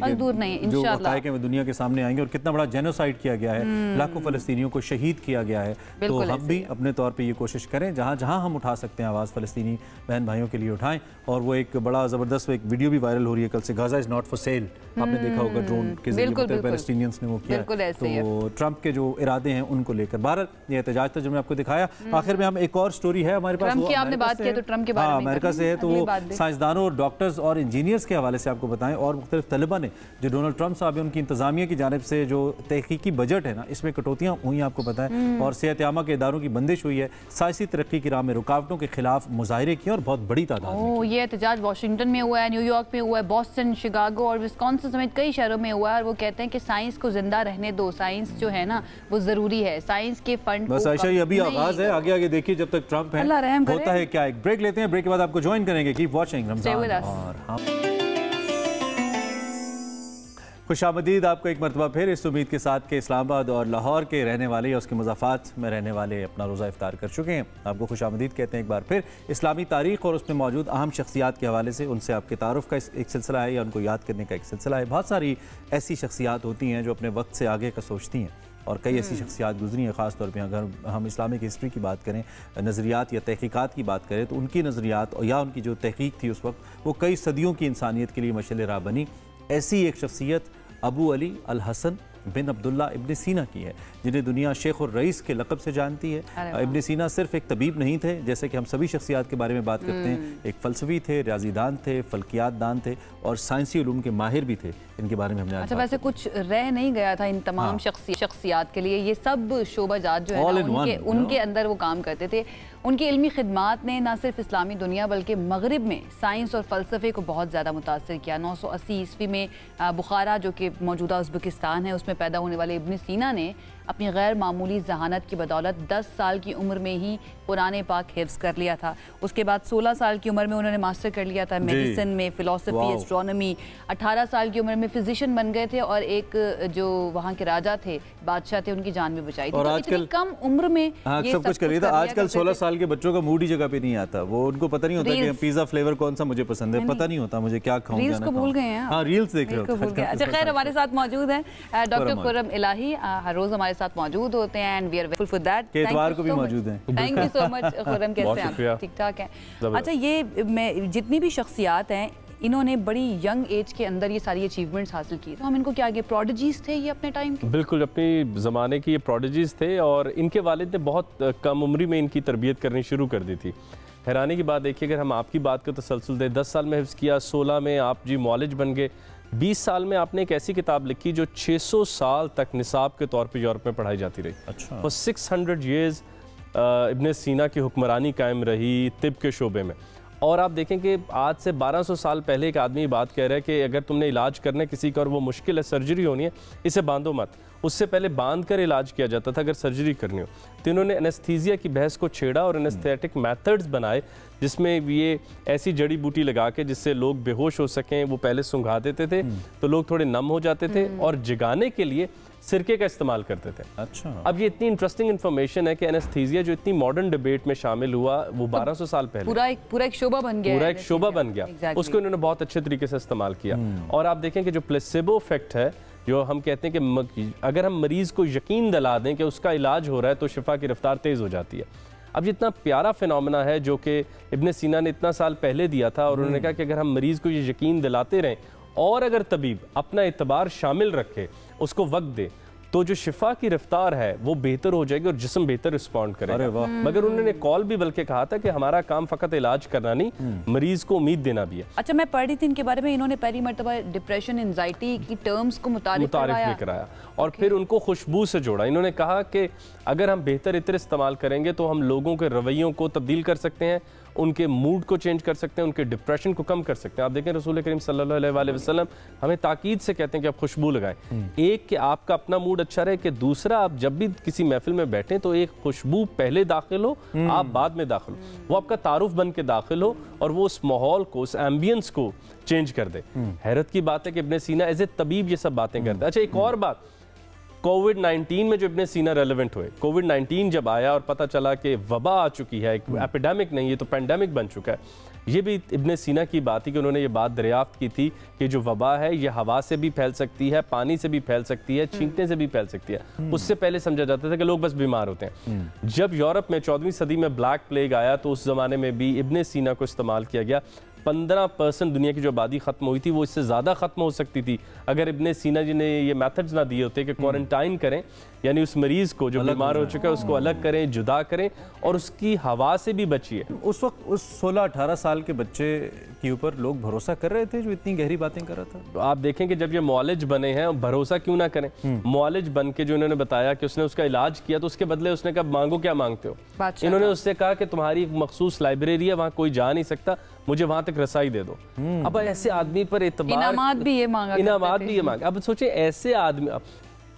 इंशाअल्लाह जो दुनिया के सामने आएंगे और कितना बड़ा जेनोसाइड किया गया है, लाखों फ़लस्तीनियों को शहीद किया गया है। तो हम भी अपने तौर पर ये कोशिश करें, जहाँ जहाँ हम उठा सकते हैं आवाज़ फ़लस्तीनी बहन भाइयों के लिए उठाएं। और वो एक बड़ा ज़बरदस्त एक वीडियो भी वायरल हो रही है कल से, Gaza is not for sale, आपने देखा होगा, ड्रोन के जरिए पैलेस्टीनियंस ने वो किया। तो ट्रंप के जो इरादे हैं उनको लेकर बहरहाल ये एहतजाज था जो मैं आपको दिखाया। आखिर में हम एक और स्टोरी है हमारे पास, आपने बात किया तो ट्रंप के बारे में, अमेरिका से है, तो वो साइंसदानों और डॉक्टर्स और इंजीनियर्स के हवाले से आपको बताएं और मुख्तलिफ तलबा ने जो डोनाल्ड ट्रंप साहब है उनकी इंतजामिया की जानिब से जो तहकीकी बजट है ना, इसमें कटौतियाँ हुई आपको पता है, और सेहत आमा के इदारों की बंदिश हुई है, सियासी तरक्की की राह में रुकावटों के खिलाफ मुजाहरे किए और बहुत बड़ी तादाद में। ये एहतजाज वाशिंगटन में हुआ है, न्यूयॉर्क में हुआ है, बॉस्टन, शिकागो और विस्कॉन्सिन समेत कई शहरों में हुआ है। और वो कहते हैं कि साइंस को जिंदा रहने दो, साइंस जो है ना वो जरूरी है, साइंस के फंड बस आयशा ये अभी आगाज है, आगे आगे देखिए जब तक ट्रंप है होता है क्या। एक ब्रेक लेते हैं, ब्रेक के बाद आपको ज्वाइन करेंगे। कीप वॉचिंग रमजान और हम खुशामदीद आपको एक मरतबा फिर इस उम्मीद के साथ कि इस्लामाबाद और लाहौर के रहने वाले या उसके मज़ाफ़ात में रहने वाले अपना रोज़ा इफ्तार कर चुके हैं। आपको खुशामदीद कहते हैं एक बार फिर। इस्लामी तारीख़ और उसमें मौजूद अहम शख्सियात के हवाले से उनसे आपके तारुफ़ का एक सिलसिला है या उनको याद करने का एक सिलसिला है। बहुत सारी ऐसी शख्सियात होती हैं जो अपने वक्त से आगे का सोचती हैं और कई ऐसी शख्सियात गुजरी हैं। ख़ास तौर पे अगर हम इस्लामिक हिस्ट्री की बात करें, नज़रियात या तहकीकात की बात करें, तो उनकी नज़रियात या उनकी जो तहकीक थी उस वक्त वो कई सदियों की इंसानियत के लिए मशाल राह बनी। ऐसी एक शख्सियत अबू अली अल हसन बिन अब्दुल्ला इब्न सीना की है, जिन्हें दुनिया शेख और रईस के लक़ब से जानती है। इब्न सीना सिर्फ एक तबीब नहीं थे, जैसे कि हम सभी शख्सियात के बारे में बात करते हैं, एक फ़लसफ़ी थे, रियाजीदान थे, फ़ल्कियात दान थे और साइंसी उलूम के माहिर भी थे। इनके बारे में हमने अच्छा वैसे कुछ रह नहीं गया था इन तमाम शख्सियात के लिए, ये सब शोबाजात जो है उनके अंदर वो काम करते थे। उनकी इल्मी खिदमात ने न सिर्फ इस्लामी दुनिया बल्कि मगरिब में साइंस और फ़लसफ़े को बहुत ज़्यादा मुतासर किया। 980 ईस्वी में बुखारा जो कि मौजूदा उज़्बेकिस्तान है उसमें पैदा होने वाले इब्न सीना ने अपनी गैर मामूली जहानत की बदौलत 10 साल की उम्र में ही कुरान पाक हिफ्ज़ कर लिया था। उसके बाद 16 साल की उम्र में उन्होंने मास्टर कर लिया था मेडिसिन में, फ़िलासफ़ी, एस्ट्रोनॉमी। 18 साल की उम्र में फ़िज़िशियन बन गए थे और एक जो वहाँ के राजा थे, बादशाह थे, उनकी जान भी बचाई थी। और तो इतनी कम उम्र में ये सब कुछ कर लिया था। आजकल 16 साल के बच्चों का मूड ही जगह पे नहीं आता, वो उनको पता नहीं होता कि पिज़्ज़ा फ्लेवर कौन सा मुझे पसंद है, पता नहीं होता मुझे क्या खाऊं, रील्स को भूल गए हैं। हाँ, रील्स देख रहे हो। अच्छा खैर, हमारे साथ मौजूद है डॉक्टर खुर्रम इलाही, हर रोज हमारे साथ मौजूद होते हैं and we are grateful for that. एतवार को भी मौजूद हैं। Thank you so much Khurram, कैसे हैं आप? ठीक ठाक हैं। अच्छा, ये मैं जितनी भी शख्सियात हैं इन्होंने बड़ी यंग एज के अंदर ये सारी अचीवमेंट्स हासिल की, तो हम इनको क्या आगे प्रोडिजीज थे ये अपने टाइम के? बिल्कुल अपनी ज़माने के ये प्रोडिजीज थे और इनके वालिद ने बहुत कम उम्र में इनकी तरबियत करनी शुरू कर दी थी। हैरानी की बात देखिए, अगर हम आपकी बात का तसलसल दें, 10 साल में हिफ्ज़ किया, 16 में आप जी मौलिज बन गए, 20 साल में आपने एक ऐसी किताब लिखी जो 600 साल तक निसाब के तौर पर यूरोप में पढ़ाई जाती रही। अच्छा। फॉर 600 ईयर्स इब्न सीना की हुक्मरानी कायम रही तिब के शोबे में। और आप देखें कि आज से 1200 साल पहले एक आदमी बात कह रहा है कि अगर तुमने इलाज करना है किसी का और वो मुश्किल है, सर्जरी होनी है, इसे बांधो मत। उससे पहले बांध कर इलाज किया जाता था अगर सर्जरी करनी हो। तो इन्होंने एनेस्थीसिया की बहस को छेड़ा और एनेस्थेटिक मेथड्स बनाए जिसमें ये ऐसी जड़ी बूटी लगा के जिससे लोग बेहोश हो सकें, वो पहले सुंघा देते थे तो लोग थोड़े नम हो जाते थे, और जगाने के लिए सिरके का इस्तेमाल करते थे। अच्छा। अब ये इतनी इंटरेस्टिंग इन्फॉर्मेशन है कि एनेस्थीसिया जो इतनी मॉडर्न डिबेट में शामिल हुआ वो 1200 साल पहले पूरा एक शोबा बन गया, पूरा एक शोबा बन गया। उसको इन्होंने बहुत अच्छे तरीके से इस्तेमाल किया। और आप देखें कि जो प्लेसिबो इफेक्ट है, जो हम कहते हैं कि अगर हम मरीज को यकीन दिला दें कि उसका इलाज हो रहा है तो शिफा की रफ्तार तेज़ हो जाती है। अब ये इतना प्यारा फिनोमेना है जो कि इब्ने सीना ने इतना साल पहले दिया था, और उन्होंने कहा कि अगर हम मरीज़ को ये यकीन दिलाते रहें और अगर तबीब अपना एतबार शामिल रखे, उसको वक्त दे, तो जो शिफा की रफ्तार है वो बेहतर हो जाएगी और जिस्म बेहतर रिस्पॉन्ड करेगा। मगर उन्होंने कॉल भी बल्कि कहा था कि हमारा काम फ़कत इलाज करना नहीं, मरीज को उम्मीद देना भी है। अच्छा, मैं पढ़ रही थी इनके बारे में, इन्होंने पहली मर्तबा डिप्रेशन, एंजाइटी की टर्म्स को मुतारिफ भी कराया और फिर उनको खुशबू से जोड़ा। इन्होंने कहा कि अगर हम बेहतर इत्र इस्तेमाल करेंगे तो हम लोगों के रवैयों को तब्दील कर सकते हैं, उनके मूड को चेंज कर सकते हैं, उनके डिप्रेशन को कम कर सकते हैं। आप देखें रसूल करीम सल्लल्लाहु अलैहि वसल्लम हमें ताकीद से कहते हैं कि आप खुशबू लगाएं। एक कि आपका अपना मूड अच्छा रहे, कि दूसरा आप जब भी किसी महफिल में बैठें तो एक खुशबू पहले दाखिल हो, आप बाद में दाखिल हो, वो आपका तारुफ बन के दाखिल हो और वो उस माहौल को, उस एम्बियंस को चेंज कर दे। हैरत की बात है कि इब्ने सीना एज ए तबीब ये सब बातें करते हैं। अच्छा, एक और बात, कोविड-19 में जो इब्ने सीना रेलेवेंट हुए, कोविड-19 जब आया और पता चला कि वबा आ चुकी है, एक एपिडेमिक नहीं, ये तो पेंडेमिक बन चुका है, ये भी इब्ने सीना की बात थी कि उन्होंने ये बात दरियाफ्त की थी कि जो वबा है ये हवा से भी फैल सकती है, पानी से भी फैल सकती है, छींकने से भी फैल सकती है। उससे पहले समझा जाता था कि लोग बस बीमार होते हैं। जब यूरोप में 14वीं सदी में ब्लैक प्लेग आया तो उस ज़माने में भी इब्ने सीना को इस्तेमाल किया गया। 15% दुनिया की जो आबादी ख़त्म हुई थी वो इससे ज़्यादा ख़त्म हो सकती थी अगर इब्ने सीना जी ने ये मेथड्स ना दिए होते कि क्वारंटाइन करें, यानी उस मरीज़ को जो बीमार हो चुका है उसको अलग करें, जुदा करें और उसकी हवा से भी बचिए। उस वक्त उस 16-18 साल के बच्चे के ऊपर लोग भरोसा कर रहे थे जो इतनी गहरी बातें कर रहा था। तो आप देखें कि जब ये मुआलिज बने हैं, भरोसा क्यों ना करें। मुआलिज बन के जो इन्होंने बताया कि उसने उसका इलाज किया तो उसके बदले उसने कहा मांगो क्या मांगते हो। इन्होंने उससे कहा कि तुम्हारी एक मखसूस लाइब्रेरी है, वहाँ कोई जा नहीं सकता, मुझे वहां तक रसाई दे दो। अब ऐसे आदमी पर एतबार, इनामात भी ये मांगा। अब सोचे ऐसे आदमी,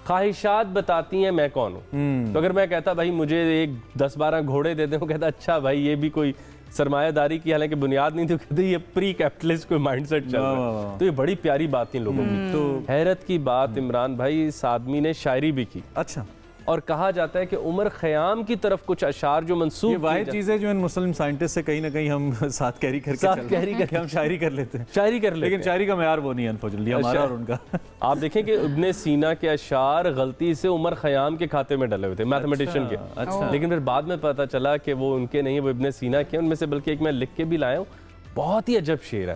ख्वाहिशात बताती हैं मैं कौन हूँ। तो अगर मैं कहता भाई मुझे एक 10-12 घोड़े दे दे, वो कहता अच्छा भाई ये भी कोई सरमायादारी की हालांकि बुनियाद नहीं थी, कहते ये प्री कैपिटलिस्ट कोई माइंडसेट चल रहा है। तो ये बड़ी प्यारी बात थी लोगों की। तो हैरत की बात इमरान भाई, इस आदमी ने शायरी भी की। अच्छा। और कहा जाता है कि उमर खयाम की तरफ कुछ अशार जो मंसूब, ये वाहिद चीज़ है जो इन मुस्लिम साइंटिस्ट से कहीं ना कहीं हम साथ कैरी करके हम शायरी कर लेते हैं, लेकिन शायरी का मेयार वो नहीं है अनफॉर्चुनेटली हमारा और उनका। आप देखें कि इब्ने सीना के अशार गलती से उमर खयाम के खाते में डले हुए थे, मैथमेटिशियन के। अच्छा। लेकिन फिर बाद में पता चला कि वो उनके नहीं, वो इब्ने सीना के। उनमें से बल्कि एक मैं लिख के भी लाया हूँ, बहुत ही अजब शेर है।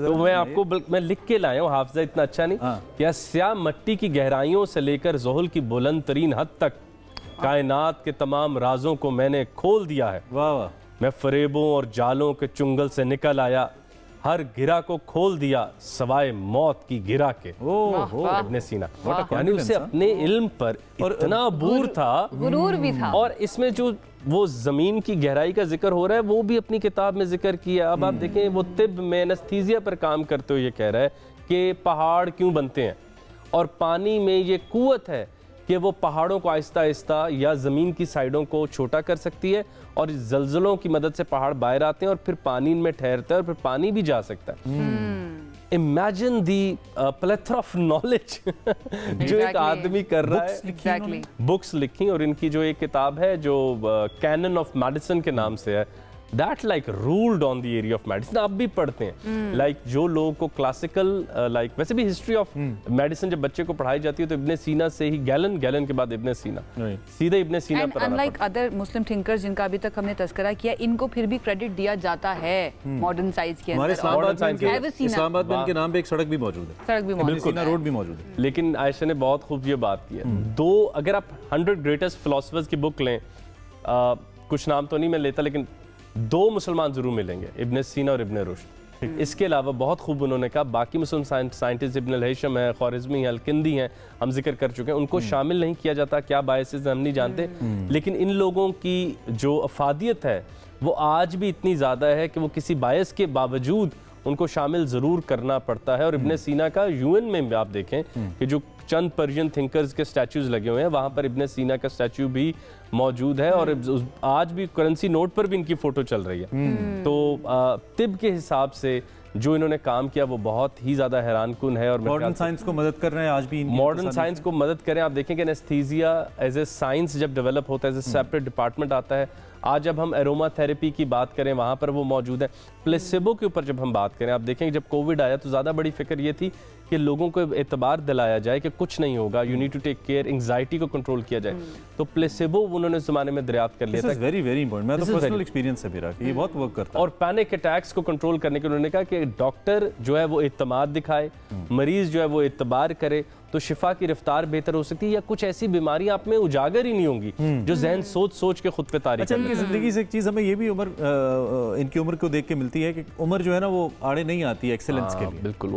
तो मैं आपको मैं लिख के लाया हूँ, हाफिज़ा इतना अच्छा नहीं। क्या स्याह मट्टी की गहराइयों से लेकर ज़ोहल की बुलंद तरीन हद तक कायनात के तमाम राजों को मैंने खोल दिया है। वाह वाह। मैं फरेबों और जालों के चुंगल से निकल आया, हर गिरा को खोल दिया सवाए मौत की गिरा के। इब्ने सीना, यानी उसे अपने इल्म पर इतना बूर था, गुरूर भी था। और इसमें जो वो जमीन की गहराई का जिक्र हो रहा है वो भी अपनी किताब में जिक्र किया। अब आप देखें वो तिब में एनेस्थीसिया पर काम करते हुए ये कह रहा है कि पहाड़ क्यों बनते हैं, और पानी में ये कुव्वत है कि वो पहाड़ों को आहिस्ता आहिस्ता या ज़मीन की साइडों को छोटा कर सकती है, और जल्जलों की मदद से पहाड़ बाहर आते हैं और फिर पानी में ठहरता है और फिर पानी भी जा सकता है। इमेजिन दी प्लेथरा ऑफ नॉलेज जो एक आदमी कर रहा है। बुक्स लिखी, और इनकी जो एक किताब है जो कैनन ऑफ मेडिसिन के नाम से है, that like ruled on the area of medicine. आप भी पढ़ते हैं लाइक जो लोगों को क्लासिकल लाइक वैसे भी हिस्ट्री ऑफ मेडिसिन जब बच्चे को पढ़ाई जाती है तो इब्ने सीना से ही, गैलन के बाद इब्ने सीना, सीधे इब्ने सीना पर। अनलाइक अदर मुस्लिम थिंकर्स जिनका अभी तक हमने तज़किरा किया, इनको फिर भी क्रेडिट दिया जाता है मॉडर्न साइंस के अंदर। इस्लामाबाद में इनके नाम पे एक सड़क भी मौजूद है, सड़क भी मौजूद है, सीना रोड भी मौजूद है। लेकिन आयशा ने बहुत खूब ये बात की है। दो, अगर आप 100 ग्रेटेस्ट फिलोसफर्स की बुक लें, कुछ नाम तो नहीं मैं लेता लेकिन 2 मुसलमान जरूर मिलेंगे, इब्ने सीना और इब्ने रुश्द। इसके अलावा बहुत खूब उन्होंने कहा बाकी मुस्लिम साइंटिस्ट इब्न अल-हैशम है, ख्वारिज़मी है, अल-किंदी हैं, हम जिक्र कर चुके हैं, उनको शामिल नहीं किया जाता, क्या बायसेस हम नहीं जानते, लेकिन इन लोगों की जो अफादियत है वो आज भी इतनी ज़्यादा है कि वो किसी बायस के बावजूद उनको शामिल ज़रूर करना पड़ता है। और इब्न सीना का यूएन में आप देखें कि जो चंद पर्शियन थिंकर्स के स्टैचूज़ लगे हुए हैं, वहाँ पर इब्न सीना का स्टैचू भी मौजूद है और आज भी करेंसी नोट पर भी इनकी फ़ोटो चल रही है। तो तिब के हिसाब से जो इन्होंने काम किया वो बहुत ही ज़्यादा हैरानकुन है। और मॉडर्न साइंस को मदद कर रहे हैं आज भी, मॉडर्न साइंस को मदद करें। आप देखें कि एनेस्थीसिया एज ए साइंस जब डेवलप होता है, एज ए सेपरेट डिपार्टमेंट आता है। आज जब हम एरोमा थेरेपी की बात करें वहाँ पर वो मौजूद है। प्लेसेबो के ऊपर जब हम बात करें, आप देखें जब कोविड आया तो ज़्यादा बड़ी फिक्र ये थी कि लोगों को एतबार दिलाया जाए कि कुछ नहीं होगा, you need to take care, anxiety को कंट्रोल किया जाए। तो प्लेसेबो उन्होंने इस ज़माने में दरियाफ्त कर लिया था। वेरी वेरी इंपॉर्टेंट, मैं तो पर्सनल एक्सपीरियंस से भी रहा कि ये बहुत वर्क करता है। और पैनिक अटैक्स को कंट्रोल करने के उन्होंने कहा कि डॉक्टर जो है वो एतमाद दिखाए, मरीज जो है वो एतबार करे तो शिफा की रफ्तार बेहतर हो सकती है, या कुछ ऐसी बीमारियां आप में उजागर ही नहीं होंगी जो जहन सोच सोच के खुद पे तारीख। अच्छा, इनकी जिंदगी से एक चीज़ हमें ये भी इनकी उम्र को देख के मिलती है कि उम्र जो है ना वो आड़े नहीं आती एक्सेलेंस के लिए। बिल्कुल,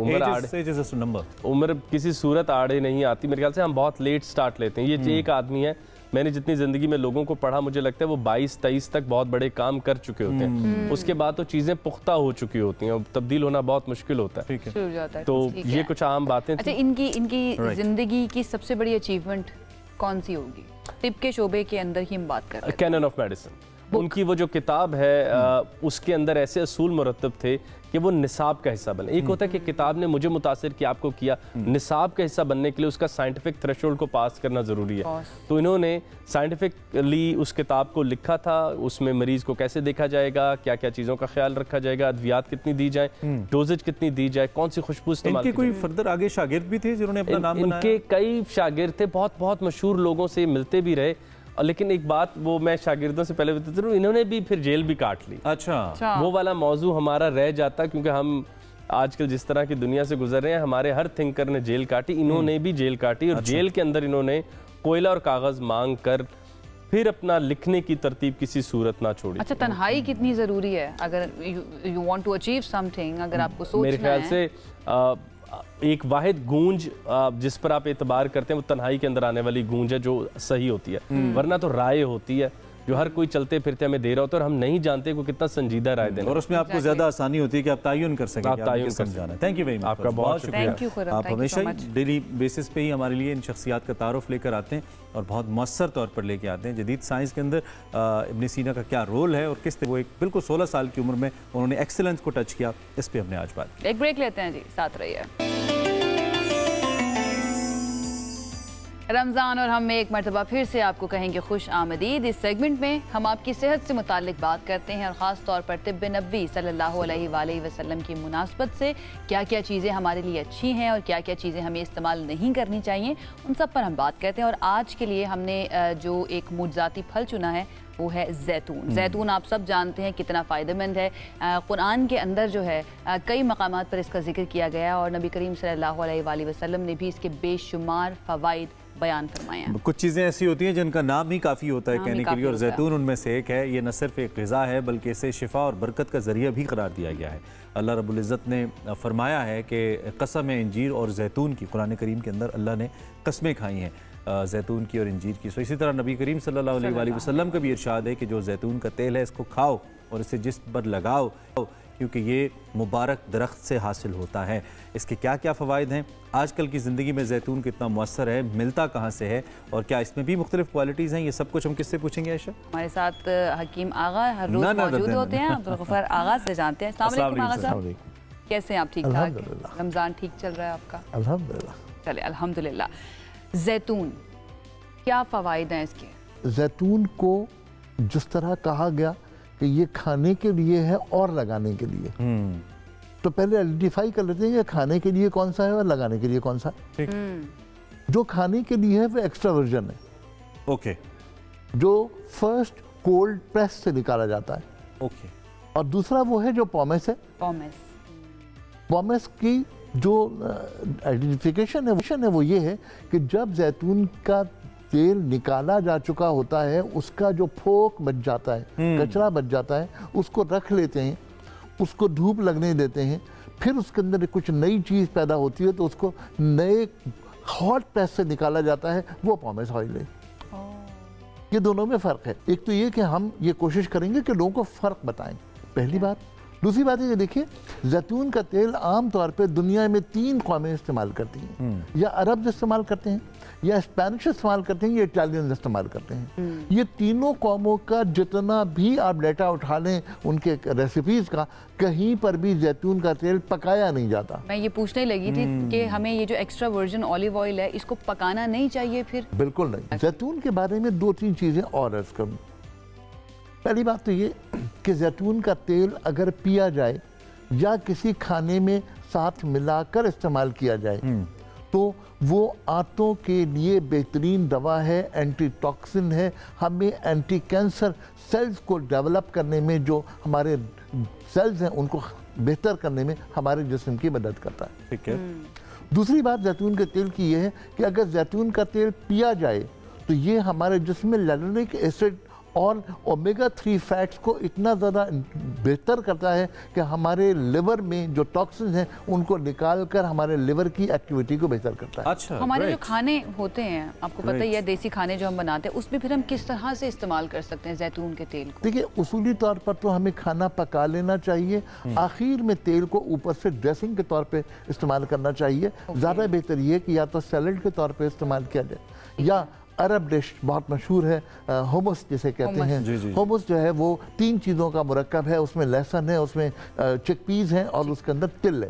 उम्र किसी सूरत आड़े नहीं आती। मेरे ख्याल से हम बहुत लेट स्टार्ट लेते हैं। ये एक आदमी है, मैंने जितनी ज़िंदगी में लोगों को पढ़ा, मुझे लगता है वो 22-23 तक बहुत बड़े काम कर चुके होते हैं। उसके बाद तो चीज़ें पुख्ता हो चुकी होती हैं और तब्दील होना बहुत मुश्किल होता है। ठीक है, तो ये कुछ आम बातें। अच्छा, इनकी ज़िंदगी की सबसे बड़ी अचीवमेंट कौन सी होगी? तिब के शोबे के अंदर ही हम बात कर रहे हैं। कैनन ऑफ मेडिसिन, उनकी वो जो किताब है उसके अंदर ऐसे असूल मुरतब थे कि वो निसाब का हिस्सा बने। एक होता है कि किताब ने मुझे मुतासिर किया, आपको किया, निसाब का हिस्सा बनने के लिए उसका साइंटिफिक थ्रेशोल्ड को पास करना ज़रूरी है। तो इन्होंने साइंटिफिकली उस किताब को लिखा था, उसमें मरीज़ को कैसे देखा जाएगा, क्या क्या चीज़ों का ख्याल रखा जाएगा, अद्वियात कितनी दी जाए, डोजेज कितनी दी जाए, कौन सी खुशबू इस्तेमाल। इनके कोई फर्दर आगे शागिर्द भी थे जिन्होंने अपना नाम बनाया? इनके कई शागिर्द थे, बहुत बहुत मशहूर लोगों से मिलते भी रहे। लेकिन एक बात वो मैं शागिर्दों से पहले बताता हूँ, इन्होंने भी फिर जेल भी काट ली। अच्छा, वो वाला मौजू हमारा रह जाता, क्योंकि हम आजकल जिस तरह की दुनिया से गुजर रहे हैं, हमारे हर थिंकर ने जेल काटी, इन्होंने भी जेल काटी। और जेल के अंदर इन्होंने कोयला और कागज मांग कर फिर अपना लिखने की तरतीब किसी सूरत ना छोड़ी। अच्छा, तन्हाई कितनी ज़रूरी है अगर you want to achieve something, अगर आपको सोचना है? मेरे ख्याल से एक वाहिद गूंज जिस पर आप एतबार करते हैं वो तन्हाई के अंदर आने वाली गूंज है जो सही होती है। वरना तो राय होती है जो हर कोई चलते फिरते हमें दे रहा होता है और हम नहीं जानते को कितना संजीदा राय देना, और उसमें आपको ज्यादा आसानी होती है कि आप तायुन कर सकें, आप तायुन कर समझाना। थैंक यू वेरी मच, आपका बहुत शुक्रिया। आप हमेशा डेली बेसिस पे ही हमारे लिए इन शख्सियात का तारुफ लेकर आते हैं और बहुत मौसर तौर पर लेके आते हैं। जदीद साइंस के अंदर इब्न सीना का क्या रोल है और किस तरह वो एक बिल्कुल 16 साल की उम्र में उन्होंने एक्सीलेंस को टच किया, इस पर हमने आज बात। एक ब्रेक लेते हैं जी, साथ रहिए। रमज़ान और हम एक मरतबा फिर से आपको कहेंगे खुश आमदीद। इस सेगमेंट में हम आपकी सेहत से मुतालिक बात करते हैं और ख़ास तौर पर तिब्ब नबवी सल्लल्लाहु अलैहि वसल्लम की मुनासबत से क्या क्या चीज़ें हमारे लिए अच्छी हैं और क्या क्या चीज़ें हमें इस्तेमाल नहीं करनी चाहिए, उन सब पर हम बात करते हैं। और आज के लिए हमने जो एक मुजज़ाती फल चुना है वो है जैतून। जैतून आप सब जानते हैं कितना फ़ायदेमंद है। कुरान के अंदर जो है कई मकामात पर इसका जिक्र किया गया और नबी करीम सल्लल्लाहु अलैहि वसल्लम ने भी इसके बेशुमार फ़वाइद बयान फरमाया। कुछ चीज़ें ऐसी होती हैं जिनका नाम ही काफ़ी होता है कहने के लिए, और जैतून उनमें से एक है। ये न सिर्फ एक ग़िज़ा है बल्कि इसे शिफा और बरकत का ज़रिया भी करार दिया गया है। अल्लाह रब्बुल इज़्ज़त ने फरमाया है कि कसम इंजीर और जैतून की, कुरान करीम के अंदर अल्लाह ने कस्में खाई हैं जैतून की और इंजीर की। सो इसी तरह नबी करीम सल्लल्लाहु अलैहि वसल्लम का भी इरशाद है कि जो जैतून का तेल है इसको खाओ और इसे जिस्म पर लगाओ क्योंकि ये मुबारक दरख्त से हासिल होता है। इसके क्या क्या फ़वाइद हैं, आजकल की ज़िंदगी में जैतून कितना मुअस्सर है, मिलता कहाँ से है और क्या इसमें भी मुख्तलिफ क्वालिटीज़ हैं, ये सब कुछ हम किससे पूछेंगे आयशा? हमारे साथ हकीम आगा हर रोज़ मौजूद होते हैं। अब्दुल गफ्फार आगा से जानते हैं। अस्सलाम वालेकुम आगा साहब, कैसे हैं आप? ठीक ठाक? रमज़ान ठीक चल रहा है आपका? अल्हम्दुलिल्लाह। चले अल्हम्दुलिल्लाह। जैतून क्या फ़वाइद हैं इसके? जैतून को जिस तरह कहा गया कि ये खाने के लिए है और लगाने के लिए, तो पहले आइडेंटिफाई कर लेते हैं कि खाने के लिए कौन सा है और लगाने के लिए कौन सा है। जो खाने के लिए है वो एक्स्ट्रा वर्जन है, ओके, जो फर्स्ट कोल्ड प्रेस से निकाला जाता है, ओके, और दूसरा वो है जो पॉमेस है। पॉमेस की जो आइडेंटिफिकेशन है वो ये है कि जब जैतून का तेल निकाला जा चुका होता है, उसका जो फोक बच जाता है, कचरा बच जाता है, उसको रख लेते हैं, उसको धूप लगने देते हैं, फिर उसके अंदर कुछ नई चीज़ पैदा होती है तो उसको नए हॉट प्रेस से निकाला जाता है, वो पॉमेस ऑयल है। ये दोनों में फ़र्क है। एक तो ये कि हम ये कोशिश करेंगे कि लोगों को फ़र्क बताएं, पहली बात। दूसरी बात है कि देखिए, जैतून का तेल आम तौर पे दुनिया में 3 कौमें इस्तेमाल करती हैं। या अरब इस्तेमाल करते हैं, या स्पेनिश इस्तेमाल करते हैं, या इटालियन इस्तेमाल करते हैं। ये तीनों कौमों का जितना भी आप डेटा उठा लें उनके रेसिपीज़ का, कहीं पर भी जैतून का तेल पकाया नहीं जाता। मैं ये पूछने लगी थी कि हमें ये जो एक्स्ट्रा वर्जिन ऑलिव ऑयल है इसको पकाना नहीं चाहिए फिर? बिल्कुल नहीं। जैतून के बारे में 2-3 चीज़ें और अर्ज करूँ। पहली बात तो ये कि जैतून का तेल अगर पिया जाए या किसी खाने में साथ मिलाकर इस्तेमाल किया जाए तो वो आंतों के लिए बेहतरीन दवा है, एंटी टॉक्सिन है, हमें एंटी कैंसर सेल्स को डेवलप करने में, जो हमारे सेल्स हैं उनको बेहतर करने में हमारे जिस्म की मदद करता है। ठीक है। दूसरी बात जैतून के तेल की ये है कि अगर जैतून का तेल पिया जाए तो ये हमारे जिस्म में लैक्टिक एसिड और ओमेगा 3 फैट्स को इतना ज़्यादा बेहतर करता है कि हमारे लिवर में जो टॉक्सिन्स हैं उनको निकाल कर हमारे लिवर की एक्टिविटी को बेहतर करता है। अच्छा, हमारे जो खाने होते हैं, आपको पता ही है, देसी खाने जो हम बनाते हैं, उसमें फिर हम किस तरह से इस्तेमाल कर सकते हैं जैतून के तेल को? देखिए, उसूली तौर पर तो हमें खाना पका लेना चाहिए, आखिर में तेल को ऊपर से ड्रेसिंग के तौर पर इस्तेमाल करना चाहिए। ज़्यादा बेहतर ये कि या तो सैलड के तौर पर इस्तेमाल किया जाए, या अरब डिश बहुत मशहूर है, हुमस जिसे कहते हैं। हुमस जो है वो 3 चीज़ों का मुरक्कब है, उसमें लहसुन है, उसमें चिकपीस हैं और उसके अंदर तिल है।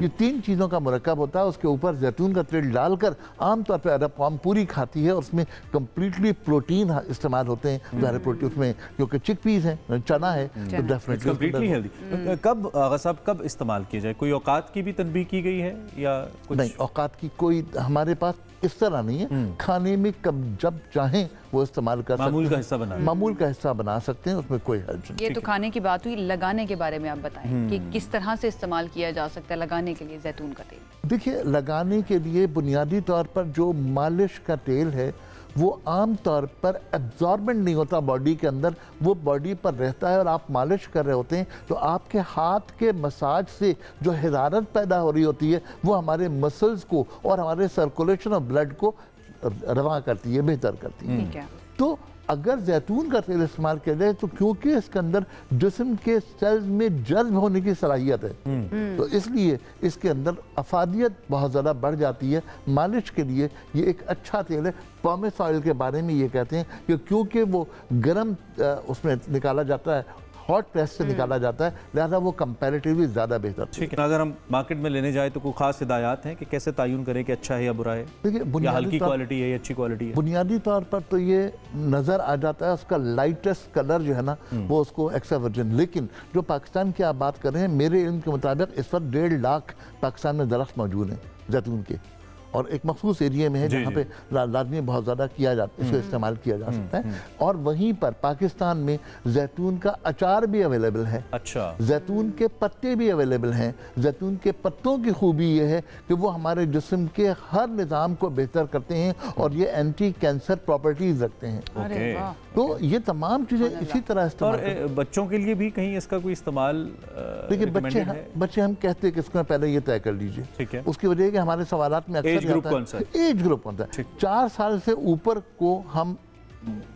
ये 3 चीज़ों का मुरक्कब होता है। उसके ऊपर जैतून का तेल डालकर आमतौर पर अरब कौम पूरी खाती है, और उसमें कम्प्लीटली प्रोटीन इस्तेमाल होते हैं। ज़्यादा प्रोटीन उसमें, क्योंकि चिकपीस है, चना है, तो डेफिनेटली हेल्दी। कब आगा साहब, कब इस्तेमाल किया जाए? कोई औकात की भी तनबीह की गई है या कुछ? नहीं, औकात की कोई हमारे पास इस तरह नहीं है। खाने में कब जब चाहें वो इस्तेमाल कर सकते हैं, मामूल का हिस्सा बना सकते हैं, उसमें कोई हर्ज नहीं। ये तो खाने की बात हुई। लगाने के बारे में आप बताएं कि किस तरह से इस्तेमाल किया जा सकता है लगाने के लिए जैतून का तेल? देखिए, लगाने के लिए बुनियादी तौर पर जो मालिश का तेल है वो आम तौर पर एब्जॉर्बेंट नहीं होता बॉडी के अंदर, वो बॉडी पर रहता है और आप मालिश कर रहे होते हैं तो आपके हाथ के मसाज से जो हरारत पैदा हो रही होती है वो हमारे मसल्स को और हमारे सर्कुलेशन ऑफ ब्लड को रवा करती है, बेहतर करती है। तो अगर जैतून का तेल इस्तेमाल किया जाए तो क्योंकि इसके अंदर जिस्म के सेल्स में जज्ब होने की सलाहियत है, तो इसलिए इसके अंदर अफादियत बहुत ज़्यादा बढ़ जाती है। मालिश के लिए ये एक अच्छा तेल है। पॉमेस ऑयल के बारे में ये कहते हैं कि क्योंकि वो गर्म उसमें निकाला जाता है, हॉट प्रेस से निकाला जाता है, लिहाजा वो कंपैरेटिवली ज़्यादा बेहतर। ठीक है। अगर हम मार्केट में लेने जाए तो कोई खास हिदायत हैं कि कैसे तयन करें कि अच्छा है या बुरा है? देखिए, या हल्की क्वालिटी है या अच्छी क्वालिटी है? बुनियादी तौर पर तो ये नज़र आ जाता है, उसका लाइटेस्ट कलर जो है ना वो उसको एक्स्ट्रा वर्जिन। लेकिन जो पाकिस्तान की आप बात कर रहे हैं, मेरे इल्म के मुताबिक इस वक्त 1.5 लाख पाकिस्तान में दरख्त मौजूद हैं जैतून के, और एक मखसूस एरिया में है जहाँ पे लाजमी बहुत ज़्यादा किया जाता है, इसको इस्तेमाल किया जा सकता है। और वहीं पर पाकिस्तान में जैतून का अचार भी अवेलेबल है। अच्छा। जैतून के पत्ते भी अवेलेबल हैं। जैतून के पत्तों की खूबी ये है कि वो हमारे जिस्म के हर निज़ाम को बेहतर करते हैं और ये एंटी कैंसर प्रॉपर्टीज रखते हैं। तो ये तमाम चीज़ें इसी तरह इस्तेमाल। और बच्चों के लिए भी कहीं इसका कोई इस्तेमाल? देखिए, बच्चे हम कहते हैं कि इसको पहले ये तय कर लीजिए। ठीक है। उसकी वजह है कि हमारे सवालात में एज ग्रुप कौन सा है? एज ग्रुप कौन सा है? 4 साल से ऊपर को हम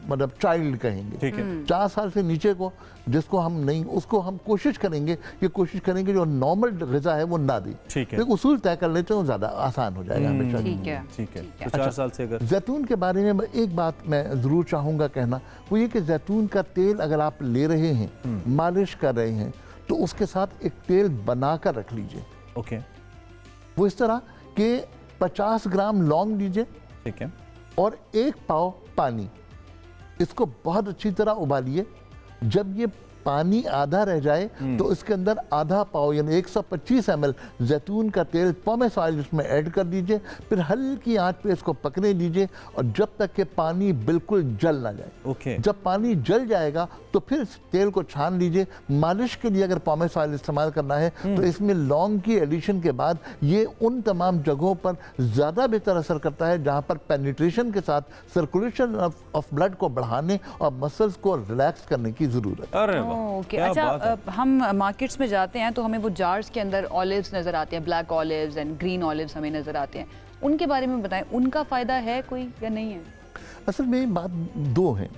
मतलब चाइल्ड कहेंगे। ठीक है। 4 साल से नीचे को जिसको हम नहीं, उसको हम कोशिश करेंगे जो नॉर्मल ग़िज़ा है वो ना दी। ठीक है। उसूल तय कर लेते हैं, ज़्यादा आसान हो जाएगा हमेशा। ठीक है। तो 4 साल से अगर जैतून के बारे में एक बात मैं ज़रूर चाहूँगा कहना, वो ये कि जैतून का तेल अगर आप ले रहे हैं, मालिश कर रहे हैं, तो उसके साथ एक तेल बना कर रख लीजिए। ओके। वो इस तरह के 50 ग्राम लौंग लीजिए। ठीक है। और 1 पाव पानी, इसको बहुत अच्छी तरह उबालिए। जब ये पानी आधा रह जाए तो इसके अंदर आधा पाव यानी 125 ml जैतून का तेल, पॉमेस ऑयल इसमें ऐड कर दीजिए। फिर हल्की आंच पे इसको पकने दीजिए और जब तक कि पानी बिल्कुल जल ना जाए। ओके। जब पानी जल जाएगा तो फिर इस तेल को छान लीजिए। मालिश के लिए अगर पॉमेस ऑयल इस्तेमाल करना है तो इसमें लौंग की एडिशन के बाद ये उन तमाम जगहों पर ज़्यादा बेहतर असर करता है जहाँ पर पेनिट्रेशन के साथ सर्कुलेशन ऑफ ब्लड को बढ़ाने और मसल्स को रिलैक्स करने की ज़रूरत है। ओके अच्छा, हम मार्केट्स में जाते हैं तो हमें वो जार्स के अंदर ऑलिव्स नज़र आते हैं, black olives and green olives हमें नज़र आते हैं, उनके बारे में बताएं, उनका फ़ायदा है कोई या नहीं है? असल में बात दो है।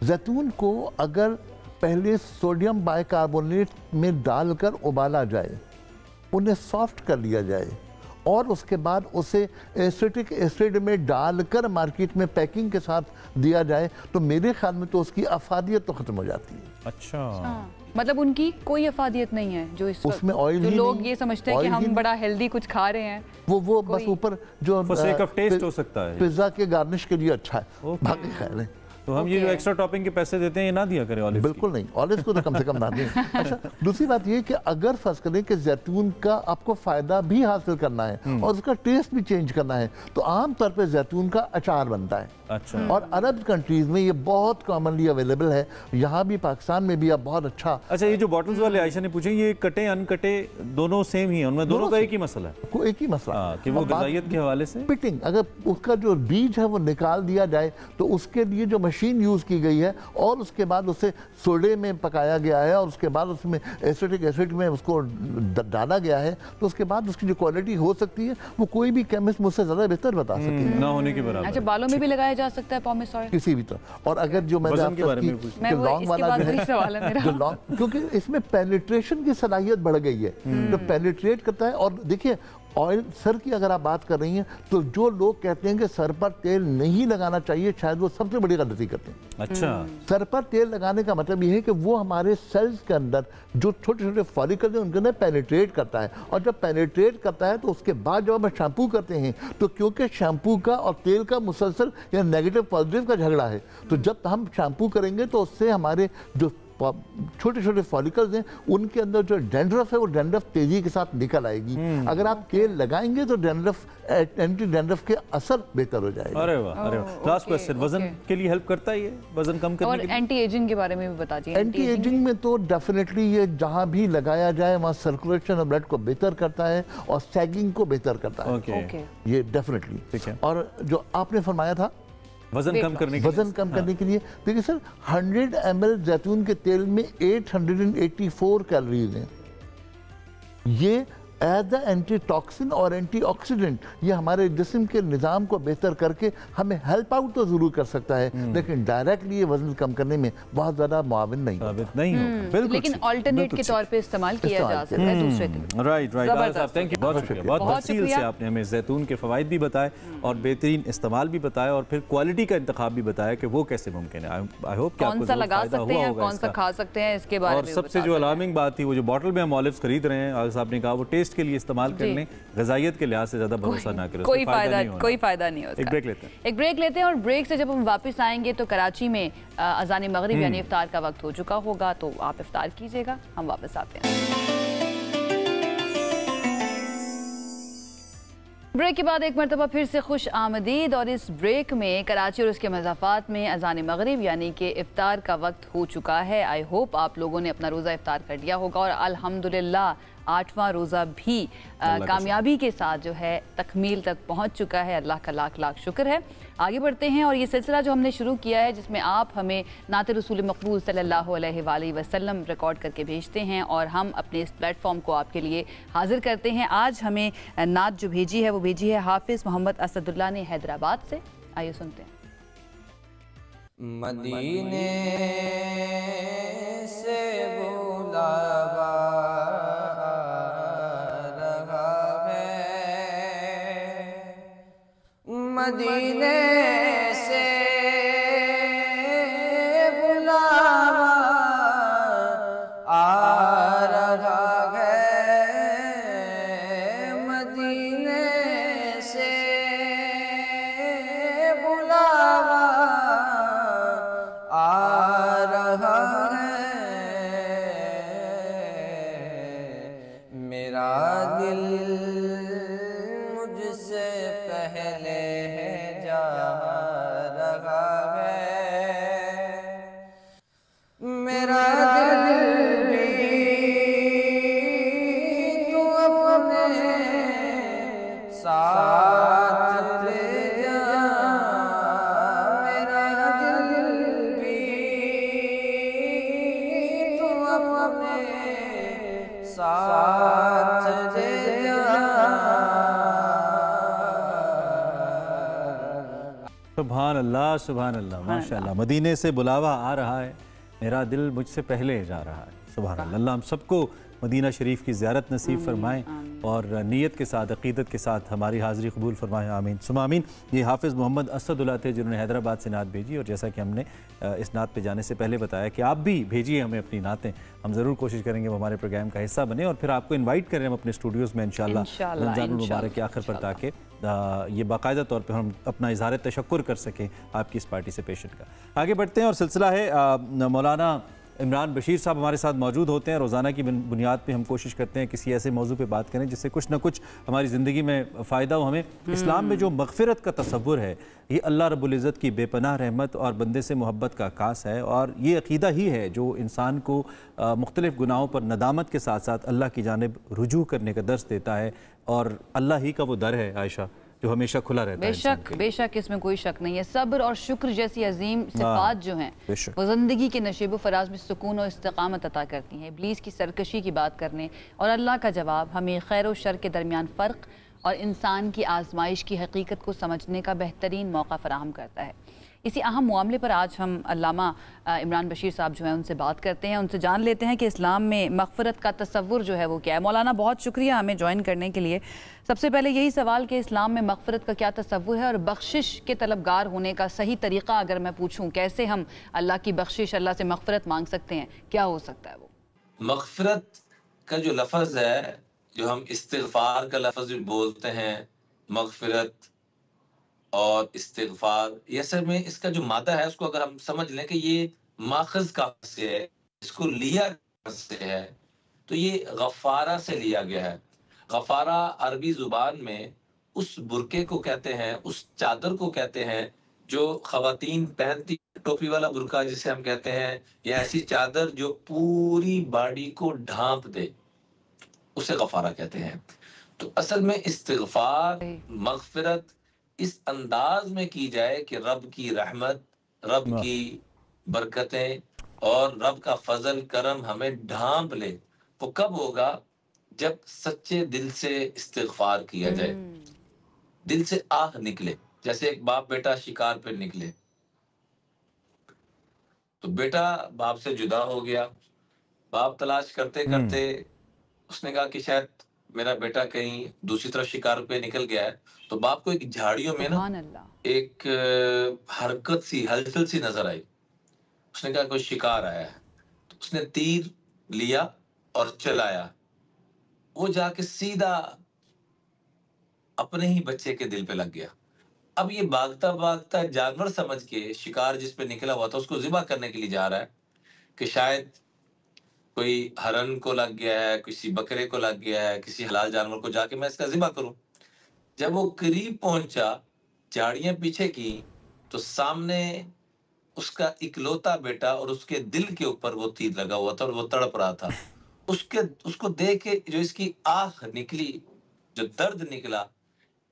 जैतून को अगर पहले सोडियम बाइकार्बोनेट में डालकर उबाला जाए, उन्हें सॉफ्ट कर लिया जाए और उसके बाद उसे एसिटिक एसिड में डालकर मार्केट में पैकिंग के साथ दिया जाए तो मेरे ख्याल में तो उसकी अफादियत तो ख़त्म हो जाती है। अच्छा, मतलब उनकी कोई अफादियत नहीं है जो इस उसमें ऑयल जो लोग ये समझते हैं कि हम बड़ा हेल्दी कुछ खा रहे हैं, वो बस ऊपर जो टेस्ट हो सकता है, पिज्जा के गार्निश के लिए अच्छा है, बाकी ख्याल है। तो हम ये जो एक्स्ट्रा टॉपिंग के पैसे देते हैं ये ना दिया करें ऑलिव? बिल्कुल नहीं, ऑलिव को तो कम से कम ना दें। अच्छा, दूसरी बात ये कि अगर फर्ज करें कि जैतून का आपको फ़ायदा भी हासिल करना है और उसका टेस्ट भी चेंज करना है तो आम तौर पे जैतून का अचार बनता है। अच्छा। और अरब कंट्रीज में ये बहुत कॉमनली अवेलेबल है, यहाँ भी पाकिस्तान में भी अब बहुत अच्छा। अच्छा, ये जो बॉटल्स वाले आयशा ने पूछे, ये कटे अनकटे दोनों सेम ही है, उनमें दोनों का एक ही मसला है? कोई एक ही मसला कि वो ग़िज़ाइयत के हवाले से पिटिंग, अगर उसका जो बीज है वो निकाल दिया जाए तो उसके लिए जो मशीन यूज़ की गई है और उसके बाद उसे सोडे में पकाया गया है और उसके बाद उसमें एसिटिक एसिड में उसको डाला गया है तो उसके बाद उसकी जो क्वालिटी हो सकती है वो कोई भी केमिस्ट मुझसे ज़्यादा बेहतर बता सकती है, ना होने के बराबर। अच्छा, बालों में भी लगाया जा सकता है पॉमेस ऑयल? किसी भी तरह। और अगर जो मैंने आपको लॉन्ग वाला जो लॉन्ग, क्योंकि इसमें पेनिट्रेशन की सलाहियत बढ़ गई है, तो पेनिट्रेट करता है। और देखिए ऑयल, सर की अगर आप बात कर रही हैं तो जो लोग कहते हैं कि सर पर तेल नहीं लगाना चाहिए, शायद वो सबसे बड़ी गलती करते हैं। अच्छा, सर पर तेल लगाने का मतलब ये है कि वो हमारे सेल्स के अंदर जो छोटे छोटे फॉलिकल्स हैं उनके अंदर पेनिट्रेट करता है, और जब पेनिट्रेट करता है तो उसके बाद जब हम शैम्पू करते हैं तो क्योंकि शैम्पू का और तेल का मुसलसल या नेगेटिव पॉजिटिव का झगड़ा है, तो जब हम शैम्पू करेंगे तो उससे हमारे जो छोटे छोटे फॉलिकल्स हैं उनके अंदर जो डैंड्रफ है वो डैंड्रफ तेजी के साथ निकल आएगी। अगर आप तेल लगाएंगे तो डैंड्रफ, एंटी डैंड्रफ के असर बेहतर हो जाएगा। अरे वाह, अरे वाह। लास्ट क्वेश्चन, वजन के लिए हेल्प करता है ये, वजन कम करने के लिए? और एंटी एजिंग के बारे में भी बता दीजिए। एंटी एजिंग में तो डेफिनेटली ये जहाँ भी लगाया जाए वहाँ सर्कुलेशन और ब्लड को बेहतर करता है और सैगिंग को बेहतर करता है। ये डेफिनेटली ठीक है। और जो आपने फरमाया था वजन कम करने के लिए, देखिए सर 100 ml जैतून के तेल में 884 कैलोरीज हैं। ये एज द एंटी टॉक्सिन और एंटीऑक्सीडेंट ये हमारे जिस्म के निज़ाम को बेहतर करके हमें हेल्प आउट तो ज़रूर कर सकता है, लेकिन डायरेक्टली ये वजन कम करने में बहुत ज़्यादा मुआविन नहीं होगा। लेकिन अल्टरनेट के तौर पे इस्तेमाल किया जा सकता है दूसरे तरीके। राइट राइट, थैंक यू, बहुत शुक्रिया, बहुत तफसील से आपने हमें जैतून के फ़वाइद भी बताए और बेहतरीन इस्तेमाल भी बताया और फिर क्वालिटी का इंतखाब भी बताया कि वो कैसे मुमकिन है। आई होप कि कौन सा लगा सकते हैं, कौन सा खा सकते हैं, इसके बारे में। और सबसे जो अलार्मिंग बात थी वो जो बॉटल में हम ऑलिव्स खरीद रहे हैं, आगे आपने कहा वो टेस्ट के लिए इस्तेमाल करने, ग़िज़ाइयत के लिहाज से ज़्यादा भरोसा ना करें, कोई फ़ायदा नहीं होता। एक ब्रेक लेते हैं और ब्रेक से जब हम वापस आएंगे तो कराची में अज़ान मगरिब यानी इफ्तार का वक्त हो चुका होगा, तो आप इफ्तार कीजिएगा, हम वापस आते हैं। ब्रेक के बाद एक मरतबा फिर से खुश आमदीद। और इस ब्रेक में कराची और उसके मज़ाफ़ात में अज़ान मगरिब यानी कि इफ्तार का वक्त हो चुका है। आई होप आप लोगों ने अपना रोज़ा इफ्तार कर लिया होगा और अल्हम्दुलिल्लाह 8वां रोज़ा भी कामयाबी के साथ जो है तकमील तक पहुंच चुका है। अल्लाह का लाख लाख शुक्र है। आगे बढ़ते हैं और ये सिलसिला जो हमने शुरू किया है जिसमें आप हमें नात रसूल मक़बूल सल्लल्लाहु अलैहि वसल्लम रिकॉर्ड करके भेजते हैं और हम अपने इस प्लेटफॉर्म को आपके लिए हाजिर करते हैं। आज हमें नात जो भेजी है वो भेजी है हाफिज़ मोहम्मद असदुल्लाह ने हैदराबाद से। आइए सुनते हैं। मदीने से बुलावा मदीने से बुलावा आ रहा है, मदीने से बुलावा आ रहा है। मेरा दिल मुझसे पहले मेरा दिल भी तू अपने साथ ले जा, मेरा दिल भी सुभान अल्लाह, सुभान अल्लाह, माशाअल्लाह। मदीने से बुलावा आ रहा है, मेरा दिल मुझसे पहले जा रहा है। सुभान अल्लाह। अल्लाह हम सबको मदीना शरीफ की ज़ियारत नसीब फरमाएँ और नीयत के साथ, अक़ीदत के साथ हमारी हाज़िरी कबूल फरमाएँ। आमीन सुमा आमीन। ये हाफ़िज़ मोहम्मद असदुल्लाह थे जिन्होंने हैदराबाद से नात भेजी, और जैसा कि हमने इस नात पे जाने से पहले बताया कि आप भी भेजिए हमें अपनी नातें, हम ज़रूर कोशिश करेंगे वो हमारे प्रोग्राम का हिस्सा बने, और फिर आपको इन्वाइट करें हम अपने स्टूडियोज़ में इंशाअल्लाह रमज़ान मुबारक के आखिर पर, ताकि ये बाकायदा तौर पर हम अपना इज़हार तशक्कुर कर सकें आपकी इस पार्टिसिपेशन का। आगे बढ़ते हैं और सिलसिला है मौलाना इमरान बशीर साहब हमारे साथ मौजूद होते हैं। रोज़ाना की बुनियाद पे हम कोशिश करते हैं किसी ऐसे मौजू पे बात करें जिससे कुछ ना कुछ हमारी ज़िंदगी में फ़ायदा हो हमें। इस्लाम में जो मग़फ़िरत का तसव्वुर है, ये अल्लाह रब्बुल इज़्ज़त की बेपनाह रहमत और बंदे से मोहब्बत का आकास है, और ये अक़ीदा ही है जो इंसान को मुख्तलिफ़ गुनाहों पर नदामत के साथ साथ अल्लाह की जानिब रुजू करने का दर्स देता है, और अल्लाह ही का वो दर है आयशा जो हमेशा खुला रहता है। बेशक इसमें कोई शक नहीं है। सब्र और शुक्र जैसी अजीम सिफात जो हैं वो ज़िंदगी के नशीब फराज में सुकून और इस्तिक़ामत अता करती हैं। इब्लीस की सरकशी की बात करने और अल्लाह का जवाब हमें खैर और शर के दरमियान फ़र्क और इंसान की आजमाइश की हकीकत को समझने का बेहतरीन मौका फ़राहम करता है। इसी अहम मामले पर आज हम अल्लामा इमरान बशीर साहब जो हैं उनसे बात करते हैं, उनसे जान लेते हैं कि इस्लाम में मग़फ़िरत का तसव्वुर जो है वो क्या है। मौलाना बहुत शुक्रिया हमें ज्वाइन करने के लिए। सबसे पहले यही सवाल कि इस्लाम में मग़फ़िरत का क्या तसव्वुर है, और बख्शिश के तलबगार होने का सही तरीक़ा अगर मैं पूछूँ, कैसे हम अल्लाह की बख्शिश, अल्लाह से मग़फ़िरत मांग सकते हैं, क्या हो सकता है वो? मग़फ़िरत का जो लफ्ज़ है, जो हम इस्तिग़फ़ार का लफ्ज़ भी बोलते हैं, मग़फ़िरत और इस्तिग़फ़ार, ये असल में इसका जो मादा है उसको अगर हम समझ लें कि ये माख़ज़ कहाँ से है, इसको लिया कहाँ से है, तो ये गफ़ारा से लिया गया है। गफ़ारा अरबी ज़ुबान में उस बुरके को कहते हैं, उस चादर को कहते हैं जो ख़वातीन पहनती, टोपी वाला बुरका जिसे हम कहते हैं, या ऐसी चादर जो पूरी बॉडी को ढांप दे, उसे गफ़ारा कहते हैं। तो असल में इस्तिग़फ़ार, मग़फ़िरत इस अंदाज में की जाए कि रब की रहमत, रब की बरकतें और रब का फजल करम हमें ढांप ले। वो कब होगा? जब सच्चे दिल से इस्तिग़फ़ार किया जाए, दिल से आह निकले। जैसे एक बाप बेटा शिकार पे निकले, तो बेटा बाप से जुदा हो गया, बाप तलाश करते करते उसने कहा कि शायद मेरा बेटा कहीं दूसरी तरफ शिकार पे निकल गया है। तो बाप को एक झाड़ियों में ना एक हरकत सी, हलचल सी नजर आई। उसने कहा कोई शिकार आया है, तो उसने तीर लिया और चलाया। वो जाके सीधा अपने ही बच्चे के दिल पे लग गया। अब ये भागता भागता जानवर समझ के शिकार जिस पे निकला हुआ था उसको ज़िबा करने के लिए जा रहा है कि शायद कोई हरन को लग गया है, किसी बकरे को लग गया है, किसी हलाल जानवर को, जाके मैं इसका ज़िबा करूं। जब वो करीब पहुंचा, झाड़ियां पीछे की, तो सामने उसका इकलौता बेटा और उसके दिल के ऊपर वो तीर लगा हुआ था और वो तड़प रहा था। उसको देख के जो इसकी आह निकली, जो दर्द निकला,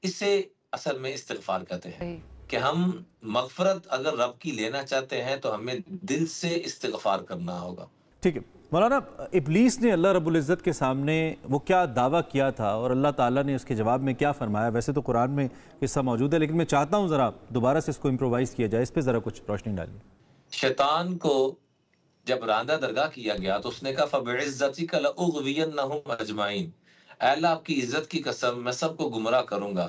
इसे असल में इस्तिग़फ़ार कहते हैं कि हम मग़फ़िरत अगर रब की लेना चाहते हैं तो हमें दिल से इस्तिग़फ़ार करना होगा। ठीक है मौलाना, इब्लीस ने अल्लाह रब्बुल इज़्ज़त के सामने वो क्या दावा किया था और अल्लाह ताला ने उसके जवाब में क्या फरमाया? वैसे तो कुरान में किस्सा मौजूद है, लेकिन मैं चाहता हूँ ज़रा दोबारा से इसको इम्प्रोवाइज़ किया जाए, इस पर ज़रा कुछ रोशनी डालिए। शैतान को जब रांदा दरगाह किया गया तो उसने कहा फ़बिइज़्ज़तिका लअग़वियन्नहुम अजमाइन, अल्लाह आपकी इज़्ज़त की कसम मैं सबको गुमराह करूँगा।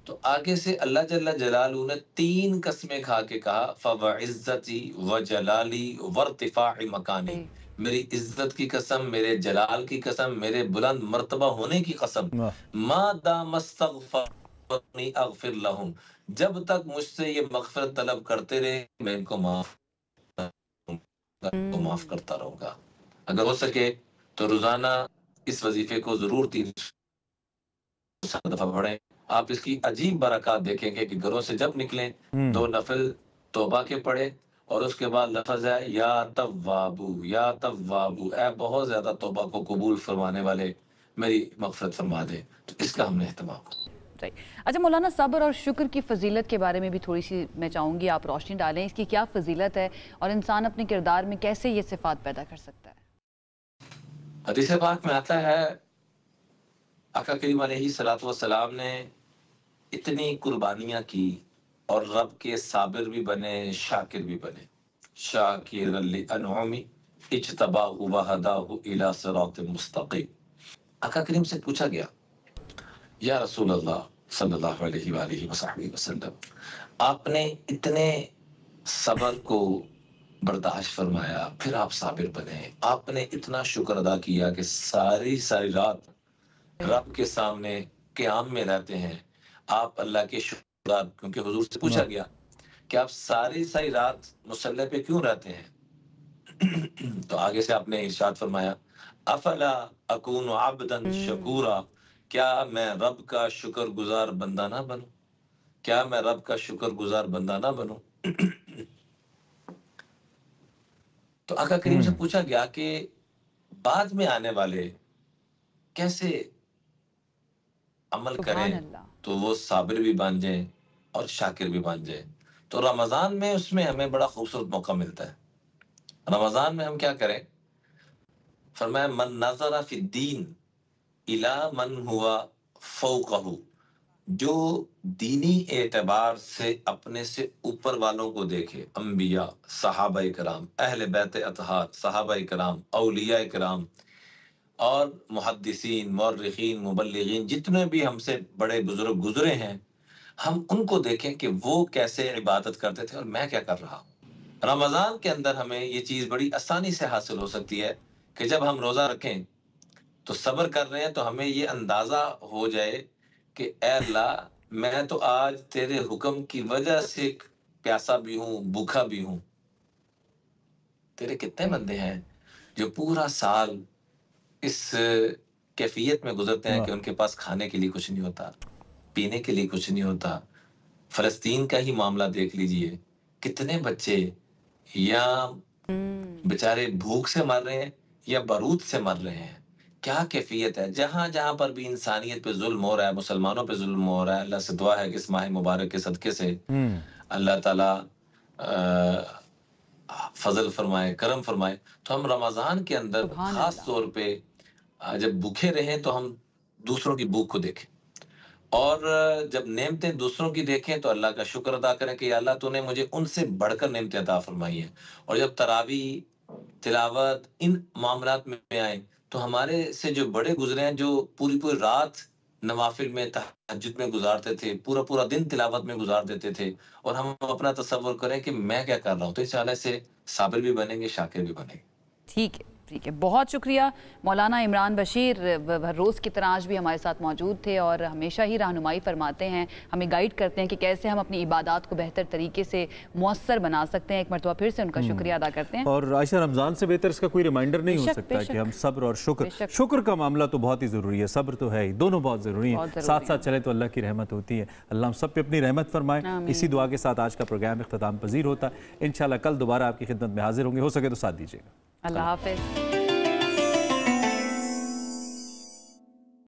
तो आगे से अल्लाह जल्ला जलालू ने 3 कसमें खा के कहा फ़बिइज़्ज़ती व जलाली वर्तिफ़ा'i मकानी, मेरी इज्जत की कसम, मेरे जलाल की कसम, मेरे बुलंद मर्तबा होने की कसम, मा दामस्तग़फ़रनी अग़फ़िर लहुम, जब तक मुझसे ये मग़फ़िरत तलब करते रहे मैं इनको माफ़ करता रहूँगा। अगर हो सके तो रोज़ाना इस वजीफे को ज़रूर 300 दफ़ा पढ़ें। आप इसकी अजीब बरक़ात देखेंगे कि घरों से जब निकलें 2 नफ़िल तौबा के पढ़े और उसके बाद लफ्ज़ है या तव्वाबू, या तव्वाबू, ऐ बहुत ज़्यादा तौबा को कबूल फरमाने वाले, मेरी मग़फ़िरत फरमा दे। तो इसका हमने एहतमाम। अच्छा मौलाना, सब्र और शुक्र की फ़जीलत के बारे में भी थोड़ी सी मैं चाहूँगी आप रोशनी डालें, इसकी क्या फ़जीलत है और इंसान अपने किरदार में कैसे ये सिफ़ात पैदा कर सकता है? हदीस पाक में आता है आका करीम अलैहिस्सलातु वस्सलाम ने इतनी कुर्बानियाँ की और रब के साबिर भी बने, शाकिर भी बने। शाकिर लि अनउमी इज्तबाहु व हदाहु इला सिरातिल मुस्तकीम। आका करीम से पूछा गया, या रसूल अल्लाह सल्लल्लाहु अलैहि वसल्लम, आपने इतने सब्र को बर्दाश्त फरमाया, फिर आप साबिर बने, आपने इतना शुक्र अदा किया कि सारी सारी रात रब के सामने क़याम में रहते हैं, आप अल्लाह के शुक्रगुज़ार। क्योंकि हुजूर से पूछा गया कि आप सारी सारी रात मुसल्ले पे क्यों रहते हैं, तो आगे से आपने इरशाद फरमाया, अफला अकूनु अब्दन शकूरा, क्या मैं रब का शुक्रगुजार बंदा ना बनूं, क्या मैं रब का शुक्रगुजार बंदा ना बनूं। तो आका करीम से पूछा गया कि बाद में आने वाले कैसे अमल करें तो वो साबिर भी बन जाए और शाकिर भी बन जाए। तो रमजान में उसमें हमें बड़ा खूबसूरत मौका मिलता है। रमजान में हम क्या करें, फरमाया मन नज़रा फी दीन इला मन हुआ फौकहू, जो दीनी एतबार से अपने से ऊपर वालों को देखे, अंबिया, सहाबा इकराम, अहले बैत अतहार, सहाबा इकराम, औलिया इकराम और मुहद्दिसीन, मुअर्रिखीन, मुबल्लिगीन, जितने भी हमसे बड़े बुजुर्ग गुजरे हैं, हम उनको देखें कि वो कैसे इबादत करते थे और मैं क्या कर रहा हूँ। रमज़ान के अंदर हमें ये चीज़ बड़ी आसानी से हासिल हो सकती है कि जब हम रोज़ा रखें तो सब्र कर रहे हैं तो हमें ये अंदाज़ा हो जाए कि ऐ अल्लाह, मैं तो आज तेरे हुक्म की वजह से प्यासा भी हूँ, भूखा भी हूँ। तेरे कितने बंदे हैं जो पूरा साल इस कैफियत में गुजरते हैं कि उनके पास खाने के लिए कुछ नहीं होता, पीने के लिए कुछ नहीं होता। फ़लस्तीन का ही मामला देख लीजिए, कितने बच्चे या बेचारे भूख से मर रहे हैं या बारूद से मर रहे हैं। क्या कैफियत है। जहां जहां पर भी इंसानियत पे जुल्म हो रहा है, मुसलमानों पे जुल्म हो रहा है, अल्लाह से दुआ है कि इस माह मुबारक के सदके से अल्लाह ताला फजल फरमाए, करम फरमाए। तो हम रमजान के अंदर खास तौर पे जब भूखे रहें तो हम दूसरों की भूख को देखें, और जब नेमतें दूसरों की देखें तो अल्लाह का शुक्र अदा करें कि अल्लाह तूने मुझे उनसे बढ़कर नेमतें अता फरमाई है। और जब तरावी, तिलावत, इन मामलात में आए तो हमारे से जो बड़े गुजरे हैं, जो पूरी पूरी रात नवाफिल में, तहज्जुद में गुजारते थे, पूरा पूरा दिन तिलावत में गुजार देते थे, और हम अपना तसव्वुर करें कि मैं क्या कर रहा हूँ, तो इंशाअल्लाह से साबिर भी बनेंगे, शाकिर भी बनेंगे। ठीक है, ठीक है, बहुत शुक्रिया। मौलाना इमरान बशीर हर रोज़ की तरह आज भी हमारे साथ मौजूद थे और हमेशा ही रहनुमाई फरमाते हैं, हमें गाइड करते हैं कि कैसे हम अपनी इबादत को बेहतर तरीके से मुअस्सर बना सकते हैं। एक मरतबा फिर से उनका शुक्रिया अदा करते हैं। और आयशा, रमज़ान से बेहतर इसका कोई रिमाइंडर नहीं हो सकता कि हम सब्र और शुक्र का मामला तो बहुत ही ज़रूरी है, सब्र तो है ही, दोनों बहुत ज़रूरी है, साथ साथ चले तो अल्लाह की रहमत होती है। अल्लाह हम सब पे अपनी रहमत फरमाए। इसी दुआ के साथ आज का प्रोग्राम इख्तिताम पजीर होता है। इंशाल्लाह कल दोबारा आपकी खिदमत में हाजिर होंगे, हो सके तो साथ दीजिएगा। अल्लाह हाफ़िज़।